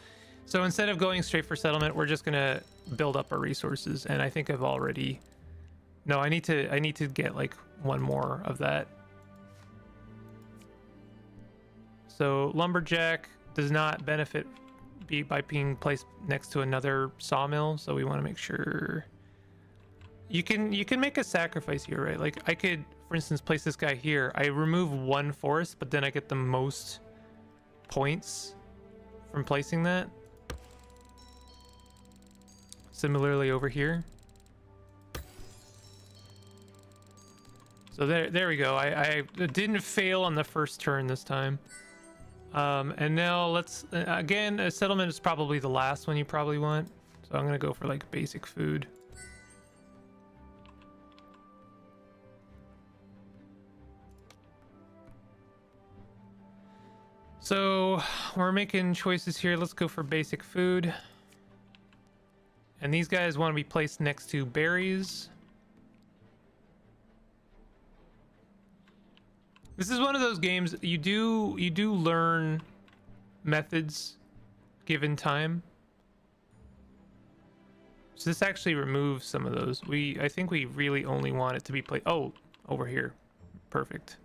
So instead of going straight for settlement, we're just gonna build up our resources. And I think I've already, no, I need to get like one more of that. So lumberjack does not benefit by being placed next to another sawmill. So we want to make sure. You can make a sacrifice here, right? Like I could, for instance, place this guy here. I remove one forest, but then I get the most points from placing that. Similarly over here. So there we go. I didn't fail on the first turn this time. And now let's, again, a settlement is probably the last one you probably want. So I'm gonna go for like basic food. So we're making choices here. Let's go for basic food. And these guys want to be placed next to berries. This is one of those games you do learn methods given time. So this actually removes some of those. I think we really only want it to be placed. Oh, over here. Perfect.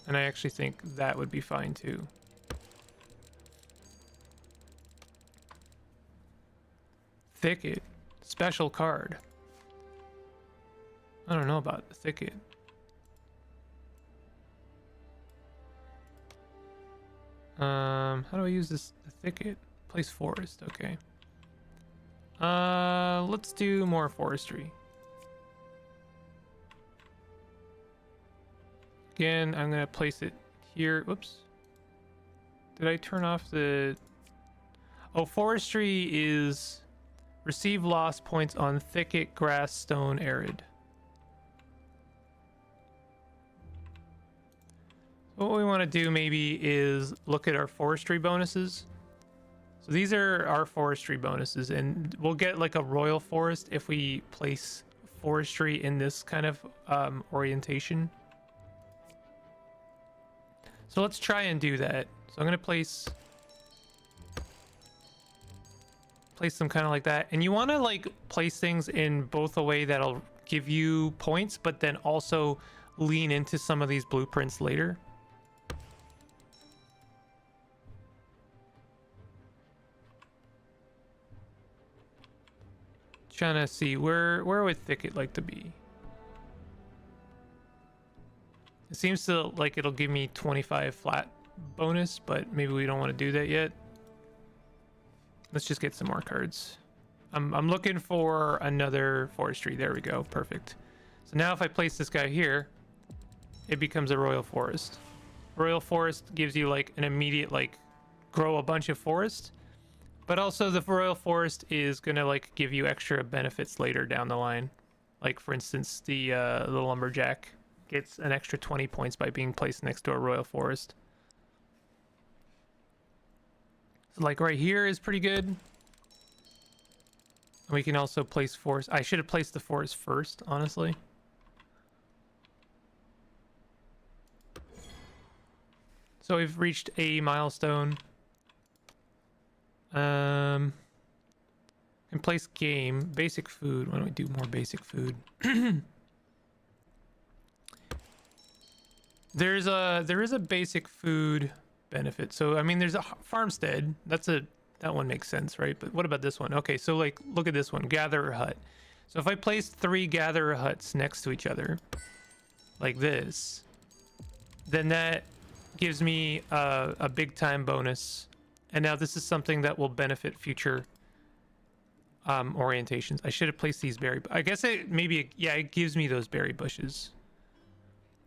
And I actually think that would be fine too. Thicket. Special card. I don't know about the thicket. How do I use this? The thicket? Place forest. Okay. Let's do more forestry. Again, I'm gonna place it here. Whoops. Did I turn off the... Oh, forestry is receive lost points on thicket, grass, stone, arid. What we want to do maybe is look at our forestry bonuses. So these are our forestry bonuses, and we'll get like a royal forest if we place forestry in this kind of orientation. So let's try and do that. So I'm gonna place them kind of like that. And you want to like place things in both a way that'll give you points, but then also lean into some of these blueprints later. Trying to see where would thicket like to be. It seems to like it'll give me 25 flat bonus, but maybe we don't want to do that yet. Let's just get some more cards. I'm looking for another forestry. There we go. Perfect. So now if I place this guy here, it becomes a royal forest. Royal forest gives you like an immediate like grow a bunch of forest, but also the royal forest is gonna like give you extra benefits later down the line. Like for instance, the lumberjack gets an extra 20 points by being placed next to a royal forest. So like right here is pretty good. And we can also place forest. I should have placed the forest first, honestly. So we've reached a milestone. And place game, basic food. Why don't we do more basic food? There is a basic food benefit. So I mean, there's a farmstead. That one makes sense, right? But what about this one? Okay, so like look at this one, gatherer hut. So if I place 3 gatherer huts next to each other, like this, then that gives me a big time bonus. And now this is something that will benefit future orientations. I should have placed these berry. I guess it gives me those berry bushes.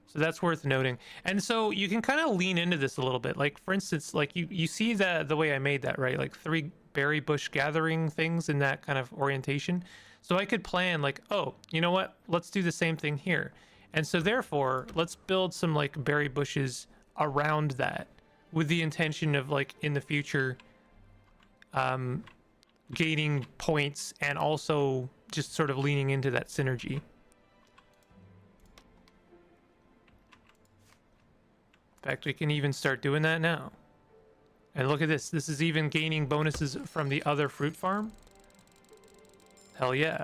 So that's worth noting. And so you can kind of lean into this a little bit. Like for instance, like you see that the way I made that, right? Like 3 berry bush gathering things in that kind of orientation. So I could plan like, oh, you know what? Let's do the same thing here. And so therefore, let's build some like berry bushes around that with the intention of like in the future gaining points and also just sort of leaning into that synergy. In fact, we can even start doing that now. And look at this. This is even gaining bonuses from the other fruit farm. Hell yeah.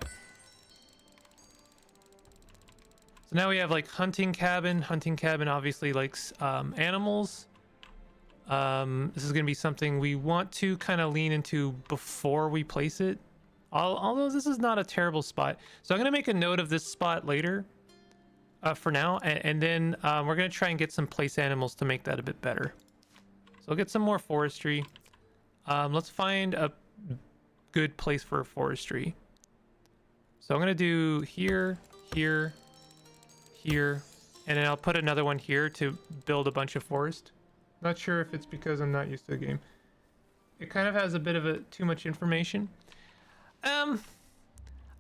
So now we have like hunting cabin. Hunting cabin obviously likes animals. This is going to be something we want to kind of lean into before we place it. Although this is not a terrible spot. So I'm going to make a note of this spot later. For now, and then we're gonna try and get some place animals to make that a bit better. So we'll get some more forestry. Let's find a good place for forestry. So I'm gonna do here, here, here, and then I'll put another one here to build a bunch of forest. Not sure if it's because I'm not used to the game. It kind of has a bit of too much information.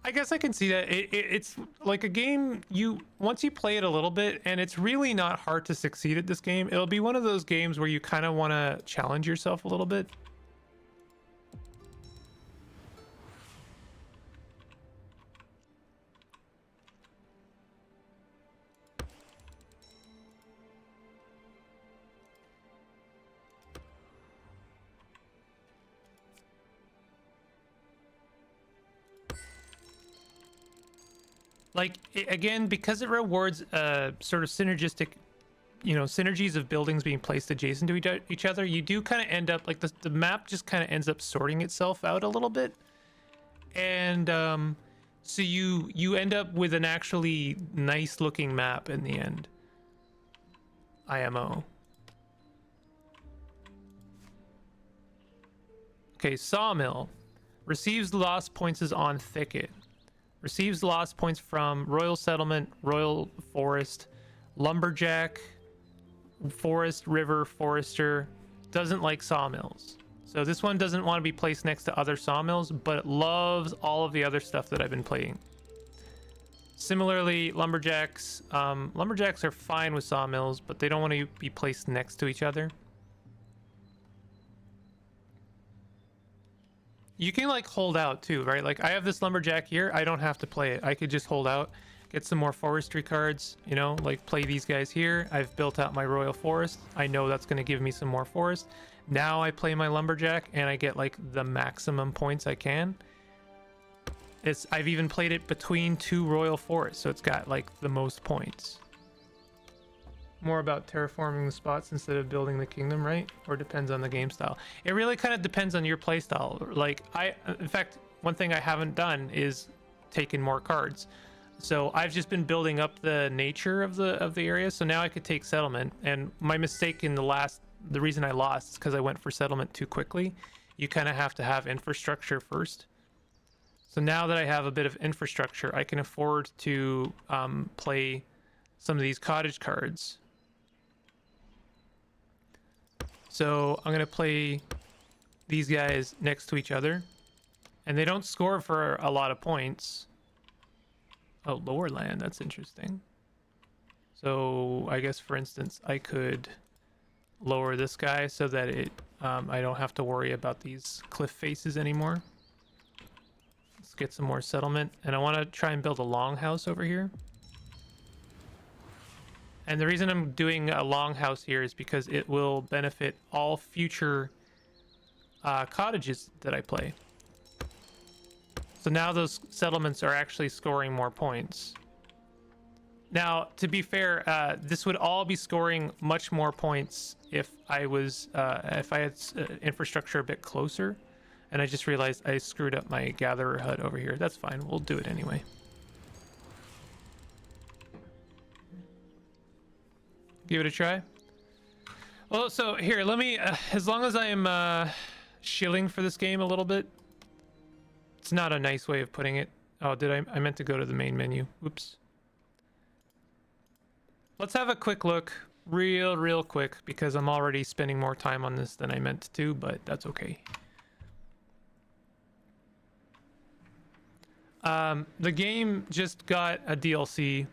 I guess I can see that it's like a game once you play it a little bit, and it's really not hard to succeed at this game. It'll be one of those games where you kind of want to challenge yourself a little bit. Like, again, because it rewards sort of synergistic, synergies of buildings being placed adjacent to each other, you do kind of end up, like, the map just kind of ends up sorting itself out a little bit. And so you end up with an actually nice-looking map in the end. IMO. Okay, sawmill. Receives lost points on thicket. Receives lost points from royal settlement, royal forest, lumberjack, forest, river, forester. Doesn't like sawmills. So this one doesn't want to be placed next to other sawmills, but it loves all of the other stuff that I've been playing. Similarly, lumberjacks. Lumberjacks are fine with sawmills, but they don't want to be placed next to each other. You can like hold out too, right? Like I have this lumberjack here. I don't have to play it. I could just hold out. get some more forestry cards, you know, like play these guys here. I've built out my royal forest. I know that's going to give me some more forest. Now I play my lumberjack and I get like the maximum points I can. I've even played it between 2 royal forests, so it's got like the most points. More about terraforming the spots instead of building the kingdom, right? Or depends on the game style. It really kind of depends on your play style. Like in fact, one thing I haven't done is taken more cards. So I've just been building up the nature of the area. So now I could take settlement. And my mistake in the reason I lost is because I went for settlement too quickly. You kind of have to have infrastructure first. So now that I have a bit of infrastructure, I can afford to play some of these cottage cards. So I'm going to play these guys next to each other. And they don't score for a lot of points. Oh, lower land, that's interesting. So I guess, for instance, I could lower this guy so that I don't have to worry about these cliff faces anymore. Let's get some more settlement. And I want to try and build a longhouse over here. And the reason I'm doing a longhouse here is because it will benefit all future cottages that I play. So now those settlements are actually scoring more points. Now, to be fair, this would all be scoring much more points if I had infrastructure a bit closer. And I just realized I screwed up my gatherer hut over here. That's fine. We'll do it anyway. Give it a try. Well, so here, let me, as long as I am shilling for this game a little bit. It's not a nice way of putting it. Oh, I meant to go to the main menu. Oops. Let's have a quick look, real quick, because I'm already spending more time on this than I meant to, but that's okay. The game just got a DLC,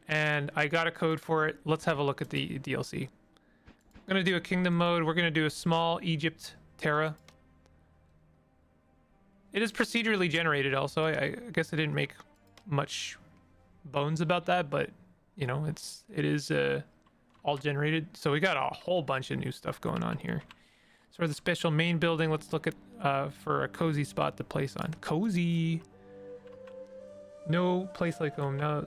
and I got a code for it. Let's have a look at the DLC. I'm gonna do a kingdom mode. We're gonna do a small Egypt Terra. It is procedurally generated also. I guess I didn't make much bones about that, but you know, it is all generated. So we got a whole bunch of new stuff going on here. So for the special main building, let's look at for a cozy spot to place on. Cozy. No place like home. Now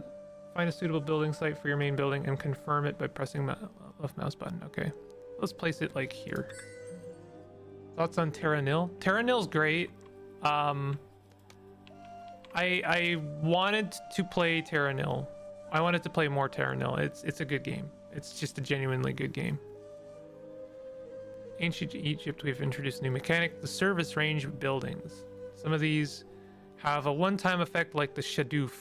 find a suitable building site for your main building and confirm it by pressing left mouse button. Okay. Let's place it like here. Thoughts on Terra Nil? Terra Nil's great. I wanted to play Terra Nil. I wanted to play more Terra Nil. It's a good game. It's just a genuinely good game. Ancient Egypt, we've introduced a new mechanic, the service range of buildings. Some of these have a one-time effect like the Shadoof.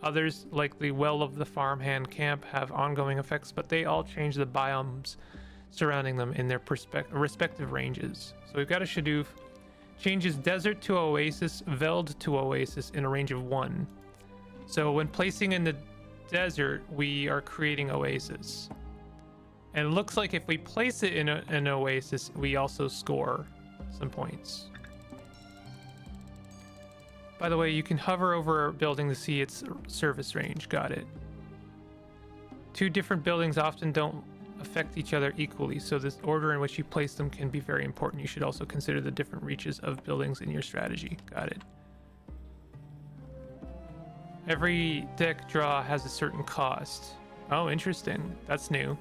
Others, like the Well of the Farmhand Camp, have ongoing effects, but they all change the biomes surrounding them in their respective ranges. So we've got a Shadoof. Changes desert to oasis, veld to oasis in a range of 1. So when placing in the desert, we are creating oasis. And it looks like if we place it in an oasis, we also score some points. By the way, you can hover over a building to see its service range. Got it. 2 different buildings often don't affect each other equally, so this order in which you place them can be very important. You should also consider the different reaches of buildings in your strategy. Got it. Every deck draw has a certain cost. Oh, interesting. That's new.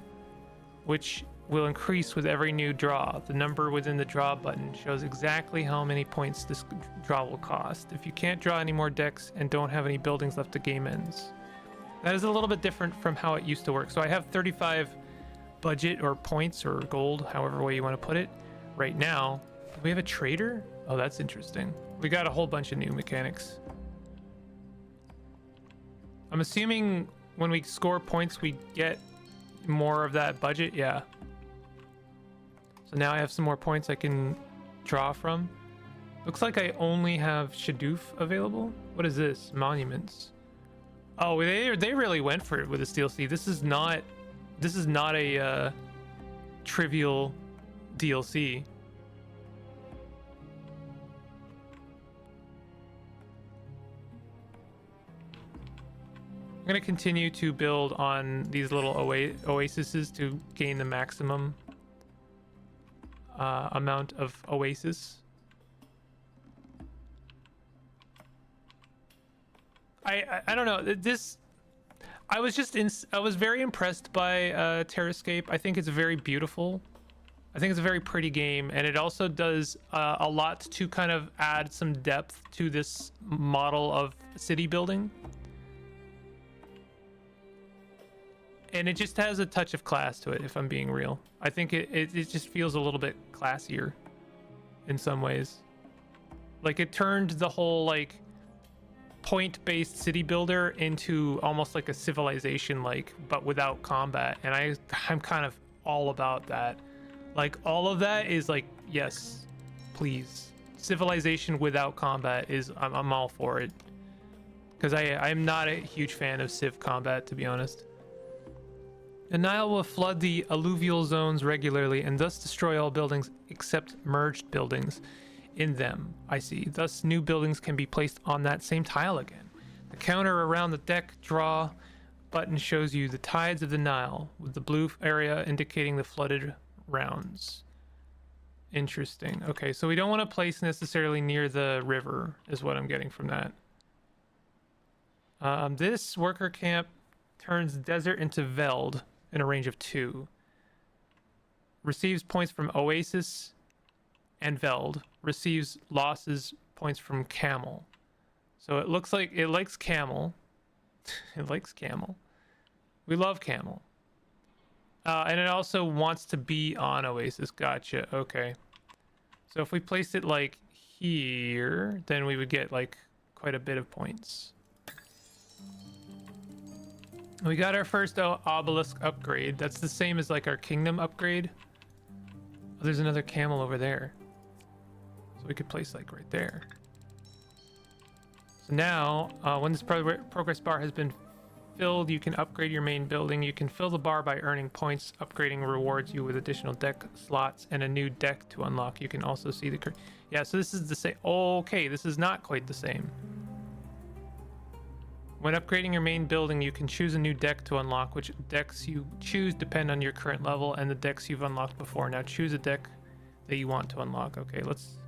Which will increase with every new draw. The number within the draw button shows exactly how many points this draw will cost. If you can't draw any more decks and don't have any buildings left, the game ends. That is a little bit different from how it used to work. So I have 35 budget or points or gold, however way you want to put it. Right now, do we have a trader? Oh, that's interesting. We got a whole bunch of new mechanics. I'm assuming when we score points, we get more of that budget. Yeah. So now I have some more points I can draw from. Looks like I only have Shadoof available. What is this? Monuments. Oh, they really went for it with this DLC. This is not a trivial DLC. I'm gonna continue to build on these little oases to gain the maximum amount of oasis. I don't know, this I was very impressed by Terrascape. I think it's very beautiful. I think it's a very pretty game, and it also does a lot to kind of add some depth to this model of city building. And it just has a touch of class to it, if I'm being real. I think it just feels a little bit classier in some ways. Like, it turned the whole, like, point-based city builder into almost like a civilization, like, but without combat. And I'm kind of all about that. Like, all of that is like, yes, please. Civilization without combat is, I'm all for it. Because I'm not a huge fan of civ combat, to be honest. The Nile will flood the alluvial zones regularly and thus destroy all buildings except merged buildings in them. I see. Thus, new buildings can be placed on that same tile again. The counter around the deck draw button shows you the tides of the Nile, with the blue area indicating the flooded rounds. Interesting. Okay, so we don't want to place necessarily near the river, is what I'm getting from that. This worker camp turns desert into veld in a range of 2. Receives points from oasis and veld. Receives losses points from camel. So it looks like it likes camel. It likes camel. We love camel. And it also wants to be on oasis. Gotcha. Okay. So if we placed it like here, then we would get like quite a bit of points. We got our first obelisk upgrade. That's the same as like our kingdom upgrade. Oh, there's another camel over there. So we could place like right there. So now, when this progress bar has been filled, you can upgrade your main building. You can fill the bar by earning points. Upgrading rewards you with additional deck slots and a new deck to unlock. You can also see the... Yeah, so this is the same. Okay, this is not quite the same. When upgrading your main building, you can choose a new deck to unlock. Which decks you choose depend on your current level and the decks you've unlocked before. Now choose a deck that you want to unlock. Okay, let's...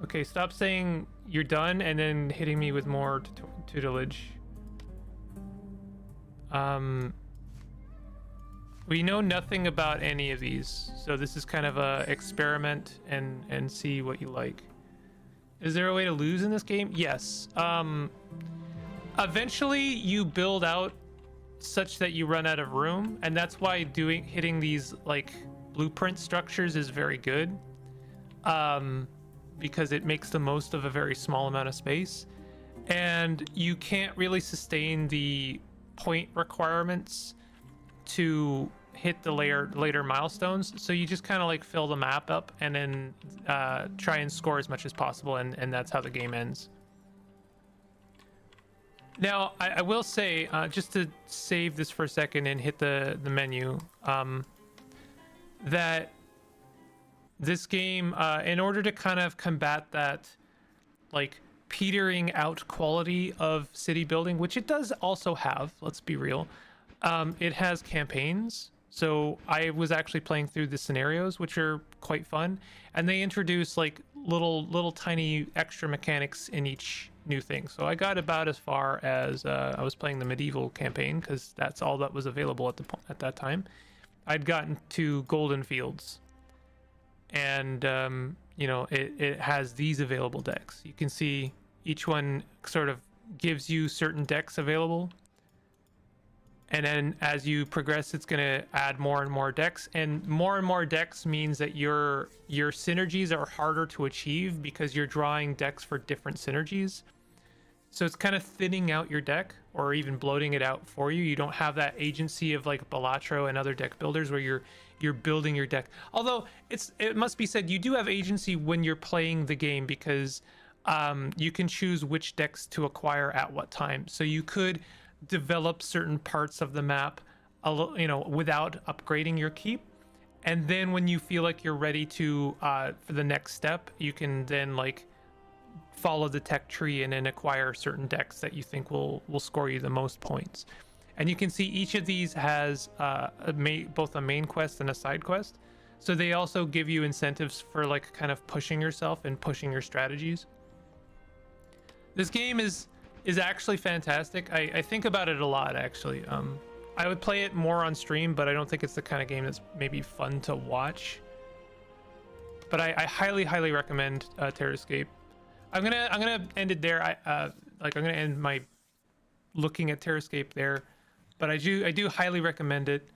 Okay, stop saying you're done and then hitting me with more tutelage. We know nothing about any of these, so this is kind of a experiment and see what you like. Is there a way to lose in this game? Yes. Eventually you build out such that you run out of room, and that's why hitting these like blueprint structures is very good. Because it makes the most of a very small amount of space, and you can't really sustain the point requirements to hit the later milestones, so you just kind of like fill the map up and then try and score as much as possible, and that's how the game ends. Now I will say, just to save this for a second and hit the menu, that this game, in order to kind of combat that like petering out quality of city building, which it does also have, let's be real, it has campaigns. So I was actually playing through the scenarios, which are quite fun, and they introduce like little tiny extra mechanics in each new thing. So I got about as far as I was playing the medieval campaign, because that's all that was available at that time. I'd gotten to Golden Fields, and you know, it has these available decks. You can see each one sort of gives you certain decks available, and then as you progress, it's going to add more and more decks, and more decks means that your synergies are harder to achieve because you're drawing decks for different synergies. So it's kind of thinning out your deck, or even bloating it out for you. You don't have that agency of like Balatro and other deck builders where you're building your deck. Although it must be said, you do have agency when you're playing the game, because you can choose which decks to acquire at what time. So you could develop certain parts of the map, you know, without upgrading your keep, and then when you feel like you're ready to for the next step, you can then like follow the tech tree and then acquire certain decks that you think will score you the most points. And you can see each of these has both a main quest and a side quest. So they also give you incentives for like kind of pushing yourself and pushing your strategies. This game is actually fantastic. I think about it a lot, actually. I would play it more on stream, but I don't think it's the kind of game that's maybe fun to watch. But I highly recommend Terrascape. I'm gonna end it there. I'm gonna end my looking at Terrascape there. But I do highly recommend it.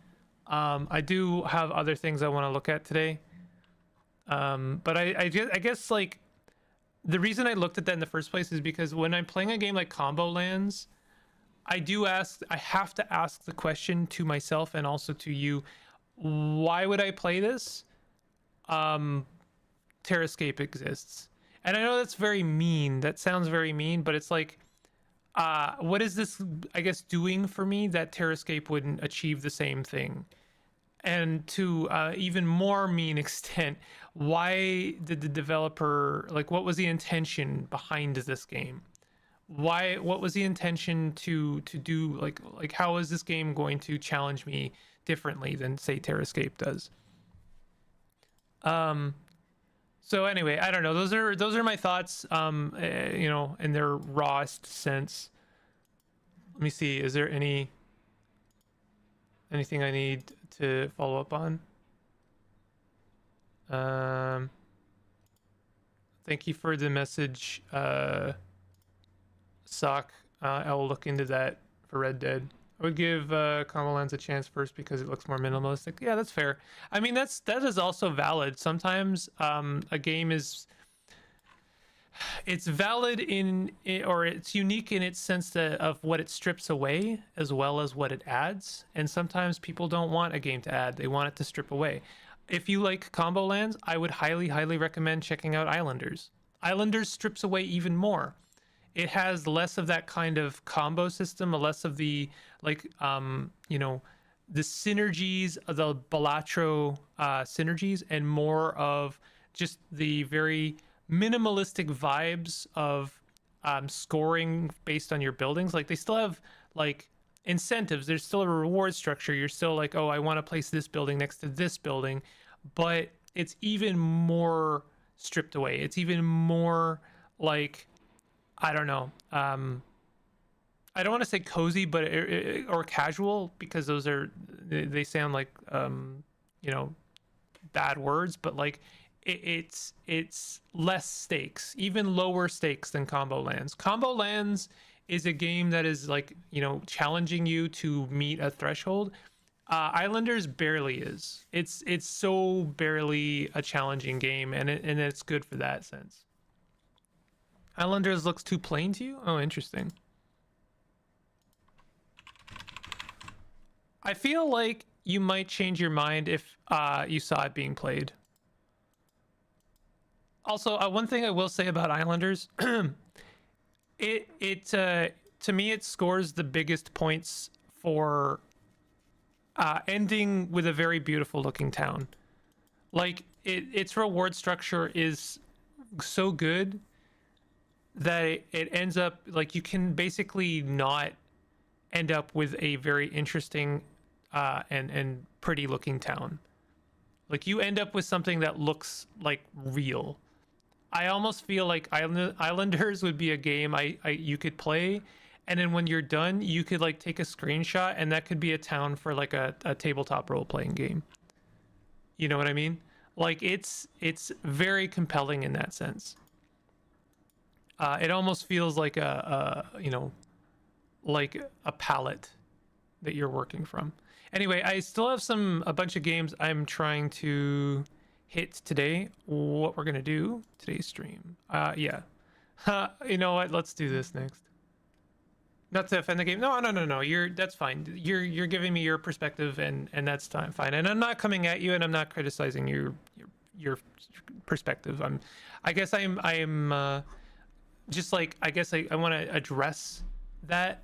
I do have other things I want to look at today. But I guess like the reason I looked at that in the first place is because when I'm playing a game like Combo Lands, I have to ask the question to myself and also to you, why would I play this? Terrascape exists. And I know that's very mean. That sounds very mean, but it's like, what is this, I guess, doing for me that Terrascape wouldn't achieve the same thing? And to even more mean extent, why did the developer, like, what was the intention behind this game? What was the intention to do, like how is this game going to challenge me differently than, say, Terrascape does? So anyway, I don't know. Those are my thoughts, you know, in their rawest sense. Let me see. Is there anything I need to follow up on? Thank you for the message, Sock. I'll look into that for Red Dead. I would give Combo Lands a chance first because it looks more minimalistic. Yeah, that's fair. I mean, that is also valid. Sometimes a game it's valid or it's unique in its sense of what it strips away as well as what it adds. And sometimes people don't want a game to add; they want it to strip away. If you like Combo Lands, I would highly recommend checking out Islanders. Islanders strips away even more. It has less of that kind of combo system, less of the, like, you know, the synergies, the Balatro synergies, and more of just the very minimalistic vibes of scoring based on your buildings. Like, they still have, like, incentives. There's still a reward structure. You're still like, oh, I want to place this building next to this building. But it's even more stripped away. It's even more, like, I don't know. I don't want to say cozy, but or casual, because those are, they sound like you know, bad words. But like it's less stakes, even lower stakes than Combo Lands. Combo Lands is a game that is, like, you know, challenging you to meet a threshold. Islanders barely is. It's so barely a challenging game, and it's good for that sense. Islanders looks too plain to you? Oh, interesting. I feel like you might change your mind if you saw it being played. Also, one thing I will say about Islanders, to me, it scores the biggest points for ending with a very beautiful looking town. Like, its reward structure is so good that it ends up, like, you can basically not end up with a very interesting and pretty looking town. Like, you end up with something that looks like real. I almost feel like Islanders would be a game you could play, and then when you're done, you could, like, take a screenshot, and that could be a town for, like, a tabletop role-playing game. You know what I mean? Like, it's very compelling in that sense. It almost feels like you know, like a palette that you're working from. Anyway, I still have a bunch of games I'm trying to hit today. What we're gonna do today's stream? Yeah. You know what? Let's do this next. Not to offend the game. No. That's fine. You're giving me your perspective, and that's fine. And I'm not coming at you, and I'm not criticizing your perspective. I guess I'm just, like, I guess I want to address that.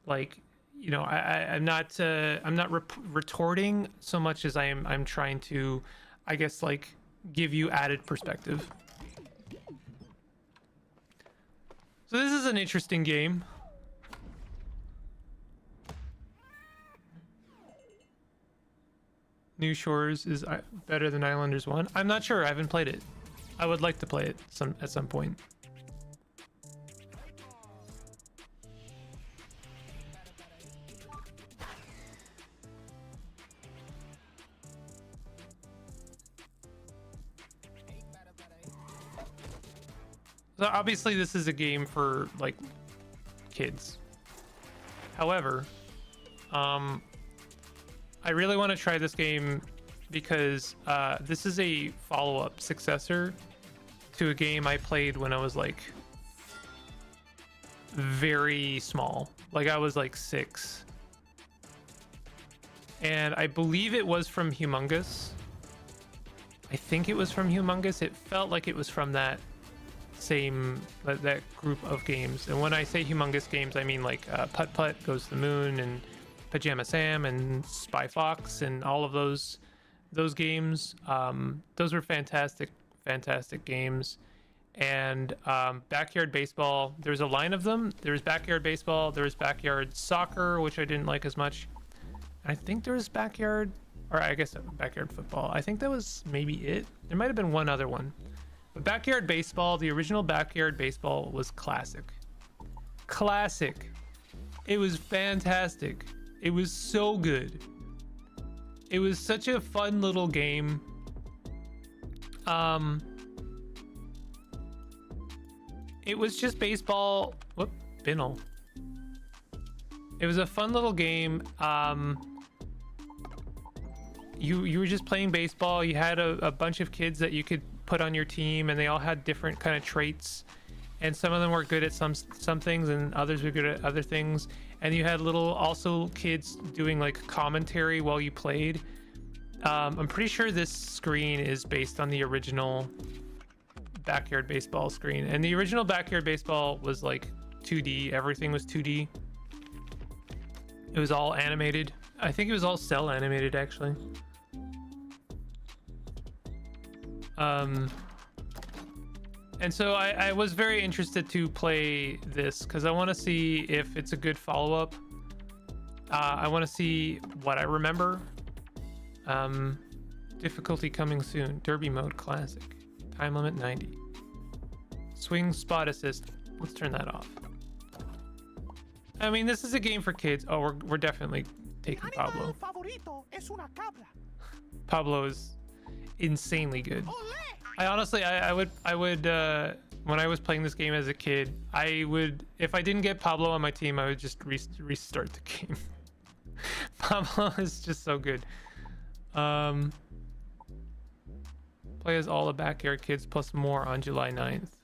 Like, you know, I'm not retorting so much as I'm trying to, I guess, like, give you added perspective. So this is an interesting game. New Shores is better than Islanders 1. I'm not sure. I haven't played it. I would like to play it at some point. So obviously this is a game for like kids. However, I really want to try this game because this is a follow-up successor to a game I played when I was like very small. Like I was like 6. And I believe it was from Humongous. I think it was from Humongous. It felt like it was from that that group of games. And when I say Humongous games, I mean like Putt Putt Goes to the Moon and Pajama Sam and Spy Fox and all of those games. Those were fantastic games. And Backyard Baseball, there's a line of them. There's Backyard Baseball, there was Backyard Soccer, which I didn't like as much. I think there was Backyard Football. I think that was maybe it. There might have been one other one. But Backyard Baseball, the original Backyard Baseball was classic. It was fantastic. It was so good. It was such a fun little game. It was just baseball. Bingle. It was a fun little game. You were just playing baseball. You had a bunch of kids that you could put on your team, and they all had different kind of traits, and some of them were good at some things and others were good at other things. And you had also kids doing like commentary while you played. I'm pretty sure this screen is based on the original Backyard Baseball screen, and the original Backyard Baseball was like 2D. Everything was 2D. It was all animated. I think it was all cell animated actually. And so I was very interested to play this because I want to see if it's a good follow-up. I want to see what I remember. Difficulty coming soon. Derby mode classic. Time limit 90. Swing spot assist. Let's turn that off. I mean, this is a game for kids. Oh, we're definitely taking Pablo. Pablo is insanely good. I honestly, I would when I was playing this game as a kid, I would, if I didn't get Pablo on my team, I would just restart the game. Pablo is just so good. Play as all the Backyard Kids plus more on July 9th.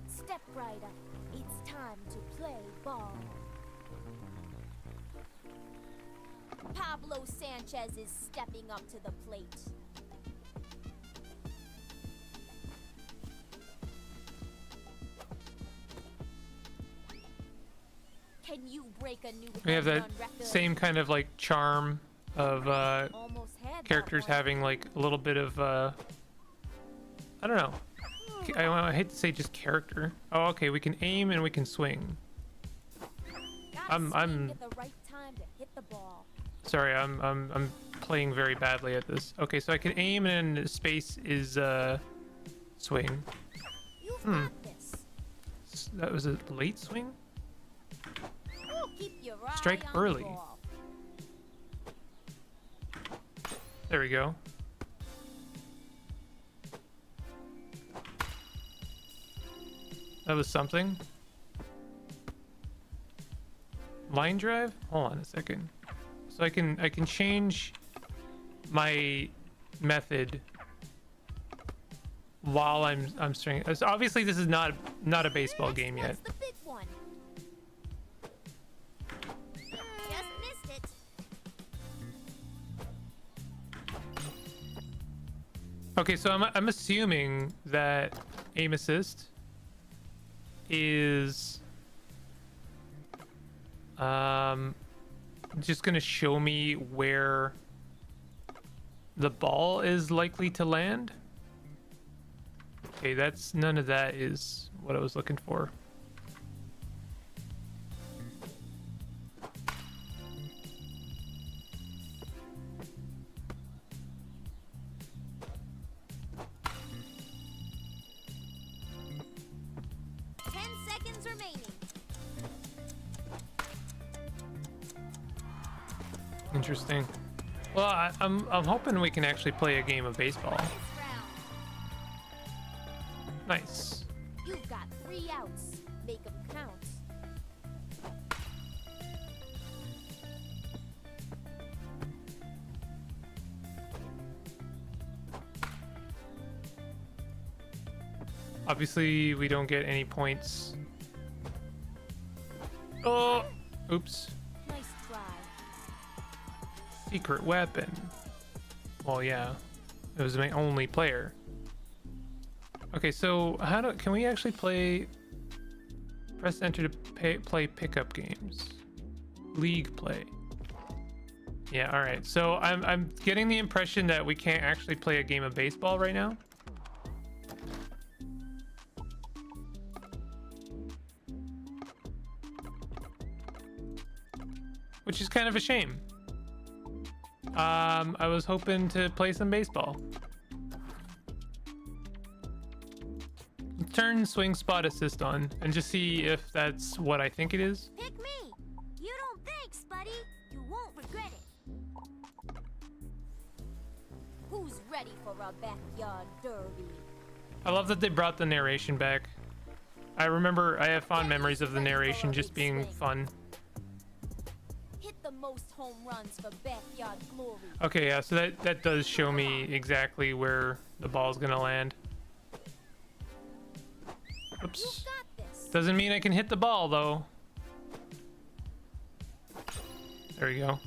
Step right up. It's time to play ball. Pablo Sanchez is stepping up to the plate. Can you break a new We have that record? same kind of like charm of characters having like a little bit of I don't know. I hate to say just character. Oh, okay, we can aim and we can swing. I'm At the right time to hit the ball. sorry, I'm playing very badly at this. Okay, so I can aim and space is swing. You've got this. That was a late swing? Keep your eye Strike on the early. ball. There we go. That was something. Line drive? Hold on a second. So I can change my method while I'm stringing. So obviously this is not a baseball game yet. What's the big one? Just missed it. Okay, so I'm assuming that aim assist is just gonna show me where the ball is likely to land. Okay, that's none of that is what I was looking for. Interesting. Well, I'm hoping we can actually play a game of baseball. Nice. You've got 3 outs. Make them count. Obviously, we don't get any points. Oh, oops. Nice try. Secret weapon. Well, yeah, it was my only player. Okay, so can we actually play? Press enter to play pickup games. League play. Yeah, all right. So I'm getting the impression that we can't actually play a game of baseball right now. Which is kind of a shame. I was hoping to play some baseball. Turn swing spot assist on and just see if that's what I think it is. Pick me. You don't thanks, buddy. You won't regret it. Who's ready for a backyard derby? I love that they brought the narration back. I have fond memories of the narration just being fun. Hit the most home runs for backyard glory. Okay, yeah, so that does show me exactly where the ball's gonna land. Oops. Doesn't mean I can hit the ball, though. There we go.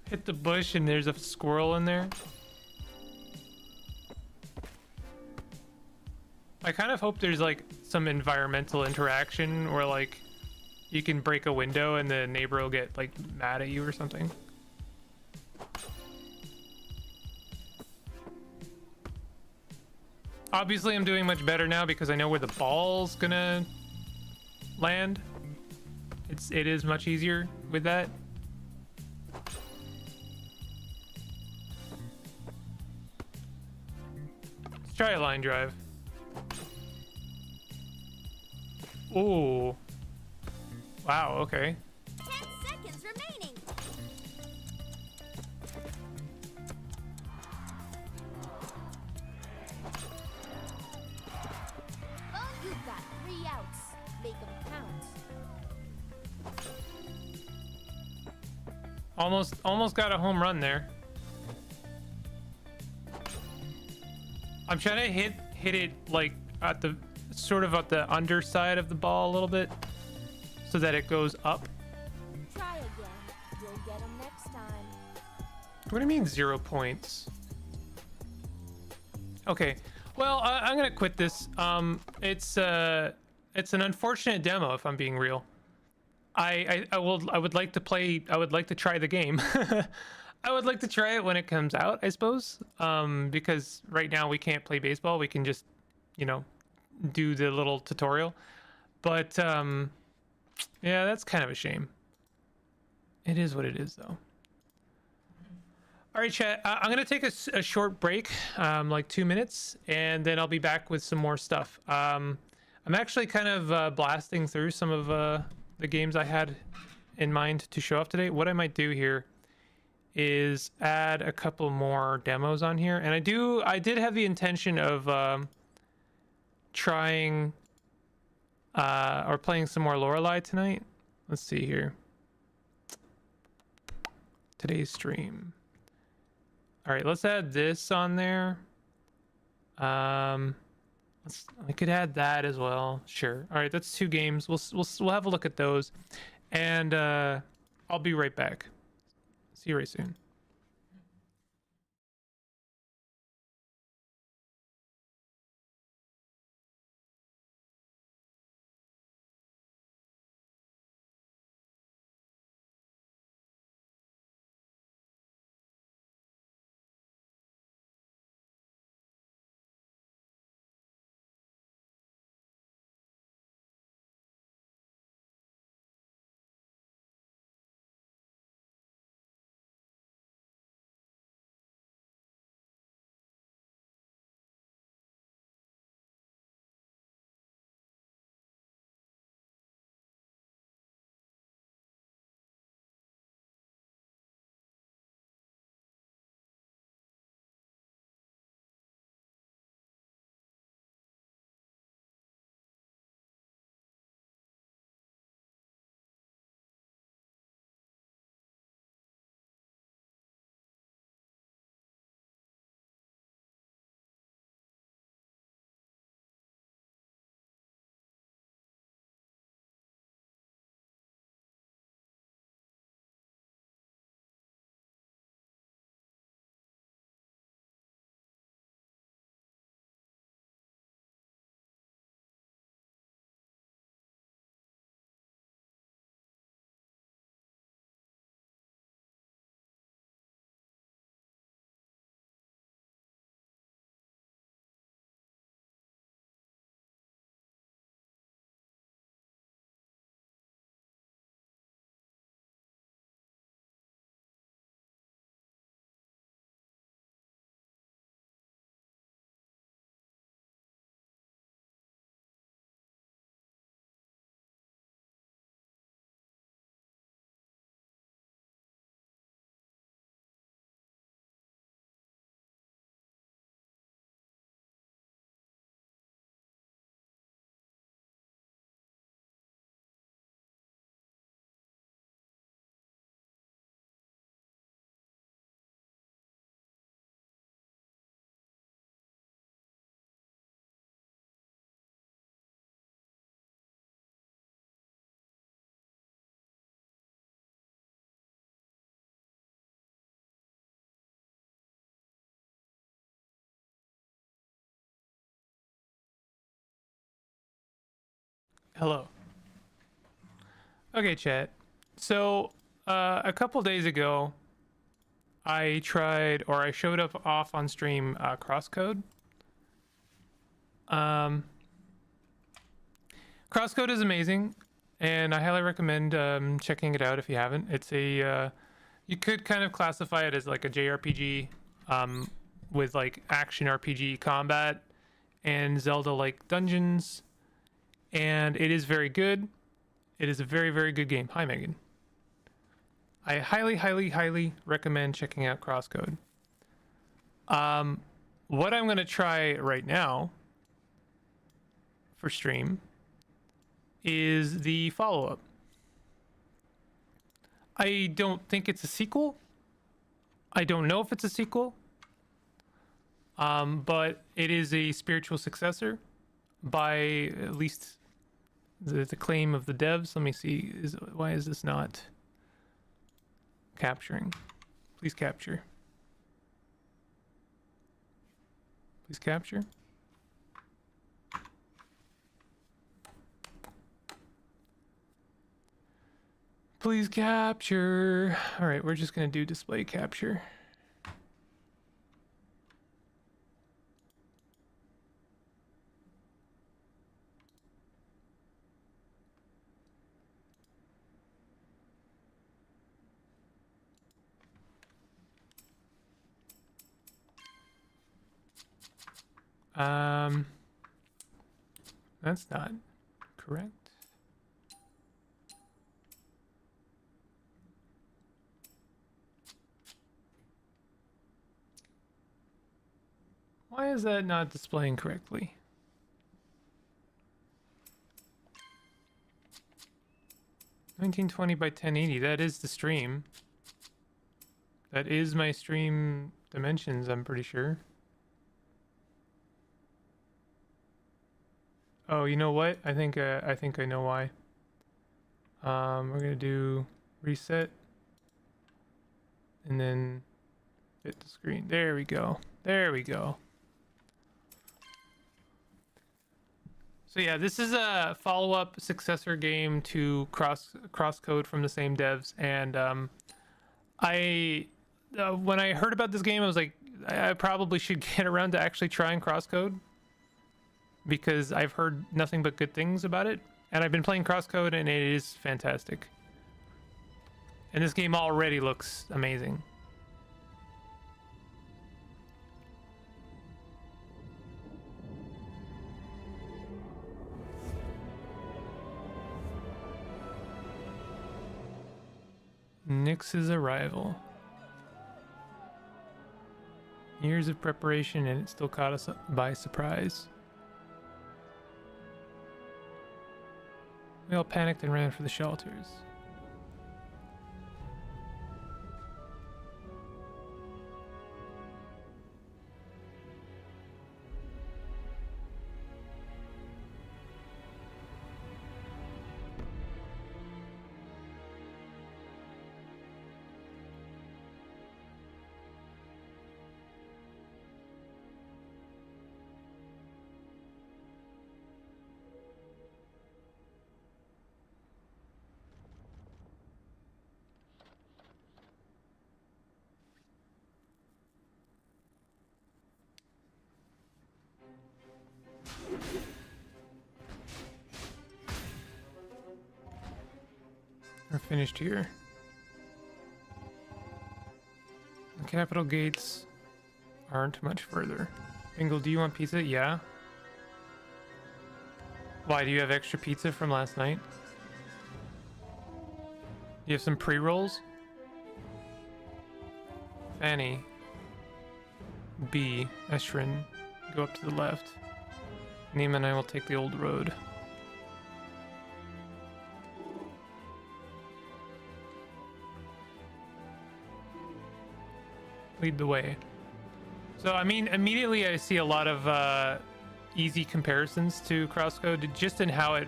Hit the bush and there's a squirrel in there. I kind of hope there's like some environmental interaction or like you can break a window and the neighbor will get like mad at you or something. Obviously I'm doing much better now because I know where the ball's gonna land. It is much easier with that. Try a line drive. Ooh. Wow, okay. 10 seconds remaining. Oh, you've got 3 outs. Make them count. Almost got a home run there. I'm trying to hit it like at the sort of at the underside of the ball a little bit so that it goes up. Try again. You'll get them next time. What do you mean 0 points? Okay, well I'm gonna quit this. It's an unfortunate demo if I'm being real. I would like to play. I would like to try the game. I would like to try it when it comes out, I suppose. Because right now we can't play baseball. We can just, you know, do the little tutorial. But yeah, that's kind of a shame. It is what it is, though. All right, chat. I'm gonna take a short break, like 2 minutes, and then I'll be back with some more stuff. I'm actually kind of blasting through some of the games I had in mind to show off today. What I might do here is add a couple more demos on here, and I did have the intention of trying or playing some more Lorelei tonight. Let's see here. Today's stream. All right, let's add this on there. We could add that as well. Sure. All right, that's 2 games. We'll have a look at those, and I'll be right back. See you right soon. Hello. Okay, chat. So, a couple days ago, I showed up off on stream Crosscode. Crosscode is amazing, and I highly recommend checking it out if you haven't. It's you could kind of classify it as like a JRPG with like action RPG combat and Zelda-like dungeons, and it is very good. It is a very, very good game. Hi, Megan. I highly, highly, highly recommend checking out Crosscode. What I'm going to try right now for stream is the follow-up. I don't think it's a sequel. I don't know if it's a sequel. But it is a spiritual successor by at least the claim of the devs. Let me see. Why is this not capturing? Please capture. Please capture. Please capture. All right, we're just going to do display capture. That's not correct. Why is that not displaying correctly? $1920 by 1080. That is the stream. That is my stream dimensions, I'm pretty sure. Oh, you know what? I think I know why. We're gonna do reset. and then hit the screen. There we go. There we go. So yeah, this is a follow-up successor game to Crosscode from the same devs, and when I heard about this game, I was like, I probably should get around to actually trying Crosscode because I've heard nothing but good things about it, and I've been playing Crosscode and it is fantastic. And this game already looks amazing. Nyx's arrival. Years of preparation and it still caught us by surprise. We all panicked and ran for the shelters. We're finished here. The capital gates aren't much further. Bingle, do you want pizza? Yeah. Why, do you have extra pizza from last night? Do you have some pre-rolls? Fanny. B. Eshrin. Go up to the left. Nima and I will take the old road. Lead the way. So, I mean, immediately I see a lot of easy comparisons to Crosscode, just in how it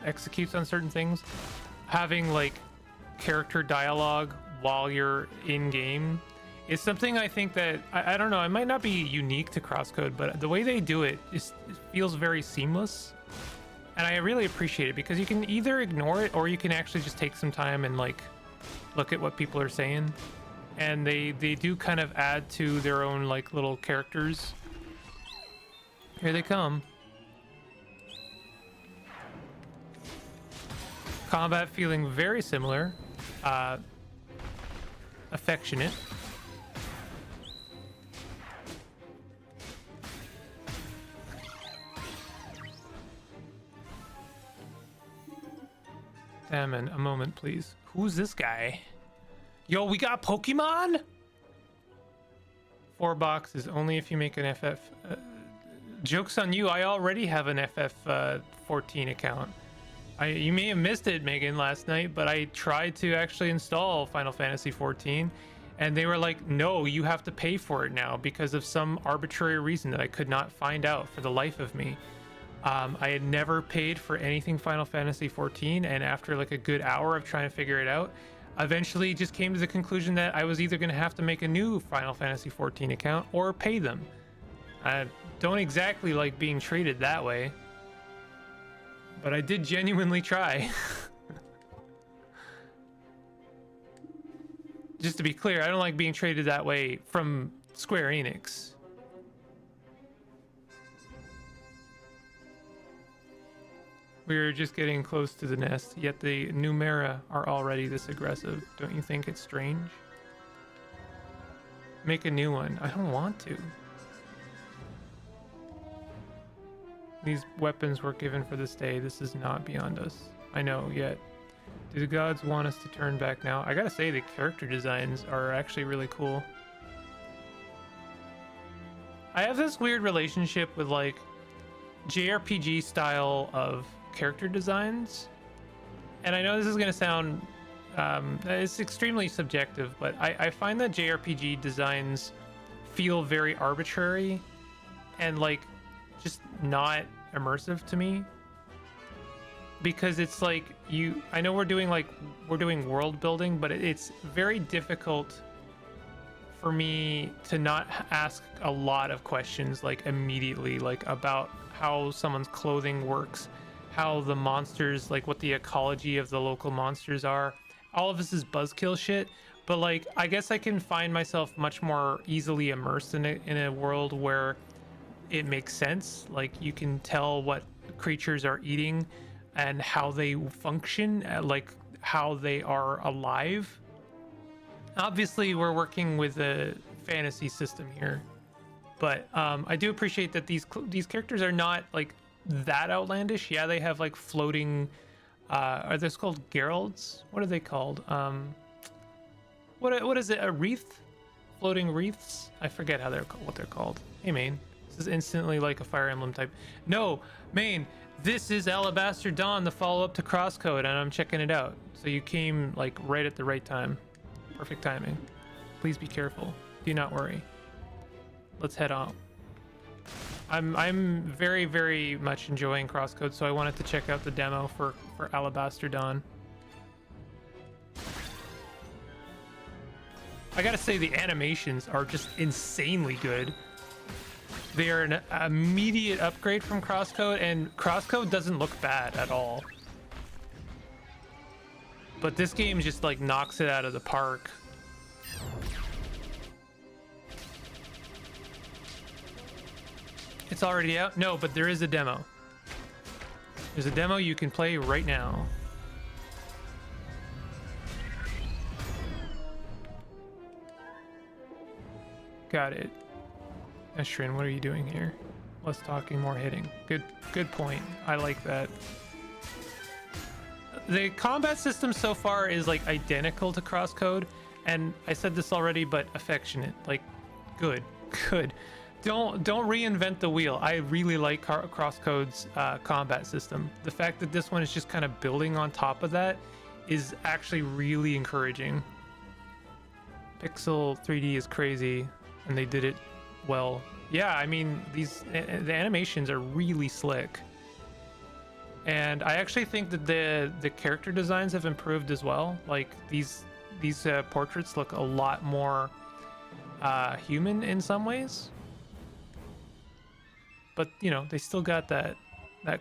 executes on certain things. Having, like, character dialogue while you're in-game is something I think that, I don't know, it might not be unique to Crosscode, but the way they do it just it feels very seamless. And I really appreciate it, because you can either ignore it, or you can actually just take some time and, like, look at what people are saying. And they do kind of add to their own, like, little characters. Here they come. Combat feeling very similar. Affectionate. Salmon, a moment, please. Who's this guy? Yo, we got Pokemon? 4 boxes, only if you make an FF. Joke's on you, I already have an FF14 account. You may have missed it, Megan, last night, but I tried to actually install Final Fantasy 14, and they were like, no, you have to pay for it now because of some arbitrary reason that I could not find out for the life of me. I had never paid for anything Final Fantasy 14, and after like a good hour of trying to figure it out, eventually just came to the conclusion that I was either going to have to make a new Final Fantasy 14 account or pay them. I don't exactly like being treated that way, but I did genuinely try. Just to be clear, I don't like being treated that way from Square Enix. We're just getting close to the nest, yet the Numera are already this aggressive. Don't you think it's strange? Make a new one. I don't want to. These weapons were given for this day. This is not beyond us. I know, yet. Do the gods want us to turn back now? I gotta say, the character designs are actually really cool. I have this weird relationship with, like, JRPG style of character designs, and I know this is going to sound it's extremely subjective, but I find that JRPG designs feel very arbitrary and like just not immersive to me, because it's like I know we're doing world building, but it's very difficult for me to not ask a lot of questions like immediately, like about how someone's clothing works, how the monsters, like what the ecology of the local monsters are. All of this is buzzkill shit, but like I guess I can find myself much more easily immersed in a world where it makes sense. Like you can tell what creatures are eating and how they function, like how they are alive. Obviously we're working with a fantasy system here, but I do appreciate that these characters are not like that outlandish. Yeah, they have like floating are those called geralds? What are they called? What is it, a wreath? Floating wreaths? I forget how what they're called. Hey Maine, this is instantly like a Fire Emblem type. No, Maine, this is Alabaster Dawn, the follow-up to Crosscode, and I'm checking it out. So you came like right at the right time. Perfect timing. Please be careful. Do not worry. Let's head on. I'm very, very much enjoying Crosscode, so I wanted to check out the demo for Alabaster Dawn. I gotta say the animations are just insanely good. They are an immediate upgrade from Crosscode, and Crosscode doesn't look bad at all. But this game just like knocks it out of the park. It's already out? No, but there is a demo. There's a demo you can play right now. Got it. Estrin, what are you doing here? Less talking, more hitting. Good point. I like that. The combat system so far is like identical to Crosscode, and I said this already, but affectionate. Like, good. Don't reinvent the wheel. I really like Crosscode's combat system. The fact that this one is just kind of building on top of that is actually really encouraging. Pixel 3D is crazy, and they did it well. Yeah, I mean, the animations are really slick. And I actually think that the character designs have improved as well. Like these portraits look a lot more human in some ways. But you know, they still got that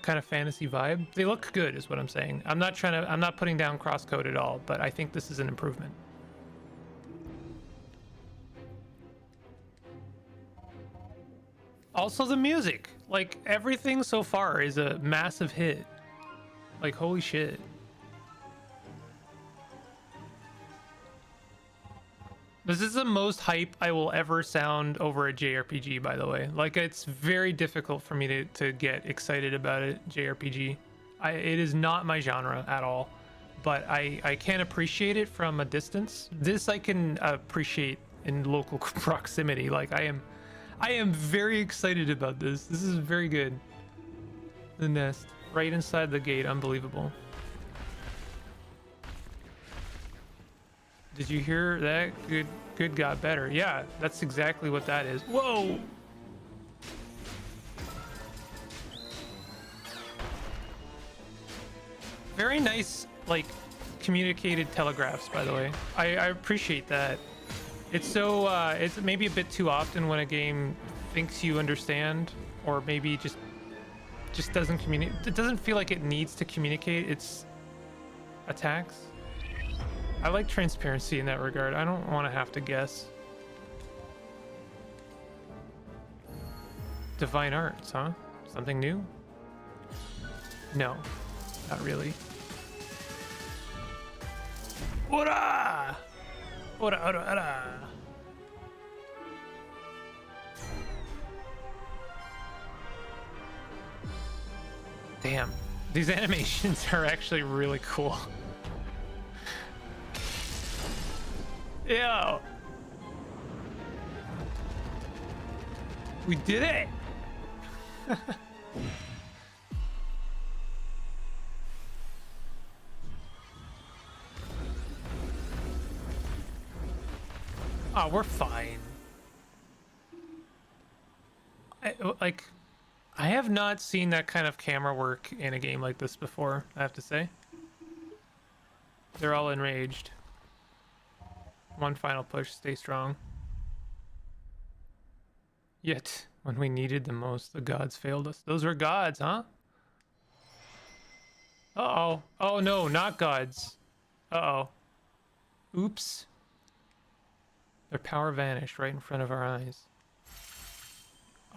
kind of fantasy vibe. They look good is what I'm saying. I'm not putting down Crosscode at all, but I think this is an improvement. Also the music, like everything so far is a massive hit. Like holy shit. This is the most hype I will ever sound over a JRPG, by the way. Like it's very difficult for me to get excited about it, JRPG. It is not my genre at all, but I can appreciate it from a distance. This I can appreciate in local proximity. Like I am very excited about this. This is very good. The nest right inside the gate, unbelievable. Did you hear that? Good got better. Yeah, that's exactly what that is. Whoa! Very nice, like, communicated telegraphs, by the way. I appreciate that. It's so, it's maybe a bit too often when a game thinks you understand, or maybe just doesn't communicate. It doesn't feel like it needs to communicate its attacks. I like transparency in that regard. I don't want to have to guess. Divine arts, huh? Something new? No, not really. Ora! Ora, ora, ora! Damn, these animations are actually really cool. Yo! We did it! Oh, we're fine. I have not seen that kind of camera work in a game like this before, I have to say. They're all enraged. One final push, stay strong. Yet, when we needed them most, the gods failed us. Those were gods, huh? Uh-oh. Oh, no, not gods. Uh-oh. Oops. Their power vanished right in front of our eyes.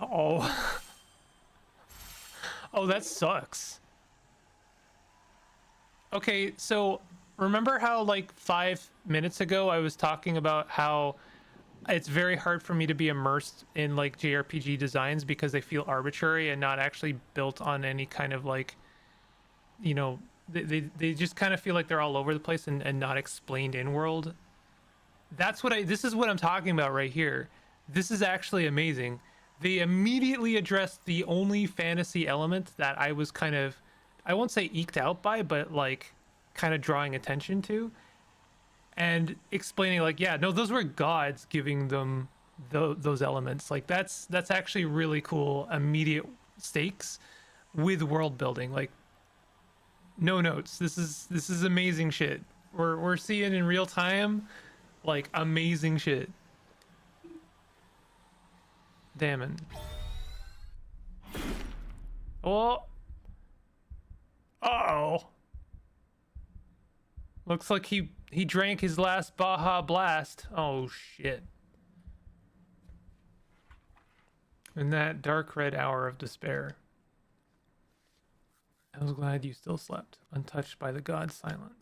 Uh-oh. Oh, that sucks. Okay, so remember how like 5 minutes ago I was talking about how it's very hard for me to be immersed in like JRPG designs because they feel arbitrary and not actually built on any kind of like, you know, they just kind of feel like they're all over the place and not explained in world. This is what I'm talking about right here. This is actually amazing. They immediately addressed the only fantasy element that I was kind of, I won't say eked out by, but like kind of drawing attention to and explaining like, yeah, no, those were gods giving them those elements. Like that's actually really cool. Immediate stakes with world building. Like no notes. This is amazing shit. We're seeing in real time like amazing shit. Damn it. Oh. Uh-oh. Looks like he drank his last Baja Blast. Oh shit. In that dark red hour of despair. I was glad you still slept, untouched by the god's silence.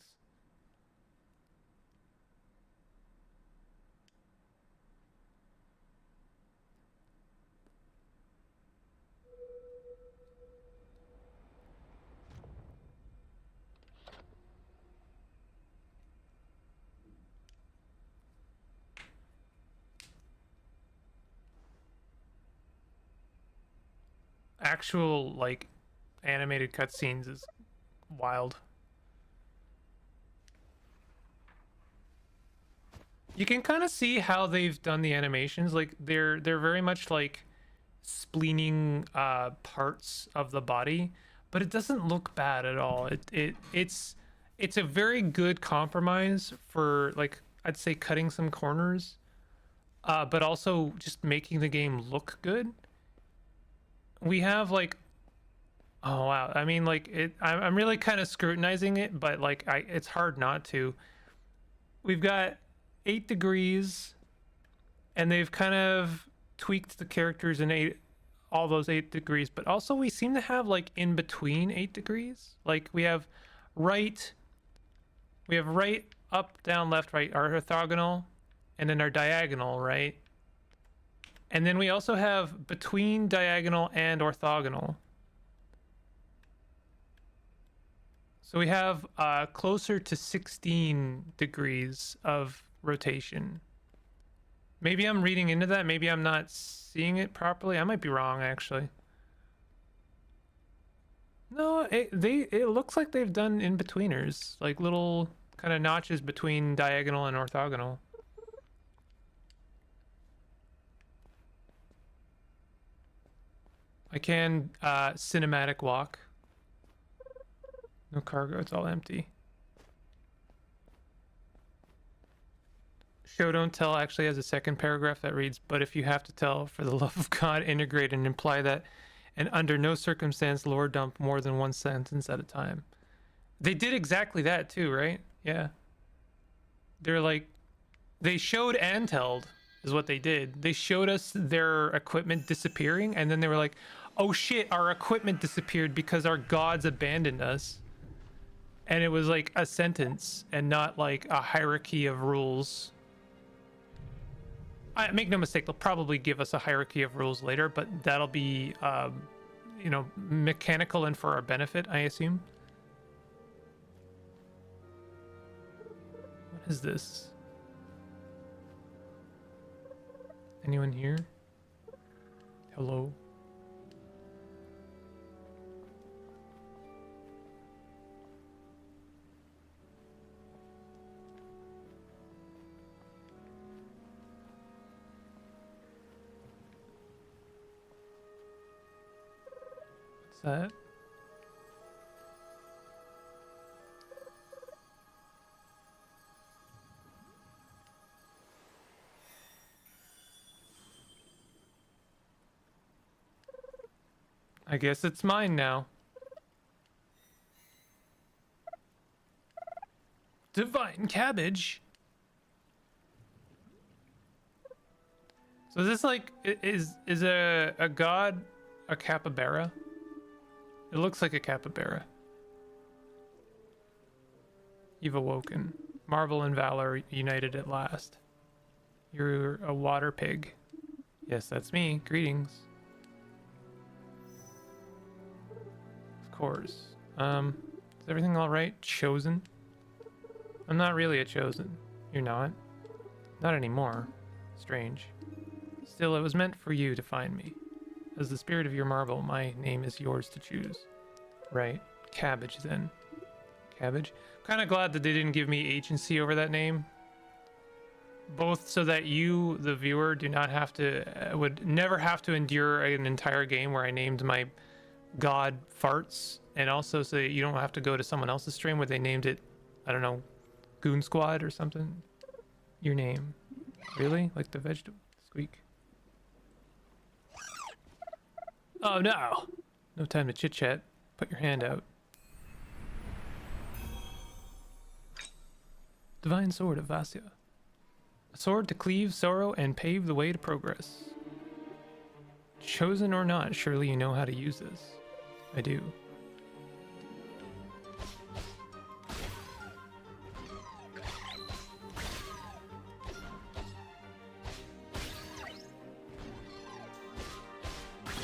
Actual like animated cutscenes is wild. You can kind of see how they've done the animations. Like they're very much like spleening parts of the body, but it doesn't look bad at all. It's a very good compromise for like I'd say cutting some corners, but also just making the game look good. We have like oh wow, I mean like I'm really kind of scrutinizing it, but like it's hard not to. We've got 8 degrees, and they've kind of tweaked the characters in all those 8 degrees, but also we seem to have like in between 8 degrees. Like right, we have right, up, down, left, right, our orthogonal, and then our diagonal, right? And then we also have between diagonal and orthogonal. So we have closer to 16 degrees of rotation. Maybe I'm reading into that. Maybe I'm not seeing it properly. I might be wrong, actually. No, it looks like they've done in-betweeners, like little kind of notches between diagonal and orthogonal. I can cinematic walk. No cargo, it's all empty. Show Don't Tell actually has a second paragraph that reads, but if you have to tell, for the love of God, integrate and imply that, and under no circumstance lore dump more than one sentence at a time. They did exactly that too, right? Yeah. They're like, they showed and told is what they did. They showed us their equipment disappearing, and then they were like, oh shit, our equipment disappeared because our gods abandoned us. And it was like a sentence and not like a hierarchy of rules. I make no mistake, they'll probably give us a hierarchy of rules later, but that'll be, you know, mechanical and for our benefit, I assume. What is this? Anyone here? Hello? That I guess it's mine now. Divine cabbage. So is this like is a god a capybara? It looks like a capybara. You've awoken. Marvel and valor united at last. You're a water pig. Yes, that's me. Greetings. Of course. Is everything all right? Chosen? I'm not really a chosen. You're not? Not anymore. Strange. Still, it was meant for you to find me. As the spirit of your marble, my name is yours to choose. Right. Cabbage, then. Cabbage? I'm kind of glad that they didn't give me agency over that name. Both so that you, the viewer, do not have to... would never have to endure an entire game where I named my god Farts, and also so that you don't have to go to someone else's stream where they named it, I don't know, Goon Squad or something. Your name. Really? Like the vegetable? Squeak. Oh no! No time to chit chat. Put your hand out. Divine Sword of Vasya. A sword to cleave sorrow and pave the way to progress. Chosen or not, surely you know how to use this. I do.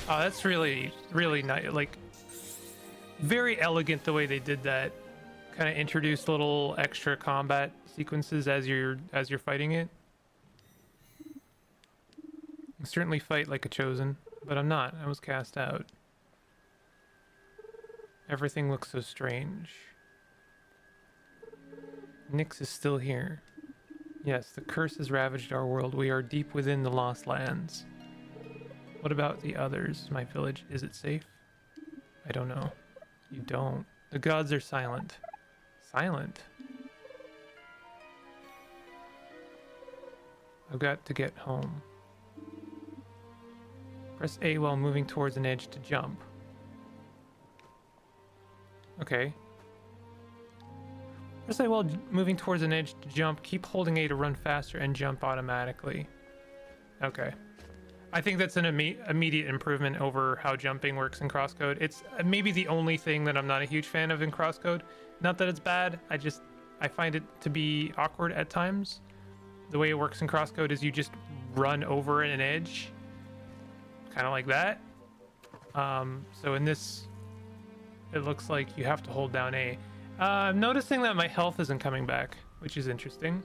Oh, that's really, really nice. Like, very elegant the way they did that. Kind of introduced little extra combat sequences as you're fighting it. I certainly fight like a chosen, but I'm not. I was cast out. Everything looks so strange. Nyx is still here. Yes, the curse has ravaged our world. We are deep within the Lost Lands. What about the others? My village, is it safe? I don't know. You don't. The gods are silent. Silent? I've got to get home. Press A while moving towards an edge to jump. Okay. Press A while moving towards an edge to jump. Keep holding A to run faster and jump automatically. Okay. I think that's an immediate improvement over how jumping works in Crosscode. It's maybe the only thing that I'm not a huge fan of in Crosscode. Not that it's bad, I find it to be awkward at times. The way it works in Crosscode is you just run over an edge. Kind of like that. So in this, it looks like you have to hold down A. I'm noticing that my health isn't coming back, which is interesting.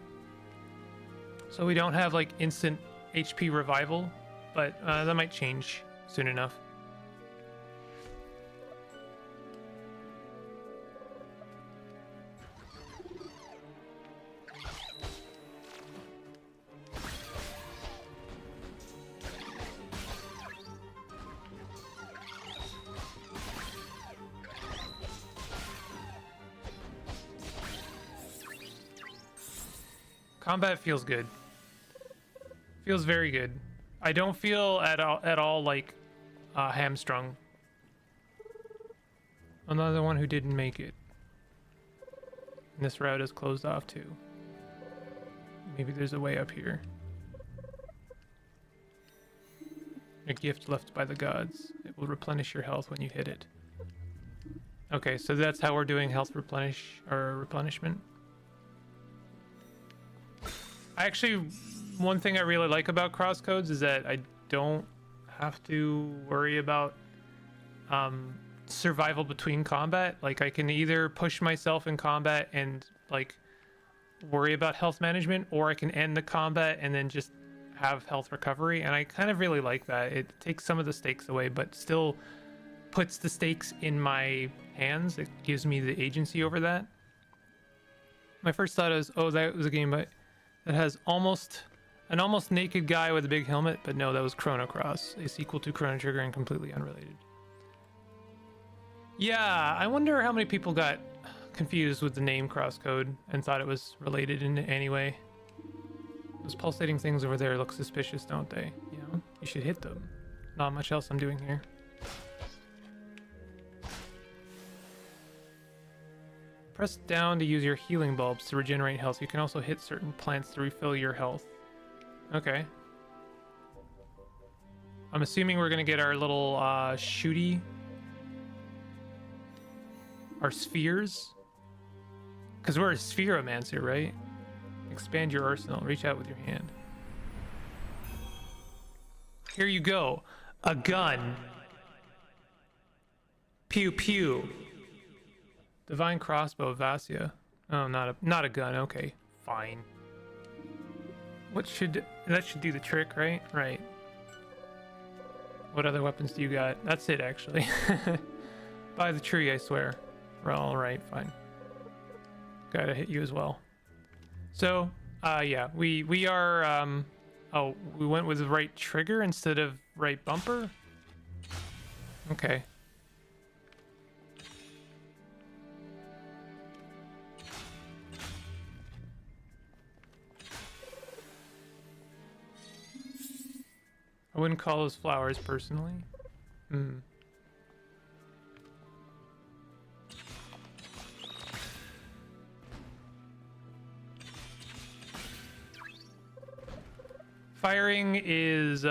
So we don't have like instant HP revival. But that might change soon enough. Combat feels good. Feels very good. I don't feel at all like hamstrung. Another one who didn't make it. And this route is closed off too. Maybe there's a way up here. A gift left by the gods. It will replenish your health when you hit it. Okay, so that's how we're doing health replenishment. One thing I really like about Crosscodes is that I don't have to worry about survival between combat. Like, I can either push myself in combat and like worry about health management, or I can end the combat and then just have health recovery. And I kind of really like that. It takes some of the stakes away, but still puts the stakes in my hands. It gives me the agency over that. My first thought is, oh, that was a game that has an almost naked guy with a big helmet, but no, that was Chrono Cross, a sequel to Chrono Trigger and completely unrelated. Yeah, I wonder how many people got confused with the name Crosscode and thought it was related in any way. Those pulsating things over there look suspicious, don't they? You know, you should hit them. Not much else I'm doing here. Press down to use your healing bulbs to regenerate health. You can also hit certain plants to refill your health. Okay. I'm assuming we're gonna get our little shooty, our spheres, because we're a spheromancer, right? Expand your arsenal. Reach out with your hand. Here you go. A gun. Pew pew. Divine crossbow, Vassia. Oh, not a gun. Okay, fine. That should do the trick, right? Right. What other weapons do you got? That's it, actually. By the tree, I swear. Well, all right, fine. Gotta hit you as well. So, yeah, we are. Oh, we went with the right trigger instead of right bumper. Okay. I wouldn't call those flowers personally. Hmm. Firing is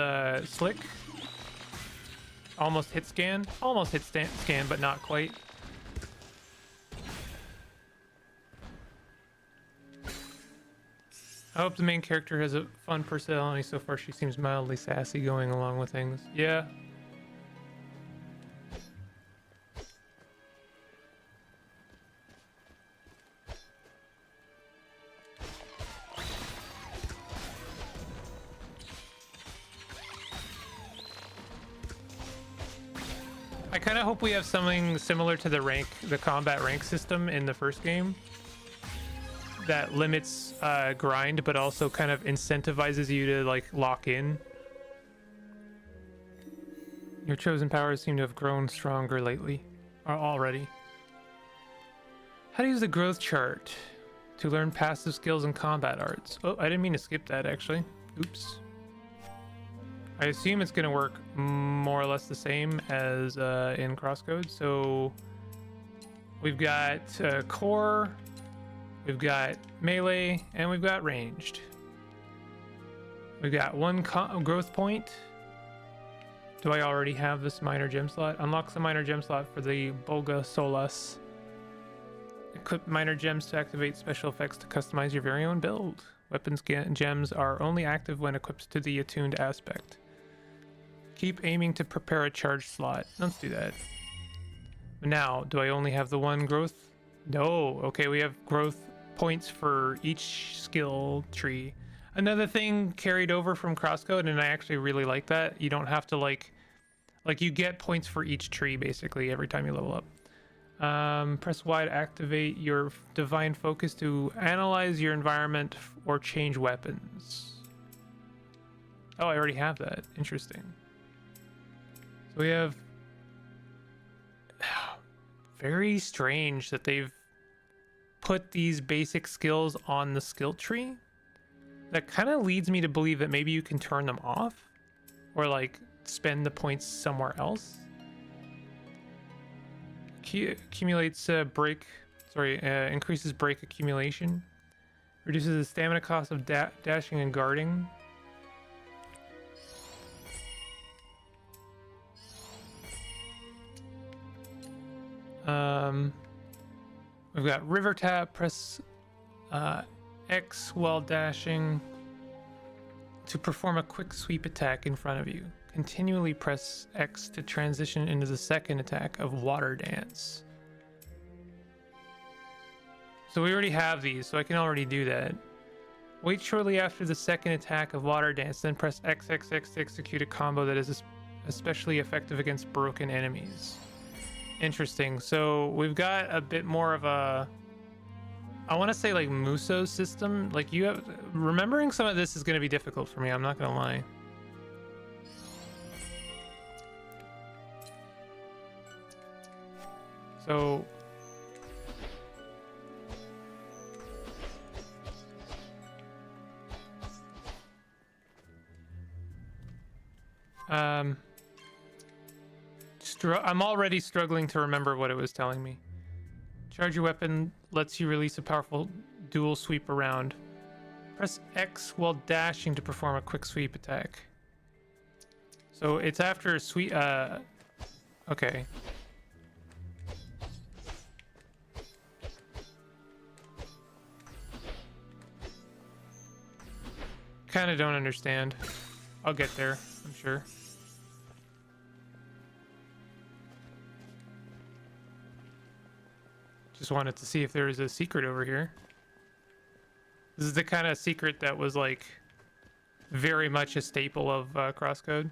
slick. Almost hit scan. Almost hit scan, but not quite. I hope the main character has a fun personality. So far, she seems mildly sassy going along with things. Yeah. I kind of hope we have something similar to the combat rank system in the first game. That limits grind, but also kind of incentivizes you to like lock in. Your chosen powers seem to have grown stronger lately, or already. How to use the growth chart to learn passive skills and combat arts. Oh, I didn't mean to skip that actually. Oops. I assume it's gonna work more or less the same as in crosscode. So we've got core. We've got melee, and we've got ranged. We've got one growth point. Do I already have this minor gem slot? Unlocks the minor gem slot for the Bolga Solas. Equip minor gems to activate special effects to customize your very own build. Weapons gems are only active when equipped to the attuned aspect. Keep aiming to prepare a charge slot. Let's do that. Now, do I only have the one growth? No. Okay, we have growth points for each skill tree. Another thing carried over from crosscode, and I actually really like that. You don't have to like you get points for each tree basically every time you level up. Press Y to activate your divine focus to analyze your environment or change weapons. Oh, I already have that. Interesting. So we have very strange that they've put these basic skills on the skill tree. That kind of leads me to believe that maybe you can turn them off or like spend the points somewhere else. Accumulates increases break accumulation, reduces the stamina cost of dashing and guarding. We've got river tap. Press X while dashing to perform a quick sweep attack in front of you. Continually press X to transition into the second attack of water dance. So we already have these, so I can already do that. Wait shortly after the second attack of water dance, then press XXX to execute a combo that is especially effective against broken enemies. Interesting. So we've got a bit more of a, I want to say like Muso system. Like you have, remembering some of this is going to be difficult for me. I'm not going to lie. So I'm already struggling to remember what it was telling me. Charge your weapon lets you release a powerful dual sweep around. Press X while dashing to perform a quick sweep attack. So it's after a sweep. Okay. Kind of don't understand. I'll get there, I'm sure. Just wanted to see if there was a secret over here. This is the kind of secret that was like very much a staple of Crosscode.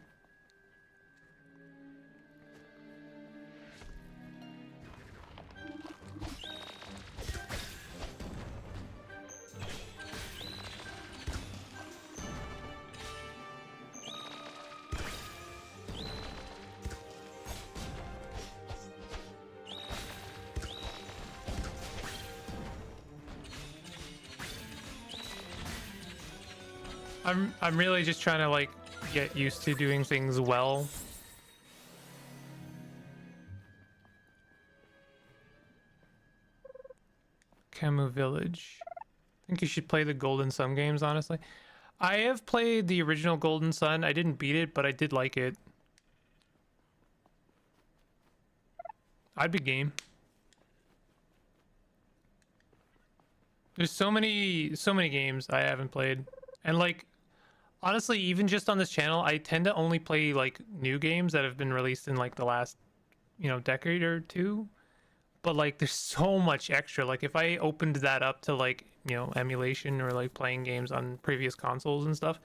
I'm really just trying to like get used to doing things well. Camu Village. I think you should play the Golden Sun games, honestly. I have played the original Golden Sun. I didn't beat it, but I did like it. I'd be game. There's so many games I haven't played. And like honestly, even just on this channel, I tend to only play like new games that have been released in like the last, you know, decade or two. But like there's so much extra. Like if I opened that up to like, you know, emulation or like playing games on previous consoles and stuff,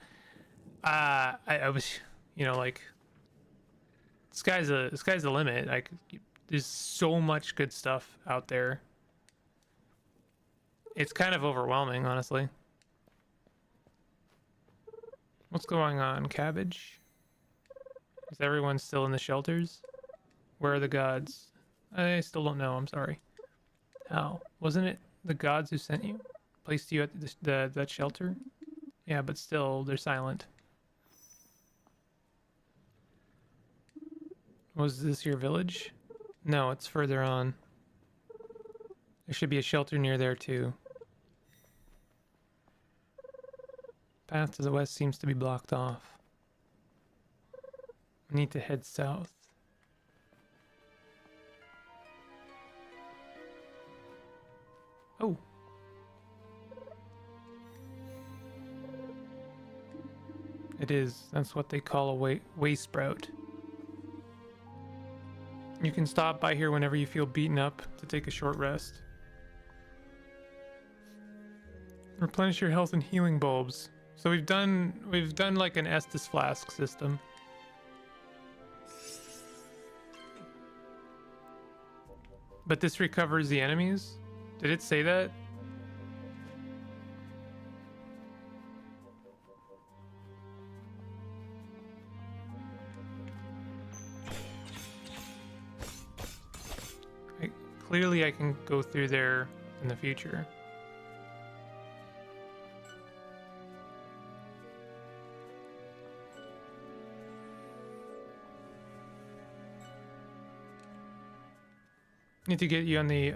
I was, you know, like sky's the limit. Like there's so much good stuff out there. It's kind of overwhelming, honestly. What's going on, Cabbage? Is everyone still in the shelters? Where are the gods? I still don't know, I'm sorry. How? Wasn't it the gods who sent you? Placed you at that shelter? Yeah, but still, they're silent. Was this your village? No, it's further on. There should be a shelter near there, too. Path to the west seems to be blocked off. I need to head south. Oh. It is. That's what they call a way sprout. You can stop by here whenever you feel beaten up to take a short rest. Replenish your health and healing bulbs. So we've done like an Estus flask system. But this recovers the enemies? Did it say that? Clearly I can go through there in the future. Need to get you on the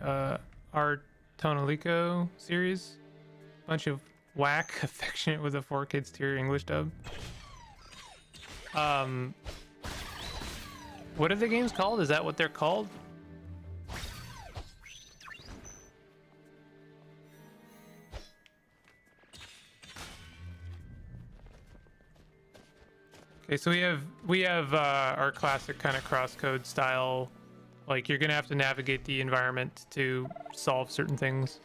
our Tonalico series. Bunch of whack affectionate with a 4Kids tier English dub. What are the games called? Is that what they're called? Okay, so we have our classic kind of crosscode style. Like, you're gonna have to navigate the environment to solve certain things.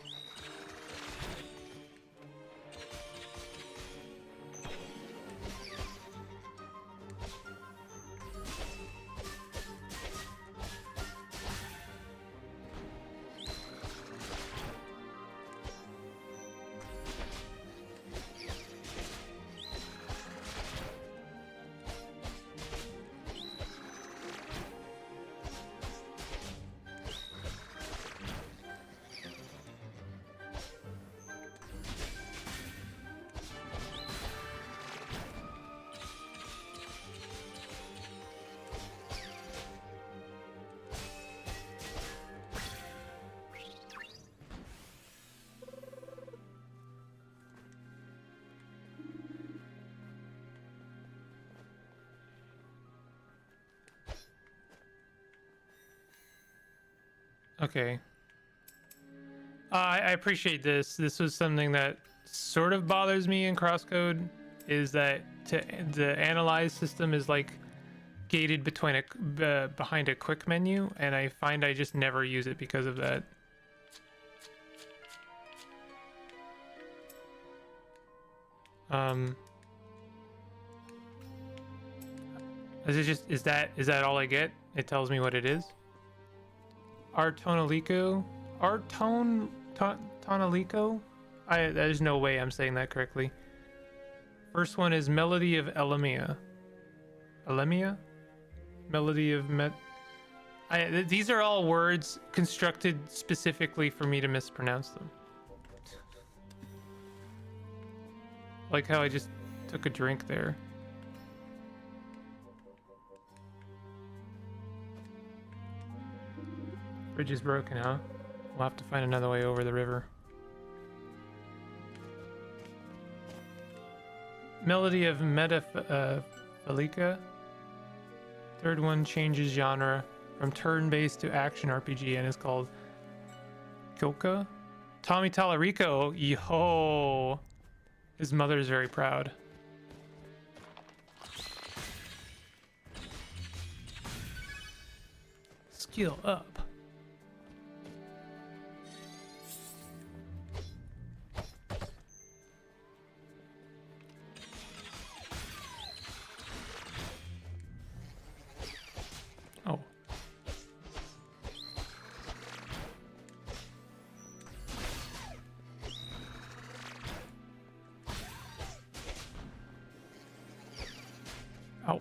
Okay. I appreciate this. This was something that sort of bothers me in Crosscode, is that the analyze system is like gated between behind a quick menu, and I find I just never use it because of that. Is that all I get? It tells me what it is. Tonalico? There's no way I'm saying that correctly. First one is Melody of Elemia. Elemia? Melody of these are all words constructed specifically for me to mispronounce them. Like how I just took a drink there. Bridge is broken, huh? We'll have to find another way over the river. Melody of Metafelica. Third one changes genre from turn-based to action RPG and is called Kyoka. Tommy Tallarico, yo! His mother is very proud. Skill up. Oh. Oh.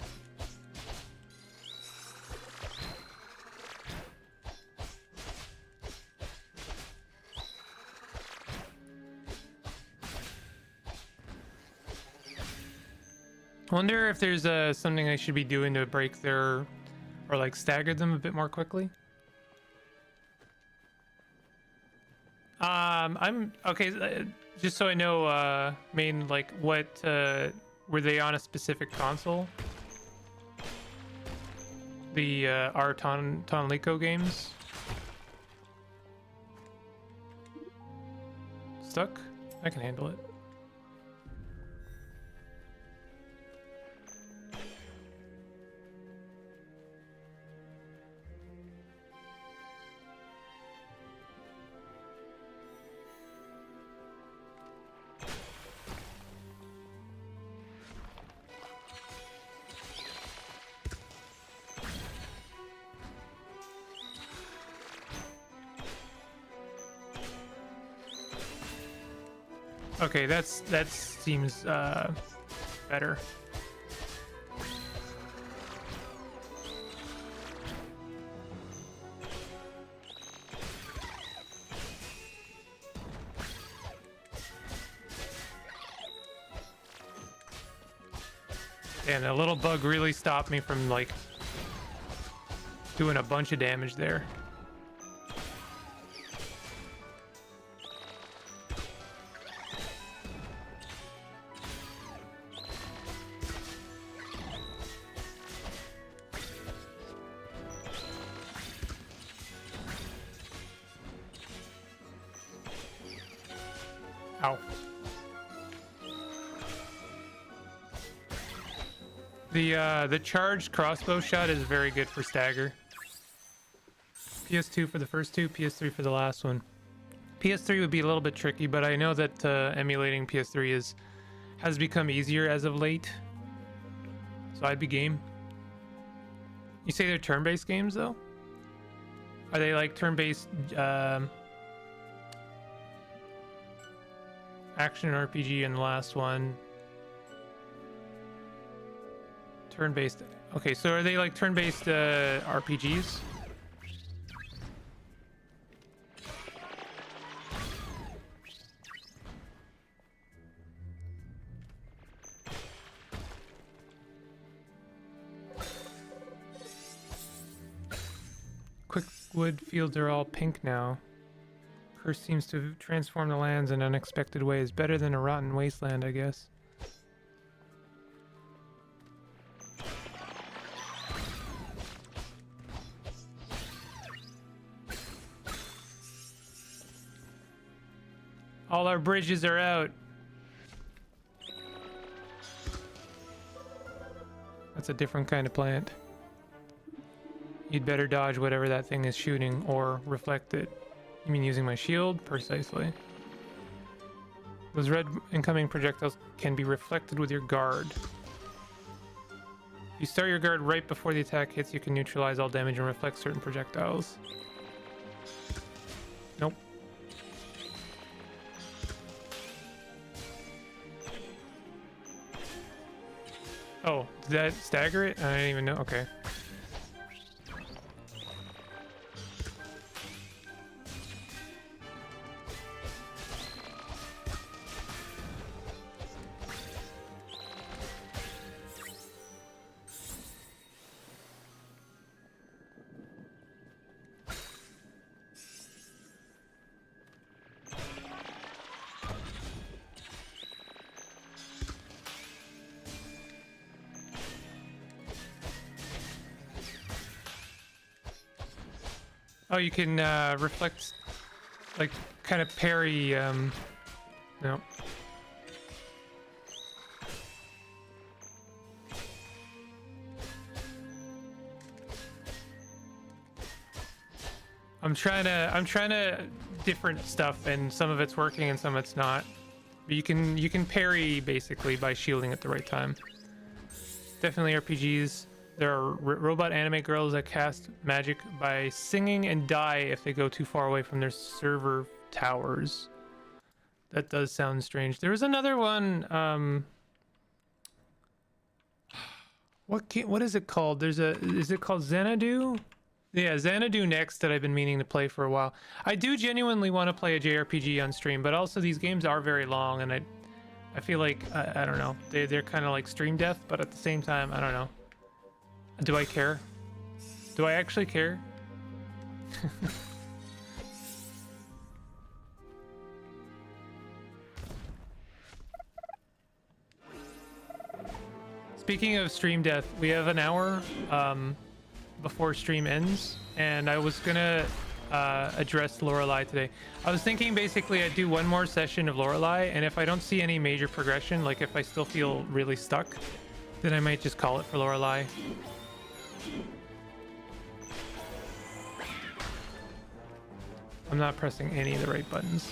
I wonder if there's something I should be doing to break their, or like stagger them a bit more quickly. I'm okay. Just so I know, main, like what were they on a specific console? The Tonalico games. Stuck? I can handle it. Okay, that seems better. And a little bug really stopped me from like doing a bunch of damage there. Ow. The charged crossbow shot is very good for stagger. PS2 for the first two, PS3 for the last one. PS3 would be a little bit tricky, but I know that emulating PS3 has become easier as of late. So I'd be game. You say they're turn-based games though? Are they like turn-based action RPG in the last one? Turn-based. Okay, so are they like turn-based RPGs? Quickwood fields are all pink now. Curse seems to transform the lands in unexpected ways. Better than a rotten wasteland, I guess. All our bridges are out. That's a different kind of plant. You'd better dodge whatever that thing is shooting or reflect it. You mean using my shield? Precisely. Those red incoming projectiles can be reflected with your guard. If you start your guard right before the attack hits, you can neutralize all damage and reflect certain projectiles. Nope. Oh, did that stagger it? I didn't even know. Okay. Oh, you can reflect, like, kind of parry, no. I'm trying to different stuff, and some of it's working and some of it's not. But you can parry basically by shielding at the right time. Definitely RPGs. There are robot anime girls that cast magic by singing and die if they go too far away from their server towers. That does sound strange. There was another one. What is it called? Is it called Xanadu? Yeah, Xanadu Next that I've been meaning to play for a while. I do genuinely want to play a JRPG on stream, but also these games are very long, and I feel like I don't know. They're kind of like stream death, but at the same time, I don't know. Do I care? Do I actually care? Speaking of stream death, we have an hour before stream ends, and I was gonna address Lorelei today. I was thinking basically I'd do one more session of Lorelei, and if I don't see any major progression, like if I still feel really stuck, then I might just call it for Lorelei. I'm not pressing any of the right buttons.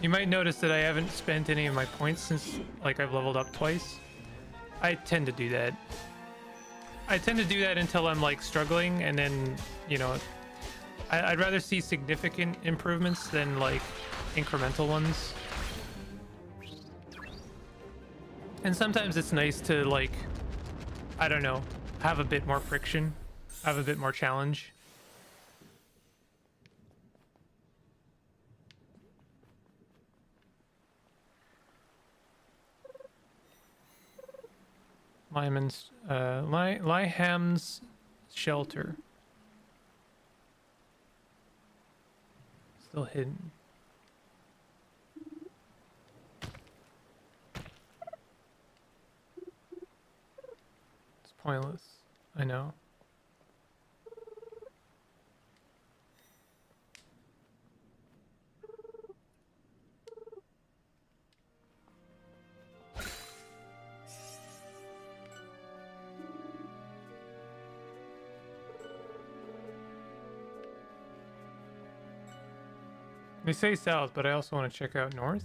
You might notice that I haven't spent any of my points since, like, I've leveled up twice. I tend to do that. I tend to do that until I'm, like, struggling, and then, you know, I'd rather see significant improvements than, like, incremental ones. And sometimes it's nice to, like, I don't know, have a bit more friction, have a bit more challenge. Lyham's shelter. Still hidden. It's pointless. I know. They say south, but I also want to check out north.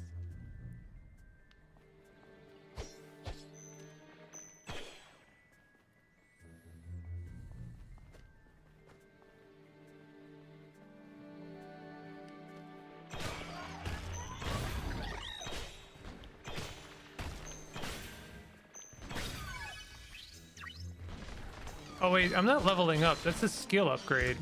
Oh wait, I'm not leveling up. That's a skill upgrade.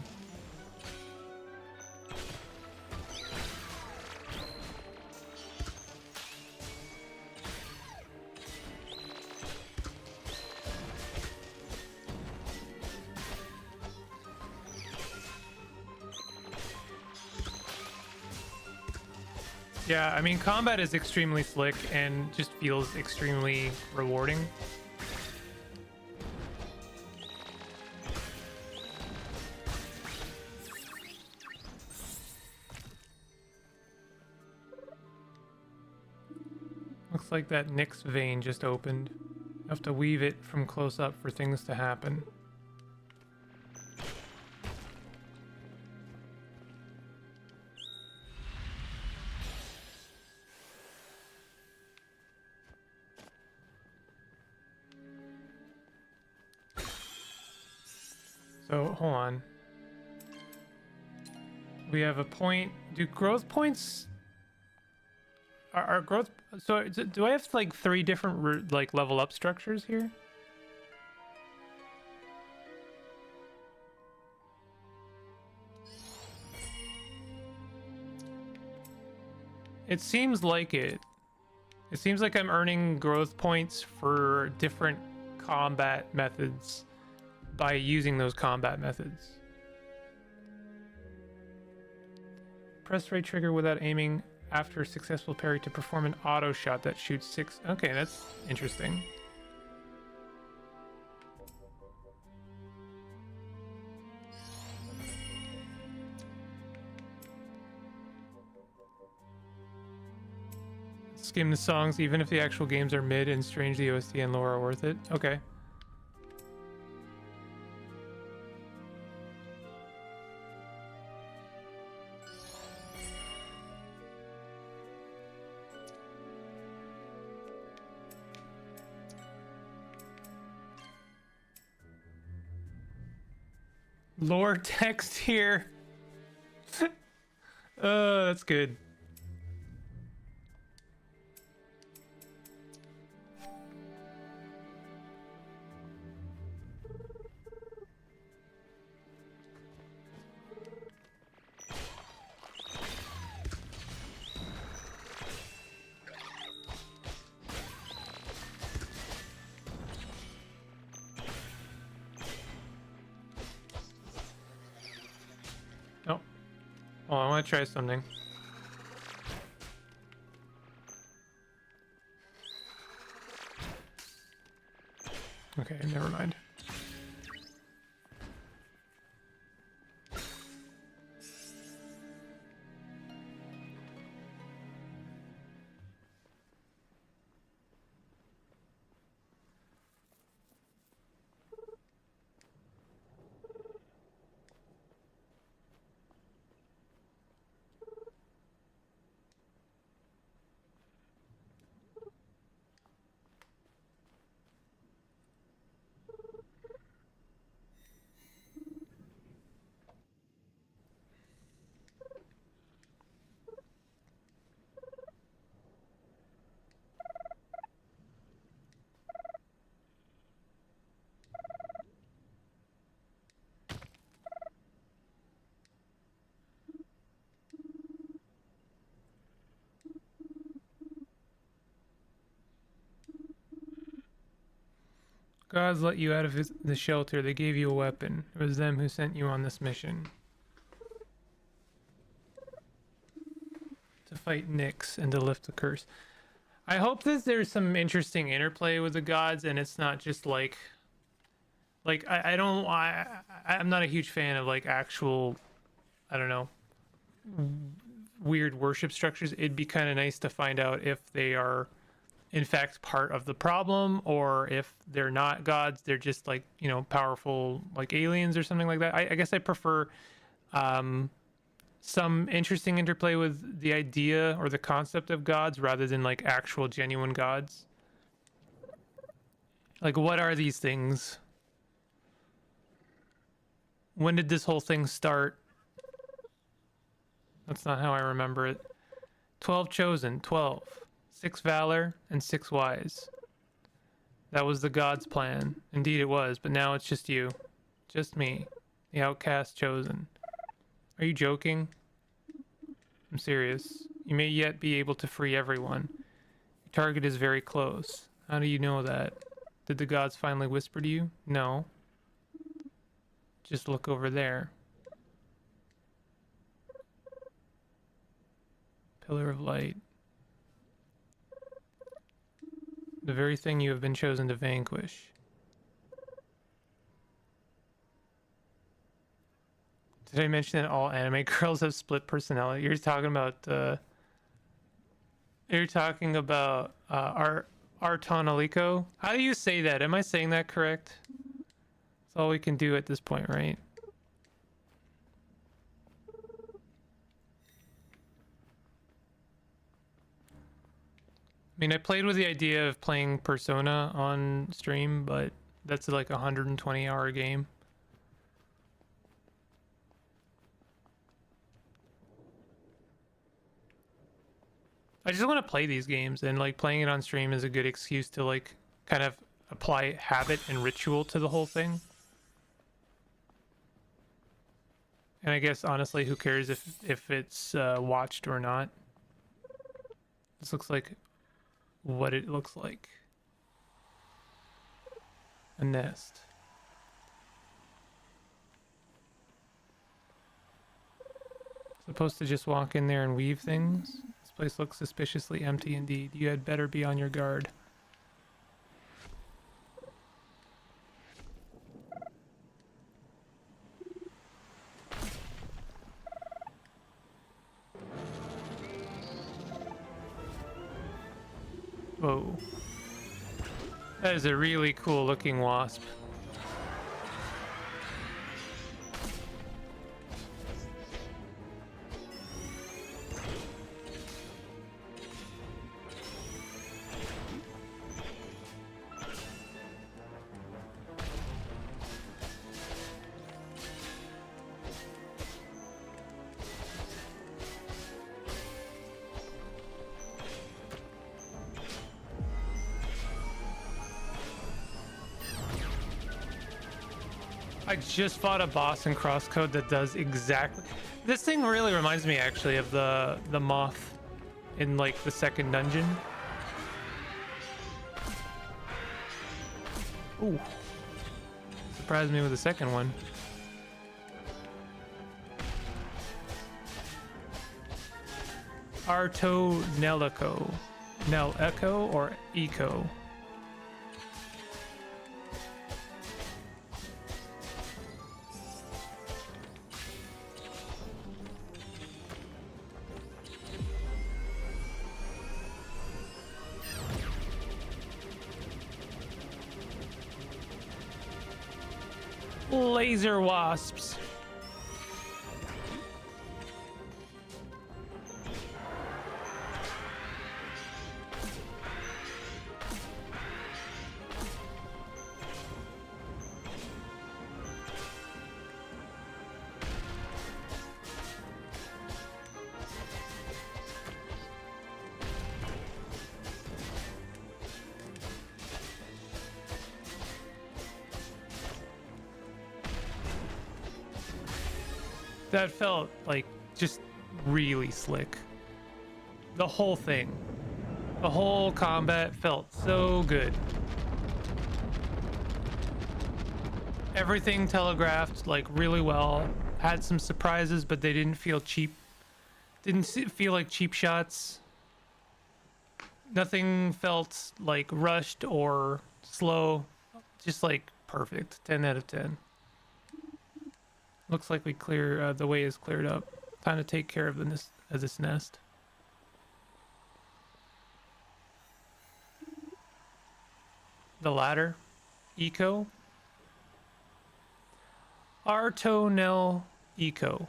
Yeah, I mean, combat is extremely slick and just feels extremely rewarding. Looks like that Nyx vein just opened. You have to weave it from close up for things to happen. So, hold on. We have a point. Do growth points... Are growth... So, do I have, like, 3 different, like, level up structures here? It seems like it. It seems like I'm earning growth points for different combat methods by using those combat methods. Press right trigger without aiming after successful parry to perform an auto shot that shoots 6. Okay, that's interesting. Skim the songs even if the actual games are mid and strange the OST and lore are worth it. Okay. Lore text here. That's good. Oh, I want to try something. Okay, never mind. Gods let you out of the shelter. They gave you a weapon. It was them who sent you on this mission. To fight Nyx and to lift the curse. I hope that there's some interesting interplay with the gods and it's not just like I'm not a huge fan of like actual, I don't know, weird worship structures. It'd be kind of nice to find out if they are in fact part of the problem or if they're not gods, they're just like, you know, powerful like aliens or something like that. I guess I prefer some interesting interplay with the idea or the concept of gods rather than like actual genuine gods. Like, what are these things? When did this whole thing start? That's not how I remember it. 12 chosen, 12. 6 valor and 6 wise. That was the god's plan. Indeed it was, but now it's just you. Just me. The outcast chosen. Are you joking? I'm serious. You may yet be able to free everyone. Your target is very close. How do you know that? Did the gods finally whisper to you? No. Just look over there. Pillar of light. The very thing you have been chosen to vanquish. Did I mention that all anime girls have split personality? You're talking about Artonaliko? How do you say that? Am I saying that correct? That's all we can do at this point, right? I mean, I played with the idea of playing Persona on stream, but that's like a 120-hour game. I just want to play these games, and like playing it on stream is a good excuse to like kind of apply habit and ritual to the whole thing. And I guess honestly, who cares if it's watched or not? This looks like what it looks like. A nest. Supposed to just walk in there and weave things? This place looks suspiciously empty indeed. You had better be on your guard. Whoa. That is a really cool looking wasp. I just fought a boss in Crosscode that does exactly... This thing really reminds me actually of the moth in like the second dungeon. Ooh. Surprised me with the second one. Artonelico. Nel Echo or Eco? Laser wasps. That felt like just really slick. The whole thing. The whole combat felt so good. Everything telegraphed like really well. Had some surprises, but they didn't feel cheap. Didn't feel like cheap shots. Nothing felt like rushed or slow. Just like perfect. 10 out of 10. Looks like we the way is cleared up. Time to take care of this nest. The ladder. Eco. Artonel Eco.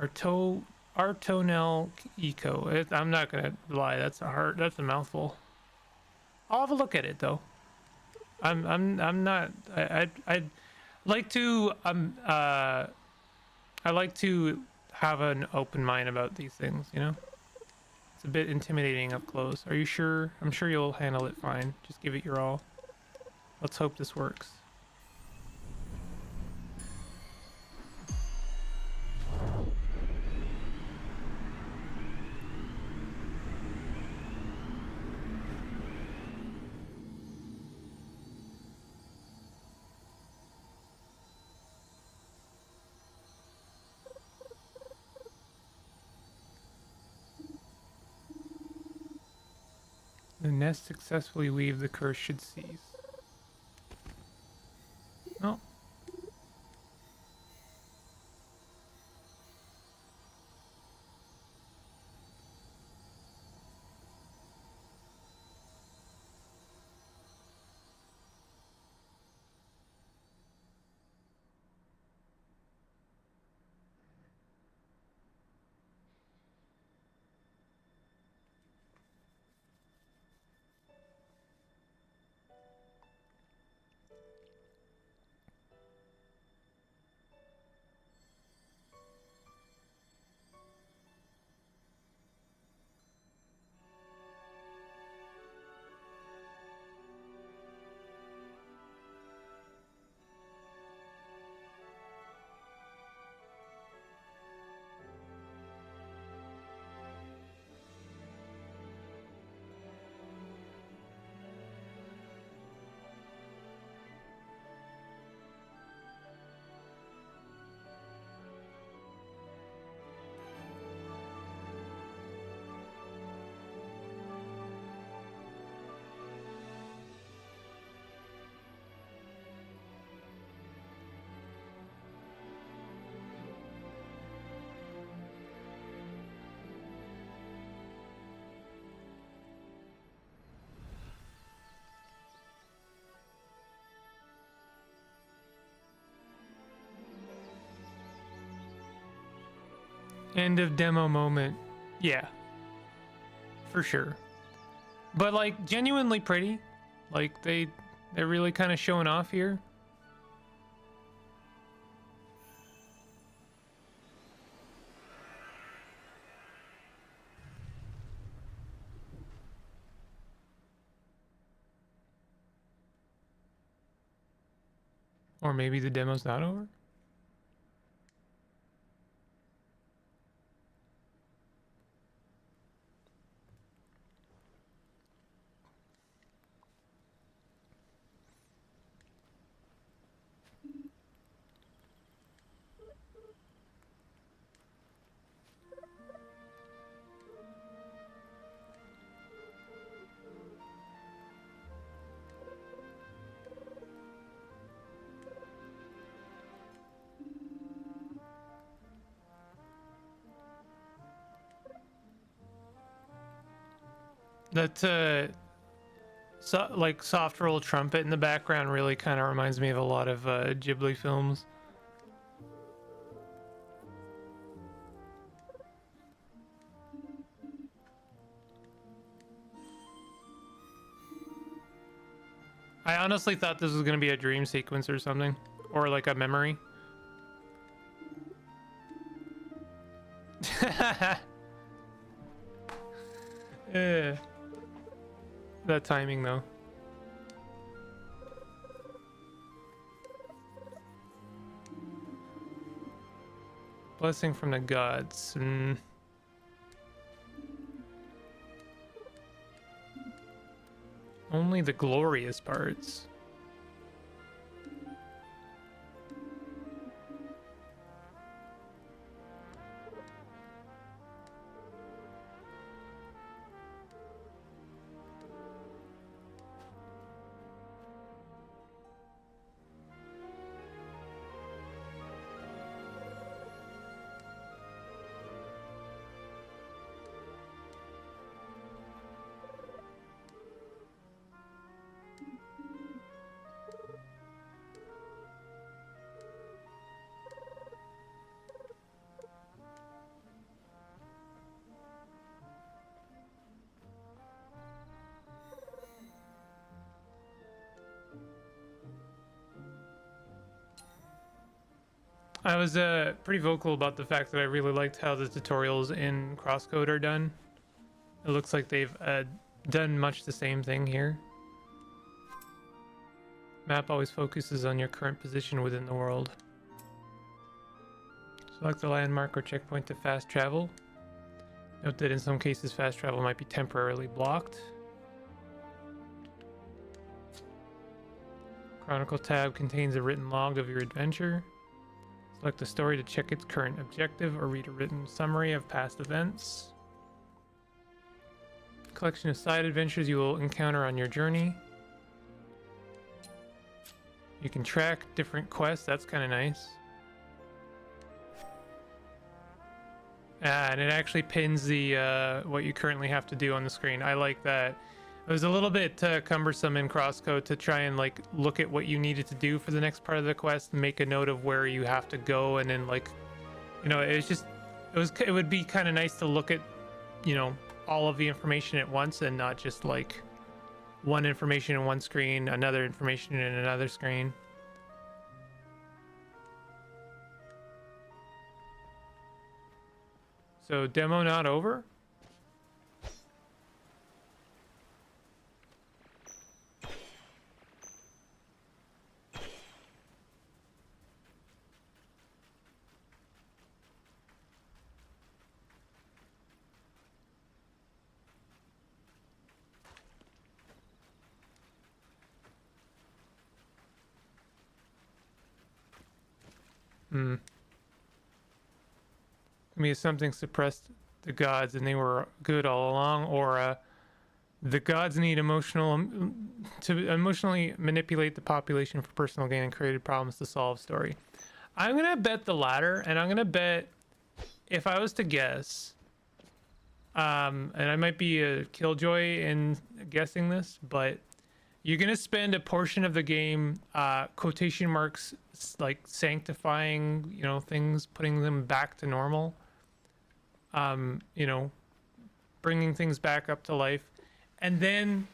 Artonel Eco. I'm not gonna lie, that's a mouthful. I'll have a look at it though. I'm not I'd like to I like to have an open mind about these things, you know? It's a bit intimidating up close. Are you sure? I'm sure you'll handle it fine. Just give it your all. Let's hope this works. The nest successfully weaved, the curse should cease. Oh. End of demo moment. Yeah. For sure. But like genuinely pretty. Like they're really kind of showing off here. Or maybe the demo's not over. That like soft roll trumpet in the background really kind of reminds me of a lot of Ghibli films. I honestly thought this was going to be a dream sequence or something, or like a memory. Yeah. That timing though. Blessing from the gods. Only the glorious parts. I was pretty vocal about the fact that I really liked how the tutorials in Crosscode are done. It looks like they've done much the same thing here. Map always focuses on your current position within the world. Select the landmark or checkpoint to fast travel. Note that in some cases fast travel might be temporarily blocked. Chronicle tab contains a written log of your adventure. Select the story to check its current objective or read a written summary of past events. collection of side adventures you will encounter on your journey. You can track different quests. That's kind of nice. And it actually pins the what you currently have to do on the screen. I like that. It was a little bit cumbersome in Crosscode to try and like look at what you needed to do for the next part of the quest and make a note of where you have to go, and then like, you know, it would be kind of nice to look at, you know, all of the information at once and not just like one information in one screen, another information in another screen. So demo not over? I mean, something suppressed the gods and they were good all along, or the gods need to emotionally manipulate the population for personal gain and created problems to solve story. I'm gonna bet the latter, and I'm gonna bet, if I was to guess, and I might be a killjoy in guessing this, but you're gonna spend a portion of the game quotation marks like sanctifying, you know, things, putting them back to normal, you know, bringing things back up to life, and then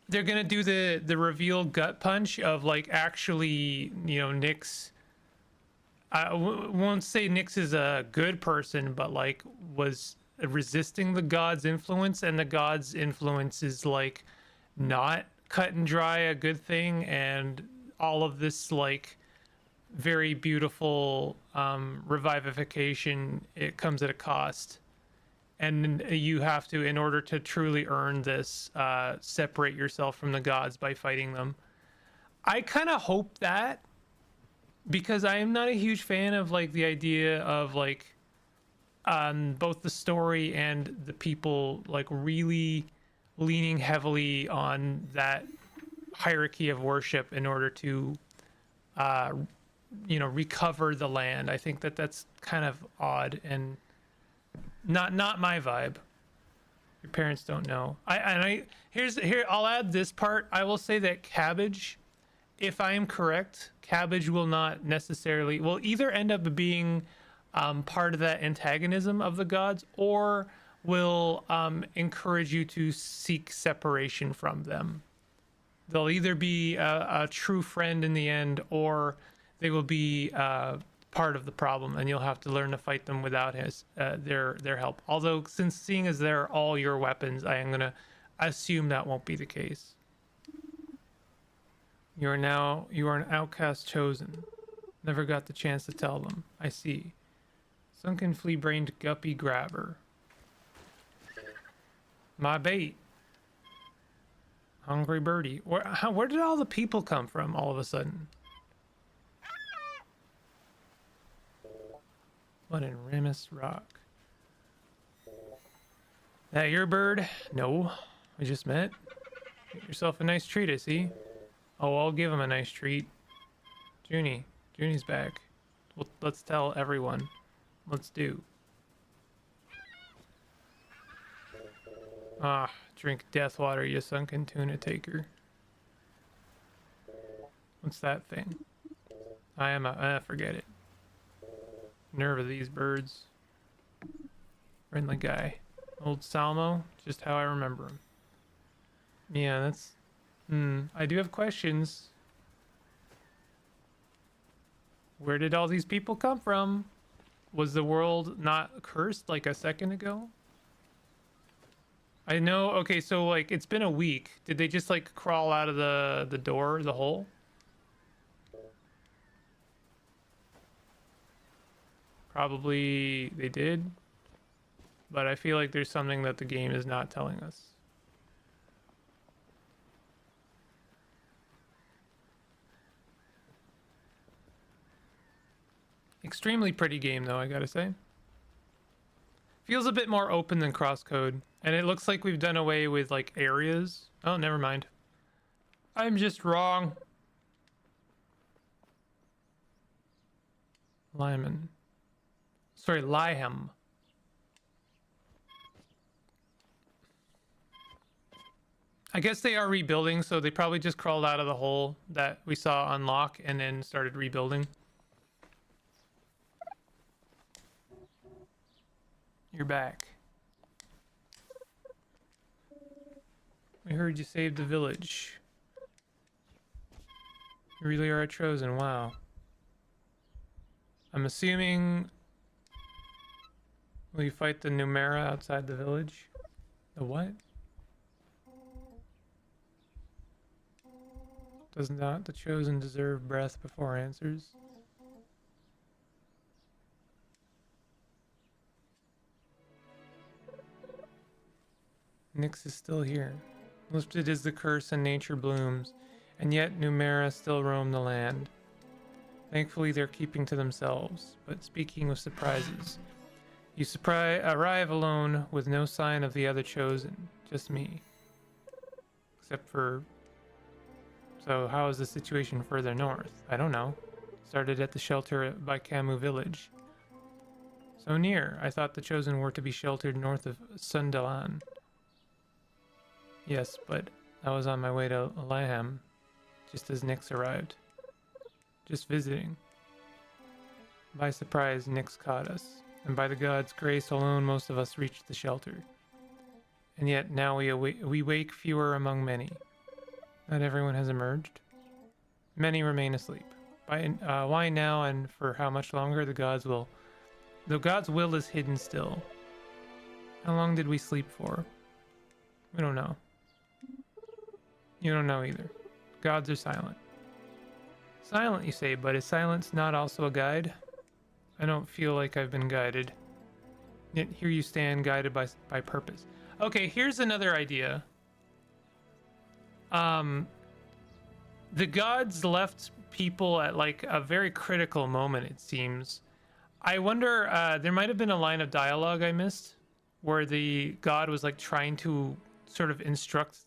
they're gonna do the reveal gut punch of like, actually, you know, Nyx, I won't say Nyx is a good person, but like was resisting the god's influence, and the god's influence is like not cut and dry a good thing, and all of this like very beautiful revivification, it comes at a cost, and you have to, in order to truly earn this, separate yourself from the gods by fighting them. I kind of hope that, because I am not a huge fan of like the idea of like both the story and the people like really leaning heavily on that hierarchy of worship in order to you know, recover the land. I think that that's kind of odd and not my vibe. Your parents don't know. Here I'll add this part. I will say that Cabbage, if I am correct, Cabbage will not necessarily, will either end up being part of that antagonism of the gods, or will encourage you to seek separation from them. They'll either be a true friend in the end, or they will be part of the problem, and you'll have to learn to fight them without their help. Although, since seeing as they're all your weapons, I am gonna assume that won't be the case. You are an outcast chosen. Never got the chance to tell them. I see. Sunken flea-brained guppy grabber. My bait. Hungry birdie. Where did all the people come from all of a sudden? What in Remus Rock? That your bird? No. We just met. Get yourself a nice treat, I see. Oh, I'll give him a nice treat. Junie's back. Well, let's tell everyone. Let's do. Ah, drink death water, you sunken tuna taker. What's that thing? I am forget it. Nerve of these birds. Friendly guy. Old Salmo, just how I remember him. Yeah, that's... I do have questions. Where did all these people come from? Was the world not cursed like a second ago? I know, okay, so like it's been a week. Did they just like crawl out of the door, the hole? Probably they did. But I feel like there's something that the game is not telling us. Extremely pretty game though, I gotta say. Feels a bit more open than Crosscode. And it looks like we've done away with like areas. Oh, never mind. I'm just wrong. Lyman. Sorry, Lyham. I guess they are rebuilding, so they probably just crawled out of the hole that we saw unlock and then started rebuilding. You're back. We heard you saved the village. You really are a chosen, wow. I'm assuming... Will you fight the Numera outside the village? The what? Does not the chosen deserve breath before answers? Nyx is still here. Lifted is the curse and nature blooms, and yet Numera still roam the land. Thankfully they're keeping to themselves, but speaking of surprises, you arrive alone with no sign of the other chosen, just me. Except for... So how is the situation further north? I don't know. Started at the shelter by Camus village. So near. I thought the chosen were to be sheltered north of Sundalan. Yes, but I was on my way to Lyham, just as Nyx arrived. Just visiting. By surprise, Nyx caught us, and by the gods' grace alone most of us reached the shelter. And yet now we wake fewer among many. Not everyone has emerged. Many remain asleep. Why now and for how much longer the gods will... The gods' will is hidden still. How long did we sleep for? We don't know. You don't know either. Gods are silent. Silent, you say, but is silence not also a guide? I don't feel like I've been guided. Yet here you stand, guided by purpose. Okay, here's another idea. The gods left people at like a very critical moment, it seems. I wonder, there might have been a line of dialogue I missed where the god was like trying to sort of instruct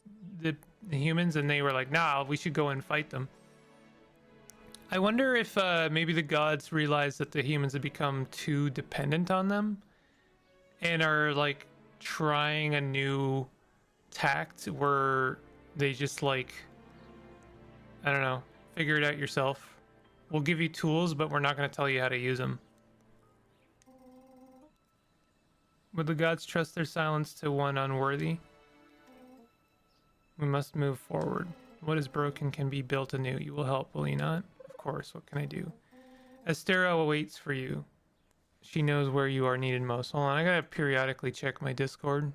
the humans and they were like, nah, we should go and fight them. I wonder if maybe the gods realized that the humans had become too dependent on them and are like trying a new tact where they just like, I don't know, figure it out yourself. We'll give you tools, but we're not going to tell you how to use them. Would the gods trust their silence to one unworthy? We must move forward. What is broken can be built anew. You will help, will you not? Of course, what can I do? Estero awaits for you. She knows where you are needed most. Hold on, I gotta periodically check my Discord.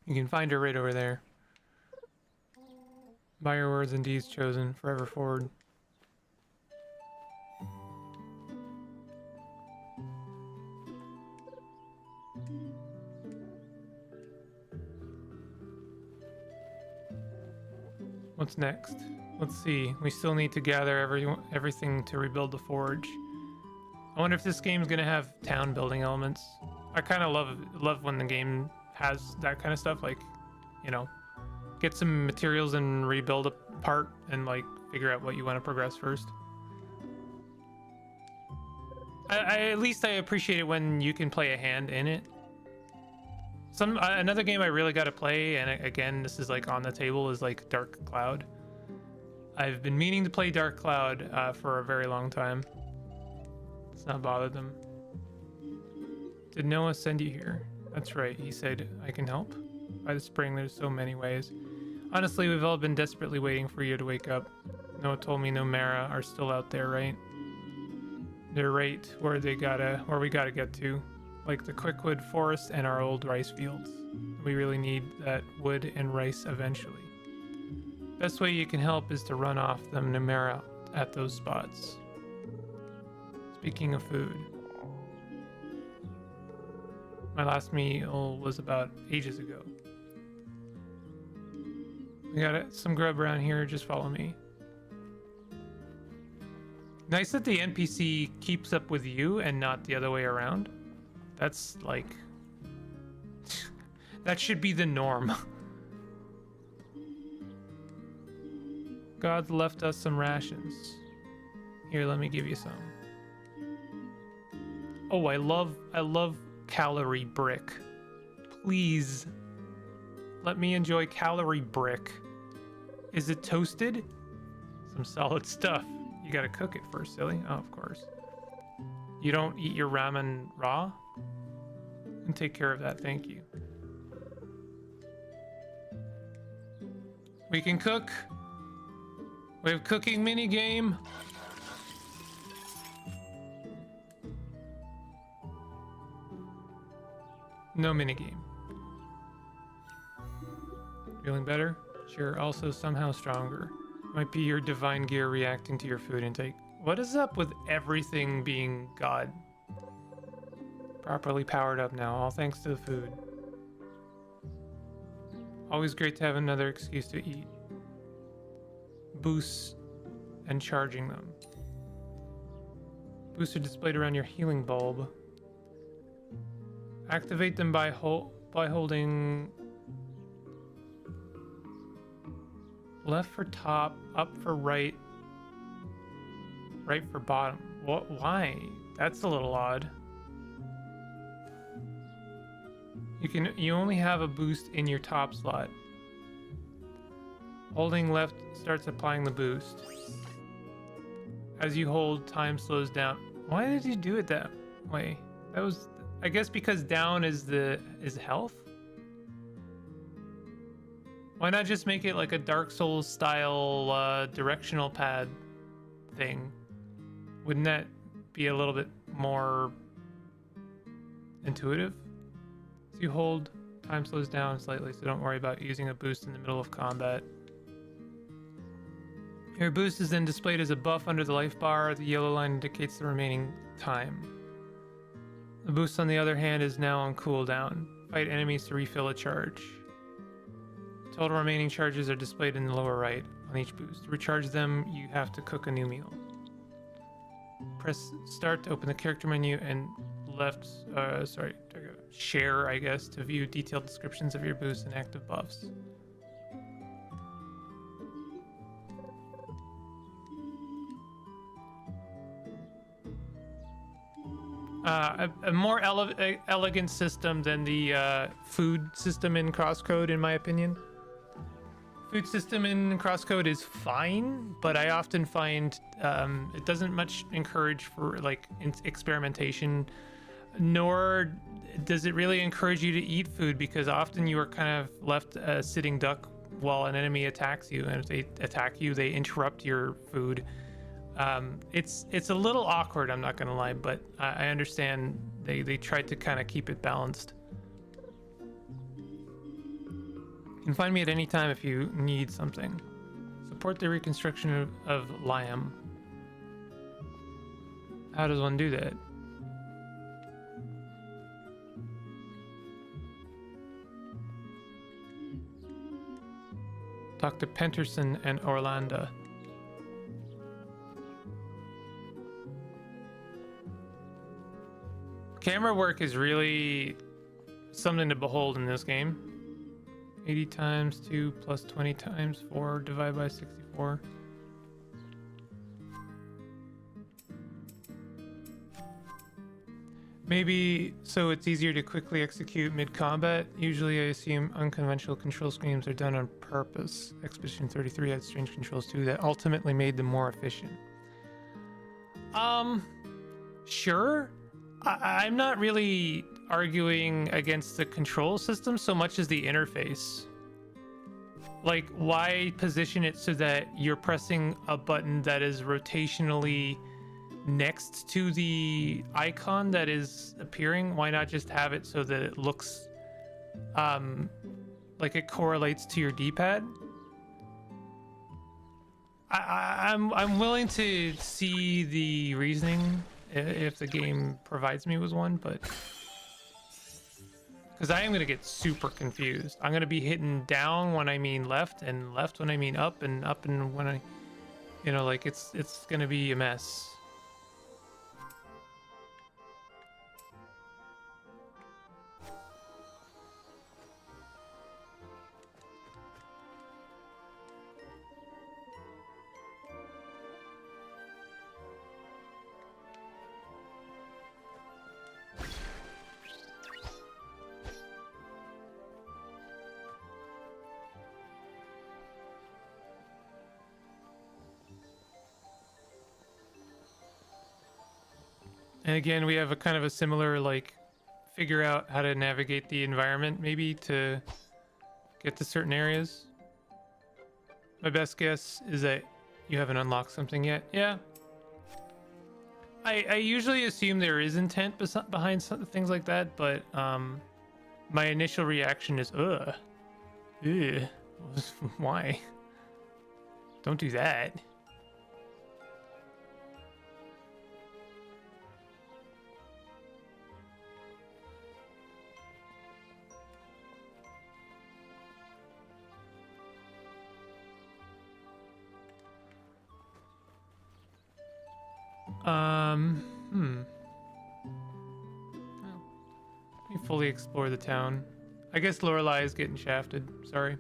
You can find her right over there. By your words and deeds chosen, forever forward. What's next? Let's see. We still need to gather everything to rebuild the forge. I wonder if this game's gonna have town building elements. I kind of love when the game has that kind of stuff, like, you know, get some materials and rebuild a part and like figure out what you want to progress first. At least I appreciate it when you can play a hand in it. Another game I really got to play, and again this is like on the table, is like Dark Cloud. I've been meaning to play Dark Cloud for a very long time. It's not bothered them. Did Noah send you here? That's right, he said I can help. By the spring there's so many ways. Honestly, we've all been desperately waiting for you to wake up. Noah told me Numera are still out there, right? They're right where we gotta get to. Like the Quickwood Forest and our old rice fields. We really need that wood and rice eventually. Best way you can help is to run off them Numera at those spots. Speaking of food. My last meal was about ages ago. We got some grub around here. Just follow me. Nice that the NPC keeps up with you and not the other way around. That's like... that should be the norm. God left us some rations. Here, let me give you some. Oh, I love calorie brick. Please, let me enjoy calorie brick. Is it toasted? Some solid stuff. You gotta cook it first, silly. Oh, of course. You don't eat your ramen raw? And take care of that, thank you. We can cook. We have cooking mini game. No minigame. Feeling better? Sure, also somehow stronger. Might be your divine gear reacting to your food intake. What is up with everything being God? Properly powered up now, all thanks to the food. Always great to have another excuse to eat. Boosts and charging them. Boosts are displayed around your healing bulb. Activate them by holding left for top, up for right, right for bottom. What? Why? That's a little odd. You only have a boost in your top slot. Holding left starts applying the boost. As you hold, time slows down. Why did you do it that way? That was, I guess, because down is health. Why not just make it like a Dark Souls style directional pad thing? Wouldn't that be a little bit more intuitive? So you hold, time slows down slightly, so don't worry about using a boost in the middle of combat. Your boost is then displayed as a buff under the life bar. The yellow line indicates the remaining time. The boost, on the other hand, is now on cooldown. Fight enemies to refill a charge. Total remaining charges are displayed in the lower right on each boost. To recharge them, you have to cook a new meal. Press start to open the character menu and left, share, I guess, to view detailed descriptions of your boosts and active buffs. A more elegant system than the food system in Crosscode, in my opinion. Food system in Crosscode is fine, but I often find it doesn't much encourage for like experimentation, nor does it really encourage you to eat food, because often you are kind of left a sitting duck while an enemy attacks you, and if they attack you, they interrupt your food. It's a little awkward, I'm not gonna lie, but I understand they tried to kind of keep it balanced. You can find me at any time if you need something. Support the reconstruction of Liam. How does one do that? Talk to Penterson and Orlando. Camera work is really something to behold in this game. 80 times 2 plus 20 times 4 divided by 64. Maybe so it's easier to quickly execute mid-combat. Usually I assume unconventional control schemes are done on purpose. Expedition 33 had strange controls too that ultimately made them more efficient. Sure. I'm not really arguing against the control system so much as the interface. Like, why position it so that you're pressing a button that is rotationally next to the icon that is appearing? Why not just have it so that it looks like it correlates to your D-pad? I'm willing to see the reasoning if the game provides me with one, but Because I am going to get super confused. I'm going to be hitting down when I mean left, and left when I mean up, and up and when I, you know, like it's going to be a mess. And again, we have a kind of a similar, like, figure out how to navigate the environment, maybe, to get to certain areas. My best guess is that you haven't unlocked something yet. Yeah. I usually assume there is intent behind things like that, but my initial reaction is, ugh. Ugh. Why? Don't do that. Well, let me fully explore the town. I guess Lorelei is getting shafted. Sorry.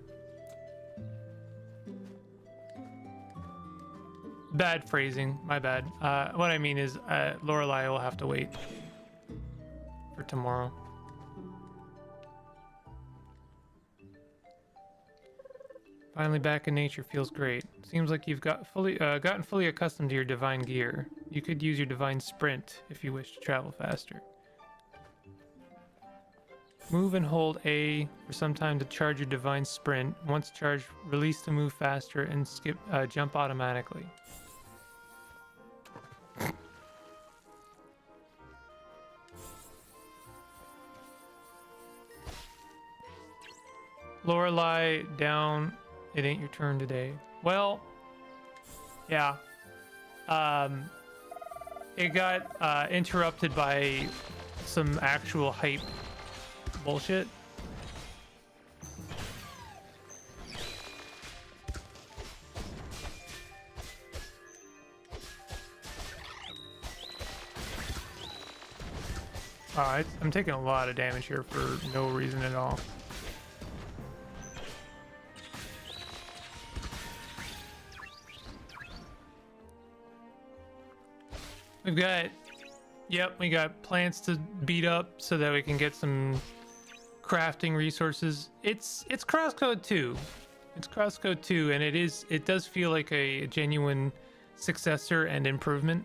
Bad phrasing. My bad. What I mean is, Lorelei will have to wait for tomorrow. Finally back in nature feels great. Seems like you've gotten fully accustomed to your divine gear. You could use your divine sprint if you wish to travel faster. Move and hold A for some time to charge your divine sprint. Once charged, release to move faster and jump automatically. Lorelei down. It ain't your turn today. Well, yeah. It got interrupted by some actual hype bullshit. I'm taking a lot of damage here for no reason at all. We got plants to beat up so that we can get some crafting resources. It's Crosscode 2. It's Crosscode 2, and it does feel like a genuine successor and improvement.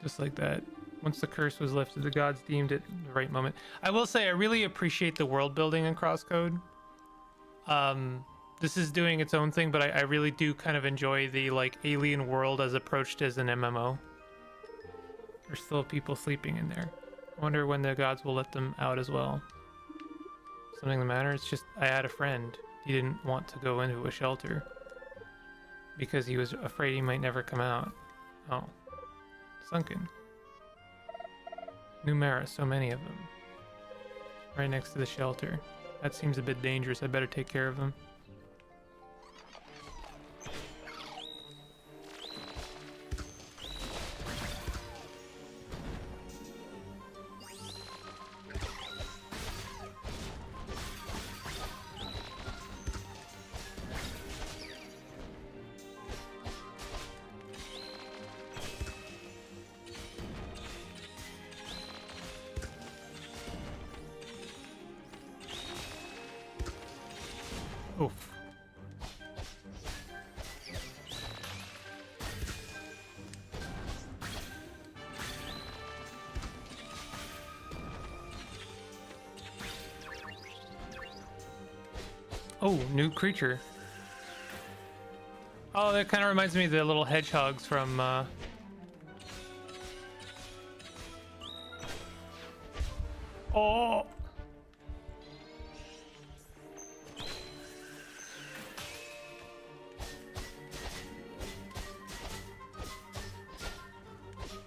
Just like that. Once the curse was lifted, the gods deemed it the right moment. I will say I really appreciate the world building in Crosscode. This is doing its own thing, but I really do kind of enjoy the, like, alien world as approached as an MMO. There's still people sleeping in there. I wonder when the gods will let them out as well. Something the matter? It's just, I had a friend. He didn't want to go into a shelter because he was afraid he might never come out. Oh. Sunken. Numera, so many of them. Right next to the shelter. That seems a bit dangerous. I better take care of them. Oof. Oh, new creature. Oh, that kind of reminds me of the little hedgehogs from Oh.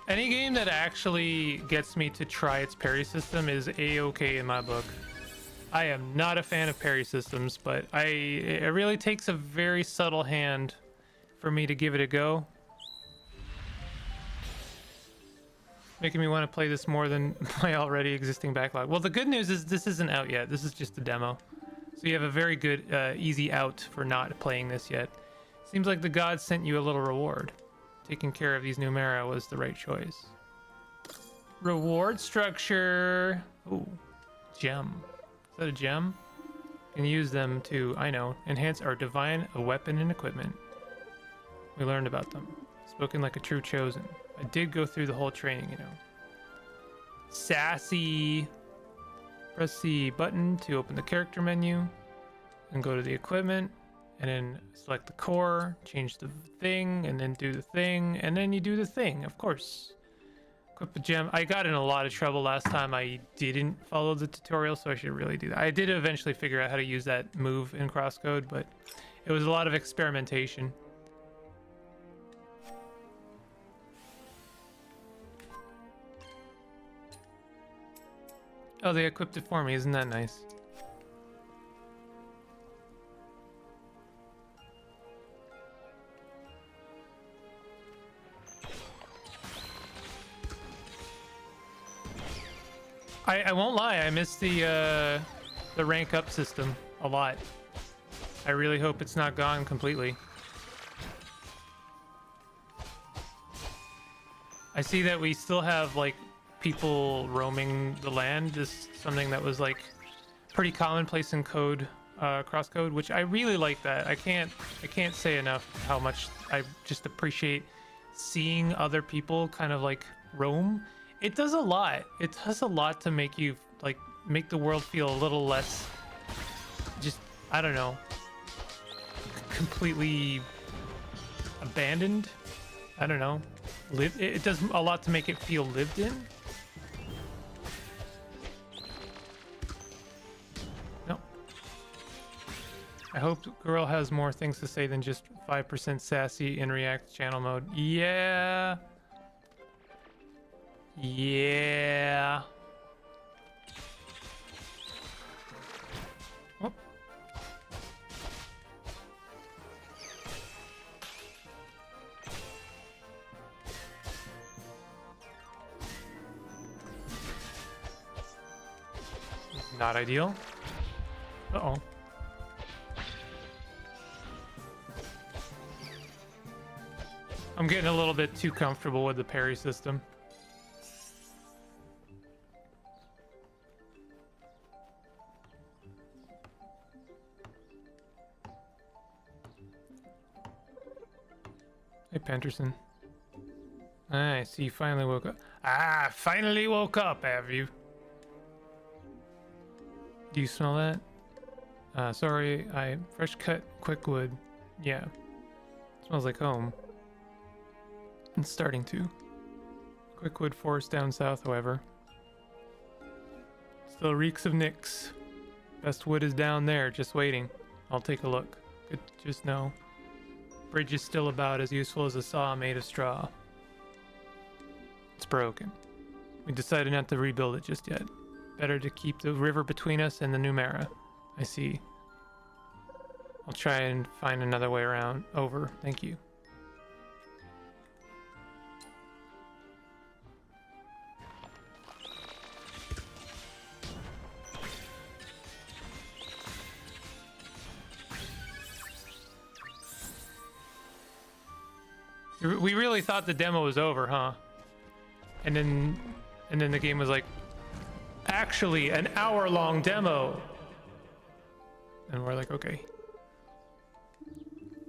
Any game that actually gets me to try its parry system is a-okay in my book. I am not a fan of parry systems, but it really takes a very subtle hand for me to give it a go. Making me want to play this more than my already existing backlog. Well, the good news is this isn't out yet. This is just a demo. So you have a very good, easy out for not playing this yet. Seems like the gods sent you a little reward. Taking care of these Numera was the right choice. Reward structure. Ooh, gem. Is that a gem? Can use them to, I know, enhance our divine weapon and equipment. We learned about them. Spoken like a true chosen. I did go through the whole training, you know. Sassy. Press the button to open the character menu and go to the equipment and then select the core, change the thing, and then do the thing, and then you do the thing, of course. Equip a gem. I got in a lot of trouble last time I didn't follow the tutorial, so I should really do that. I did eventually figure out how to use that move in crosscode, but it was a lot of experimentation. Oh, they equipped it for me. Isn't that nice? I won't lie. I miss the rank up system a lot. I really hope it's not gone completely. I see that we still have like people roaming the land. This is something that was like pretty commonplace in code, crosscode, which I really like that. I can't say enough how much I just appreciate seeing other people kind of like roam. It does a lot. It does a lot to make you like make the world feel a little less just, I don't know, completely abandoned. I don't know. It does a lot to make it feel lived in. No. I hope girl has more things to say than just 5% sassy in React channel mode. Yeah. Yeah. Oh. Not ideal. Uh-oh. I'm getting a little bit too comfortable with the parry system. Hey, Penterson. I see you finally woke up. Ah, finally woke up, have you? Do you smell that? Sorry, fresh cut quick wood. Yeah. Smells like home. It's starting to. Quickwood forest down south, however. Still reeks of nicks. Best wood is down there, just waiting. I'll take a look. Good to just know. Bridge is still about as useful as a saw made of straw. It's broken. We decided not to rebuild it just yet. Better to keep the river between us and the Numera. I see. I'll try and find another way around. Over. Thank you. We really thought the demo was over, huh? And then the game was like, actually, an hour-long demo. And we're like, okay.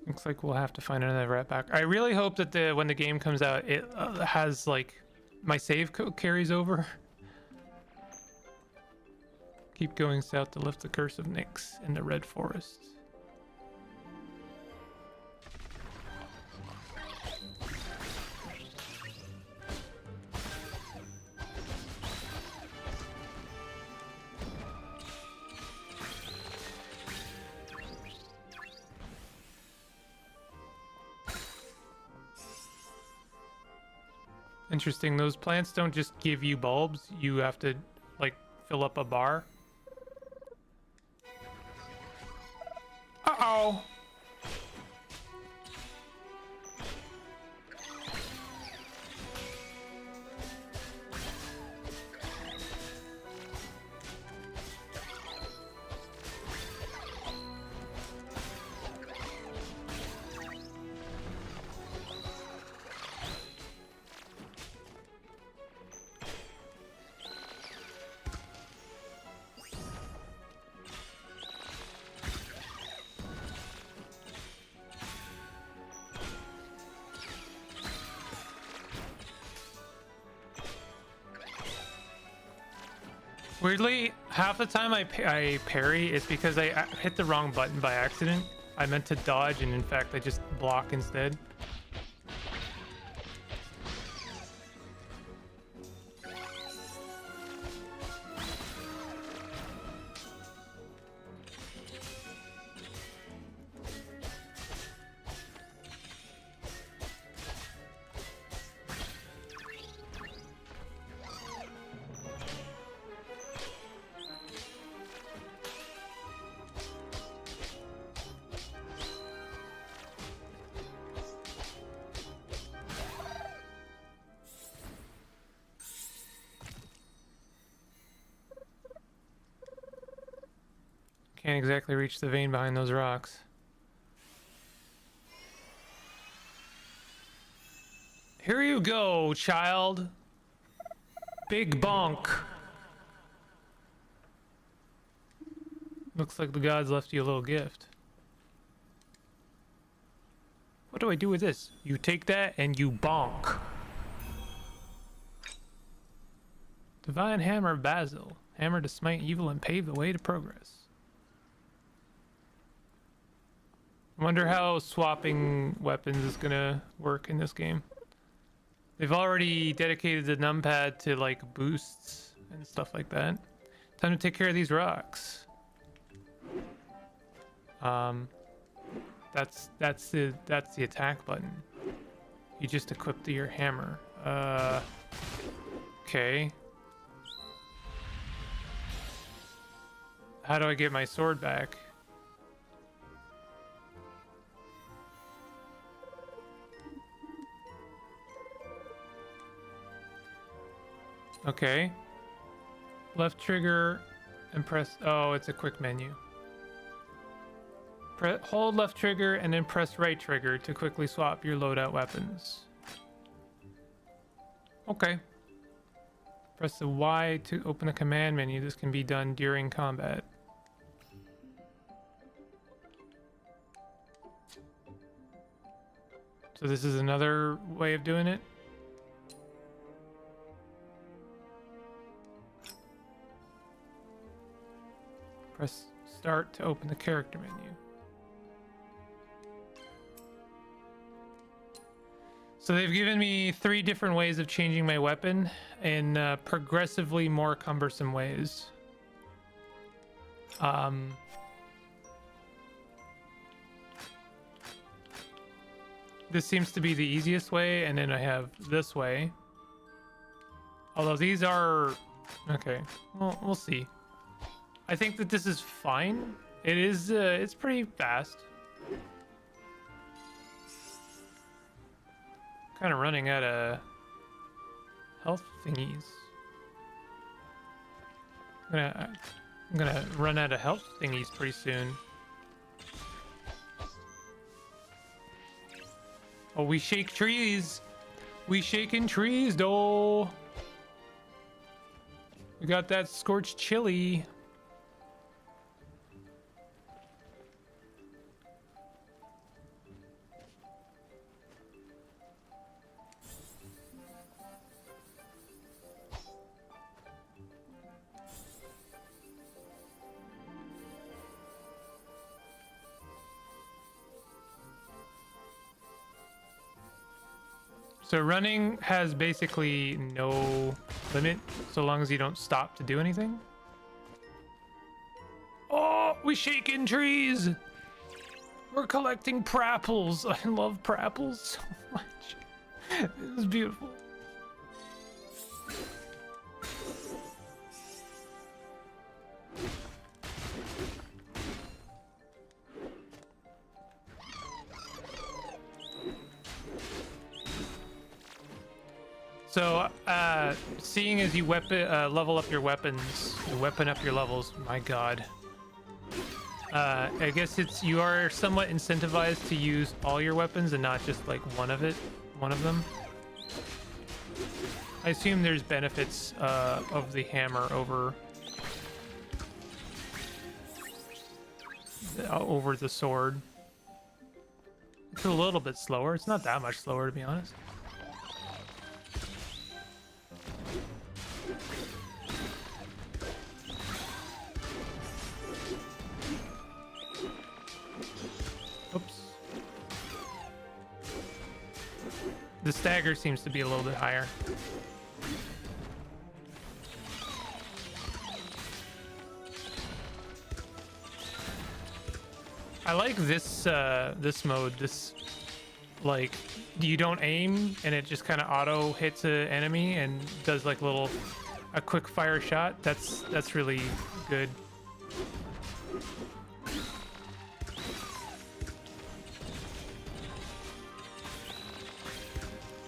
Looks like we'll have to find another rat pack. I really hope that when the game comes out, it has like my save code carries over. Keep going south to lift the curse of Nyx in the Red Forest. Interesting. Those plants don't just give you bulbs. You have to, like, fill up a bar. Uh-oh. Weirdly, half the time I parry, it's because I hit the wrong button by accident. I meant to dodge, and in fact, I just block instead. Can't exactly reach the vein behind those rocks. Here you go, child. Big bonk. Looks like the gods left you a little gift. What do I do with this? You take that and you bonk. Divine Hammer Basil. Hammer to smite evil and pave the way to progress. I wonder how swapping weapons is gonna work in this game. They've already dedicated the numpad to like boosts and stuff like that. Time to take care of these rocks. That's the attack button. You just equipped your hammer. Okay. How do I get my sword back? Okay. Left trigger and press... Oh, it's a quick menu. Hold left trigger and then press right trigger to quickly swap your loadout weapons. Okay. Press the Y to open the command menu. This can be done during combat. So this is another way of doing it. Press start to open the character menu. So they've given me 3 different ways of changing my weapon in progressively more cumbersome ways. This seems to be the easiest way, and then I have this way. Although these are... Okay, well, we'll see. I think that this is fine. It is, it's pretty fast. Kind of running out of health thingies. I'm gonna run out of health thingies pretty soon. Oh, we shake trees. We shaking trees, though. We got that scorched chili. So running has basically no limit so long as you don't stop to do anything. Oh, we shaking trees. We're collecting prapples. I love prapples so much. It is beautiful. So, seeing as you level up your weapons, weapon up your levels, my god. I guess you are somewhat incentivized to use all your weapons and not just like one of them. I assume there's benefits of the hammer over the sword. It's a little bit slower. It's not that much slower, to be honest. Oops. The stagger seems to be a little bit higher. I like this this mode. This, like, you don't aim and it just kind of auto hits an enemy and does like a quick fire shot. That's really good.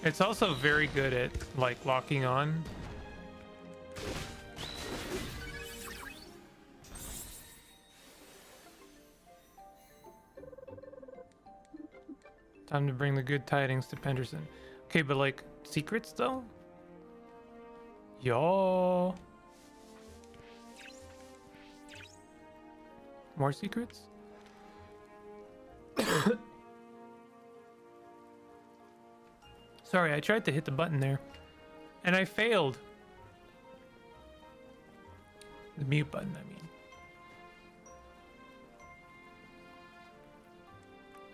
It's also very good at like locking on. Time to bring the good tidings to Penderson. Okay, but like secrets though? Yo. More secrets? Sorry, I tried to hit the button there and I failed. The mute button, I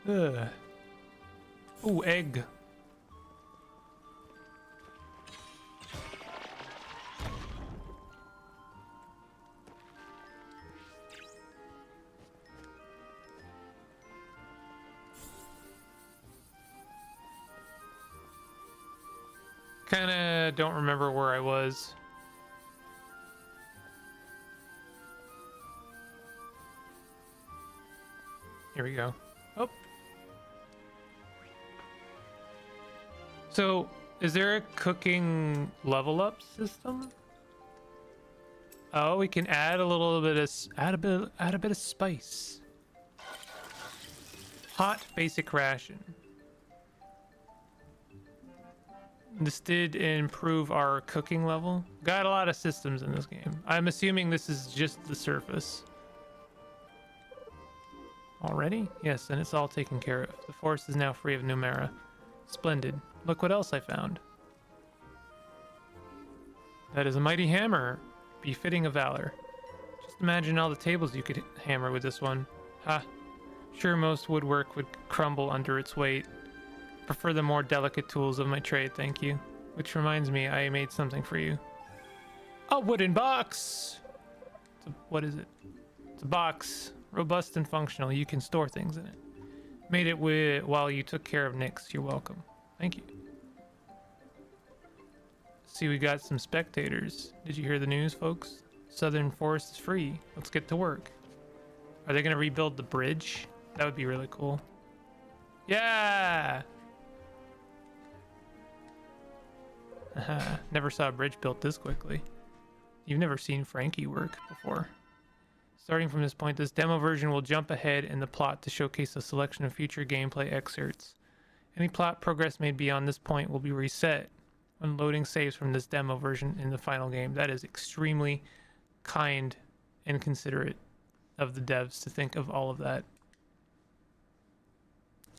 mean. Ugh. Ooh, egg. Kinda don't remember where I was. Here we go. Oh. So, is there a cooking level up system? Oh, we can add a little bit of add a bit of spice. Hot basic ration. This did improve our cooking level. Got a lot of systems in this game. I'm assuming this is just the surface. Already? Yes, and it's all taken care of. The forest is now free of Numera. Splendid. Look what else I found. That is a mighty hammer, befitting of valor. Just imagine all the tables you could hammer with this one. Ha. Sure, most woodwork would crumble under its weight. Prefer the more delicate tools of my trade, thank you. Which reminds me, I made something for you. A wooden box! What is it? It's a box. Robust and functional. You can store things in it. Made it while you took care of Nyx. You're welcome. Thank you. See, we got some spectators. Did you hear the news, folks? Southern Forest is free. Let's get to work. Are they going to rebuild the bridge? That would be really cool. Yeah! Never saw a bridge built this quickly. You've never seen Frankie work before. Starting from this point, this demo version will jump ahead in the plot to showcase a selection of future gameplay excerpts. Any plot progress made beyond this point will be reset when loading saves from this demo version in the final game. That is extremely kind and considerate of the devs to think of all of that.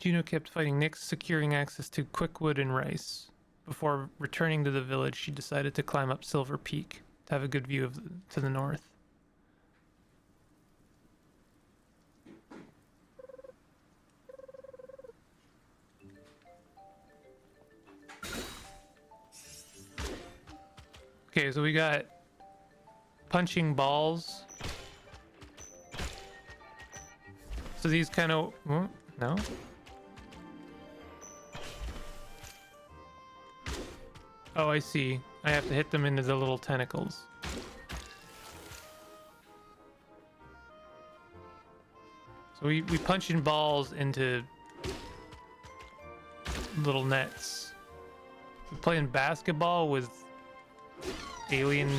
Juno kept fighting Nyx, securing access to quickwood and rice. Before returning to the village, she decided to climb up Silver Peak to have a good view to the north. Okay, so we got punching balls. So these kind of... no? Oh, I see. I have to hit them into the little tentacles. So we punch in balls into little nets. Playing basketball with alien.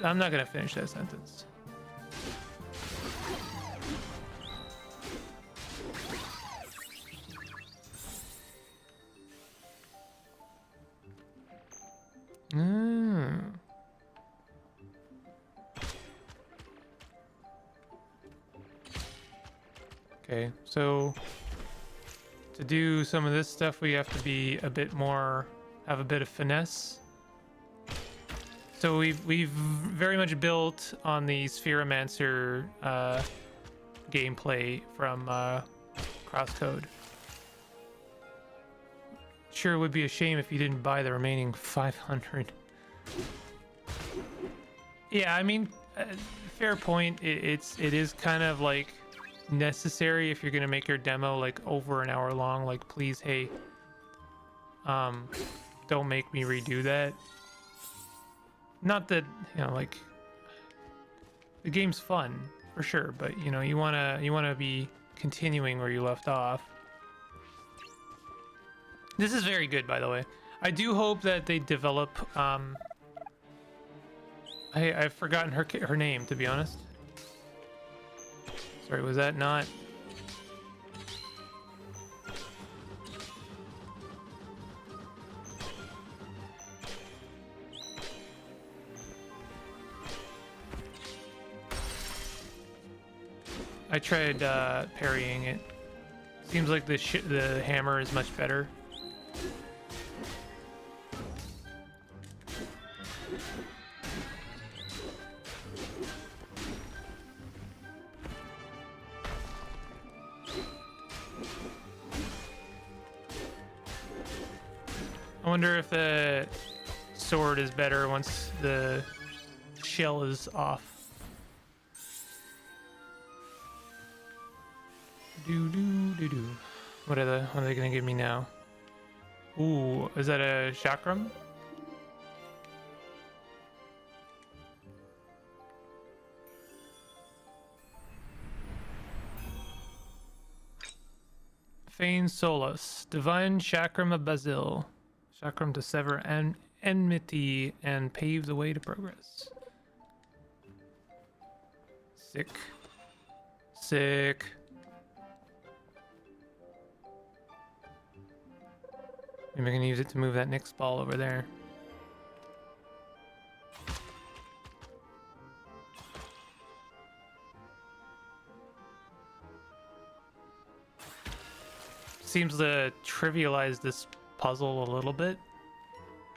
I'm not gonna finish that sentence. Okay, so to do some of this stuff, we have to be a bit more, have a bit of finesse. So we've very much built on the Spheromancer gameplay from Crosscode. Sure would be a shame if you didn't buy the remaining 500. Yeah, I mean, fair point. It is kind of like necessary if you're gonna make your demo like over an hour long. Like, please, hey, don't make me redo that. Not that, you know, like, the game's fun for sure, but you know, you wanna be continuing where you left off. This is very good, by the way. I do hope that they develop. I've forgotten her name, to be honest. Sorry, was that not? I tried parrying it. Seems like the hammer is much better. I wonder if the sword is better once the shell is off. What are they gonna give me now? Ooh, is that a chakram? Feign Solus, Divine Chakram of Basil. Chakram to sever enmity and pave the way to progress. Sick. Sick. Maybe I can use it to move that Nyx ball over there. Seems to trivialize this puzzle a little bit,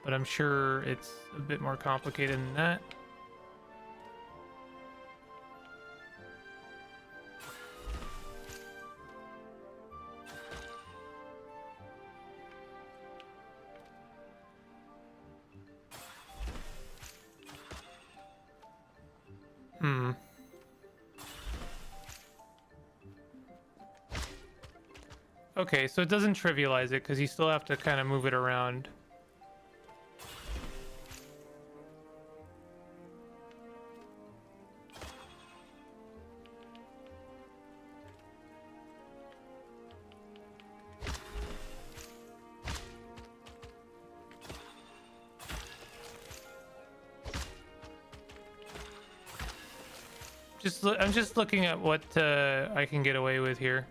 but I'm sure it's a bit more complicated than that. Okay, so it doesn't trivialize it because you still have to kind of move it around. I'm just looking at what I can get away with here.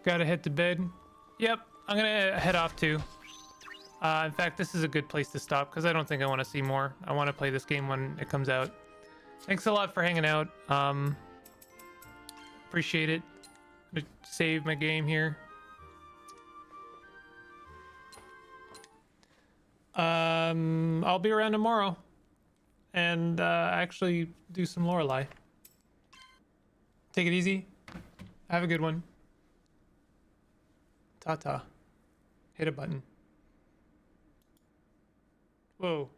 Gotta head to bed. Yep, I'm gonna head off too. In fact, this is a good place to stop because I don't think I want to see more. I want to play this game when it comes out. Thanks a lot for hanging out. Appreciate it. I'm gonna save my game here. I'll be around tomorrow and actually do some Lorelei. Take it easy. Have a good one. Ta-ta. Hit a button. Whoa.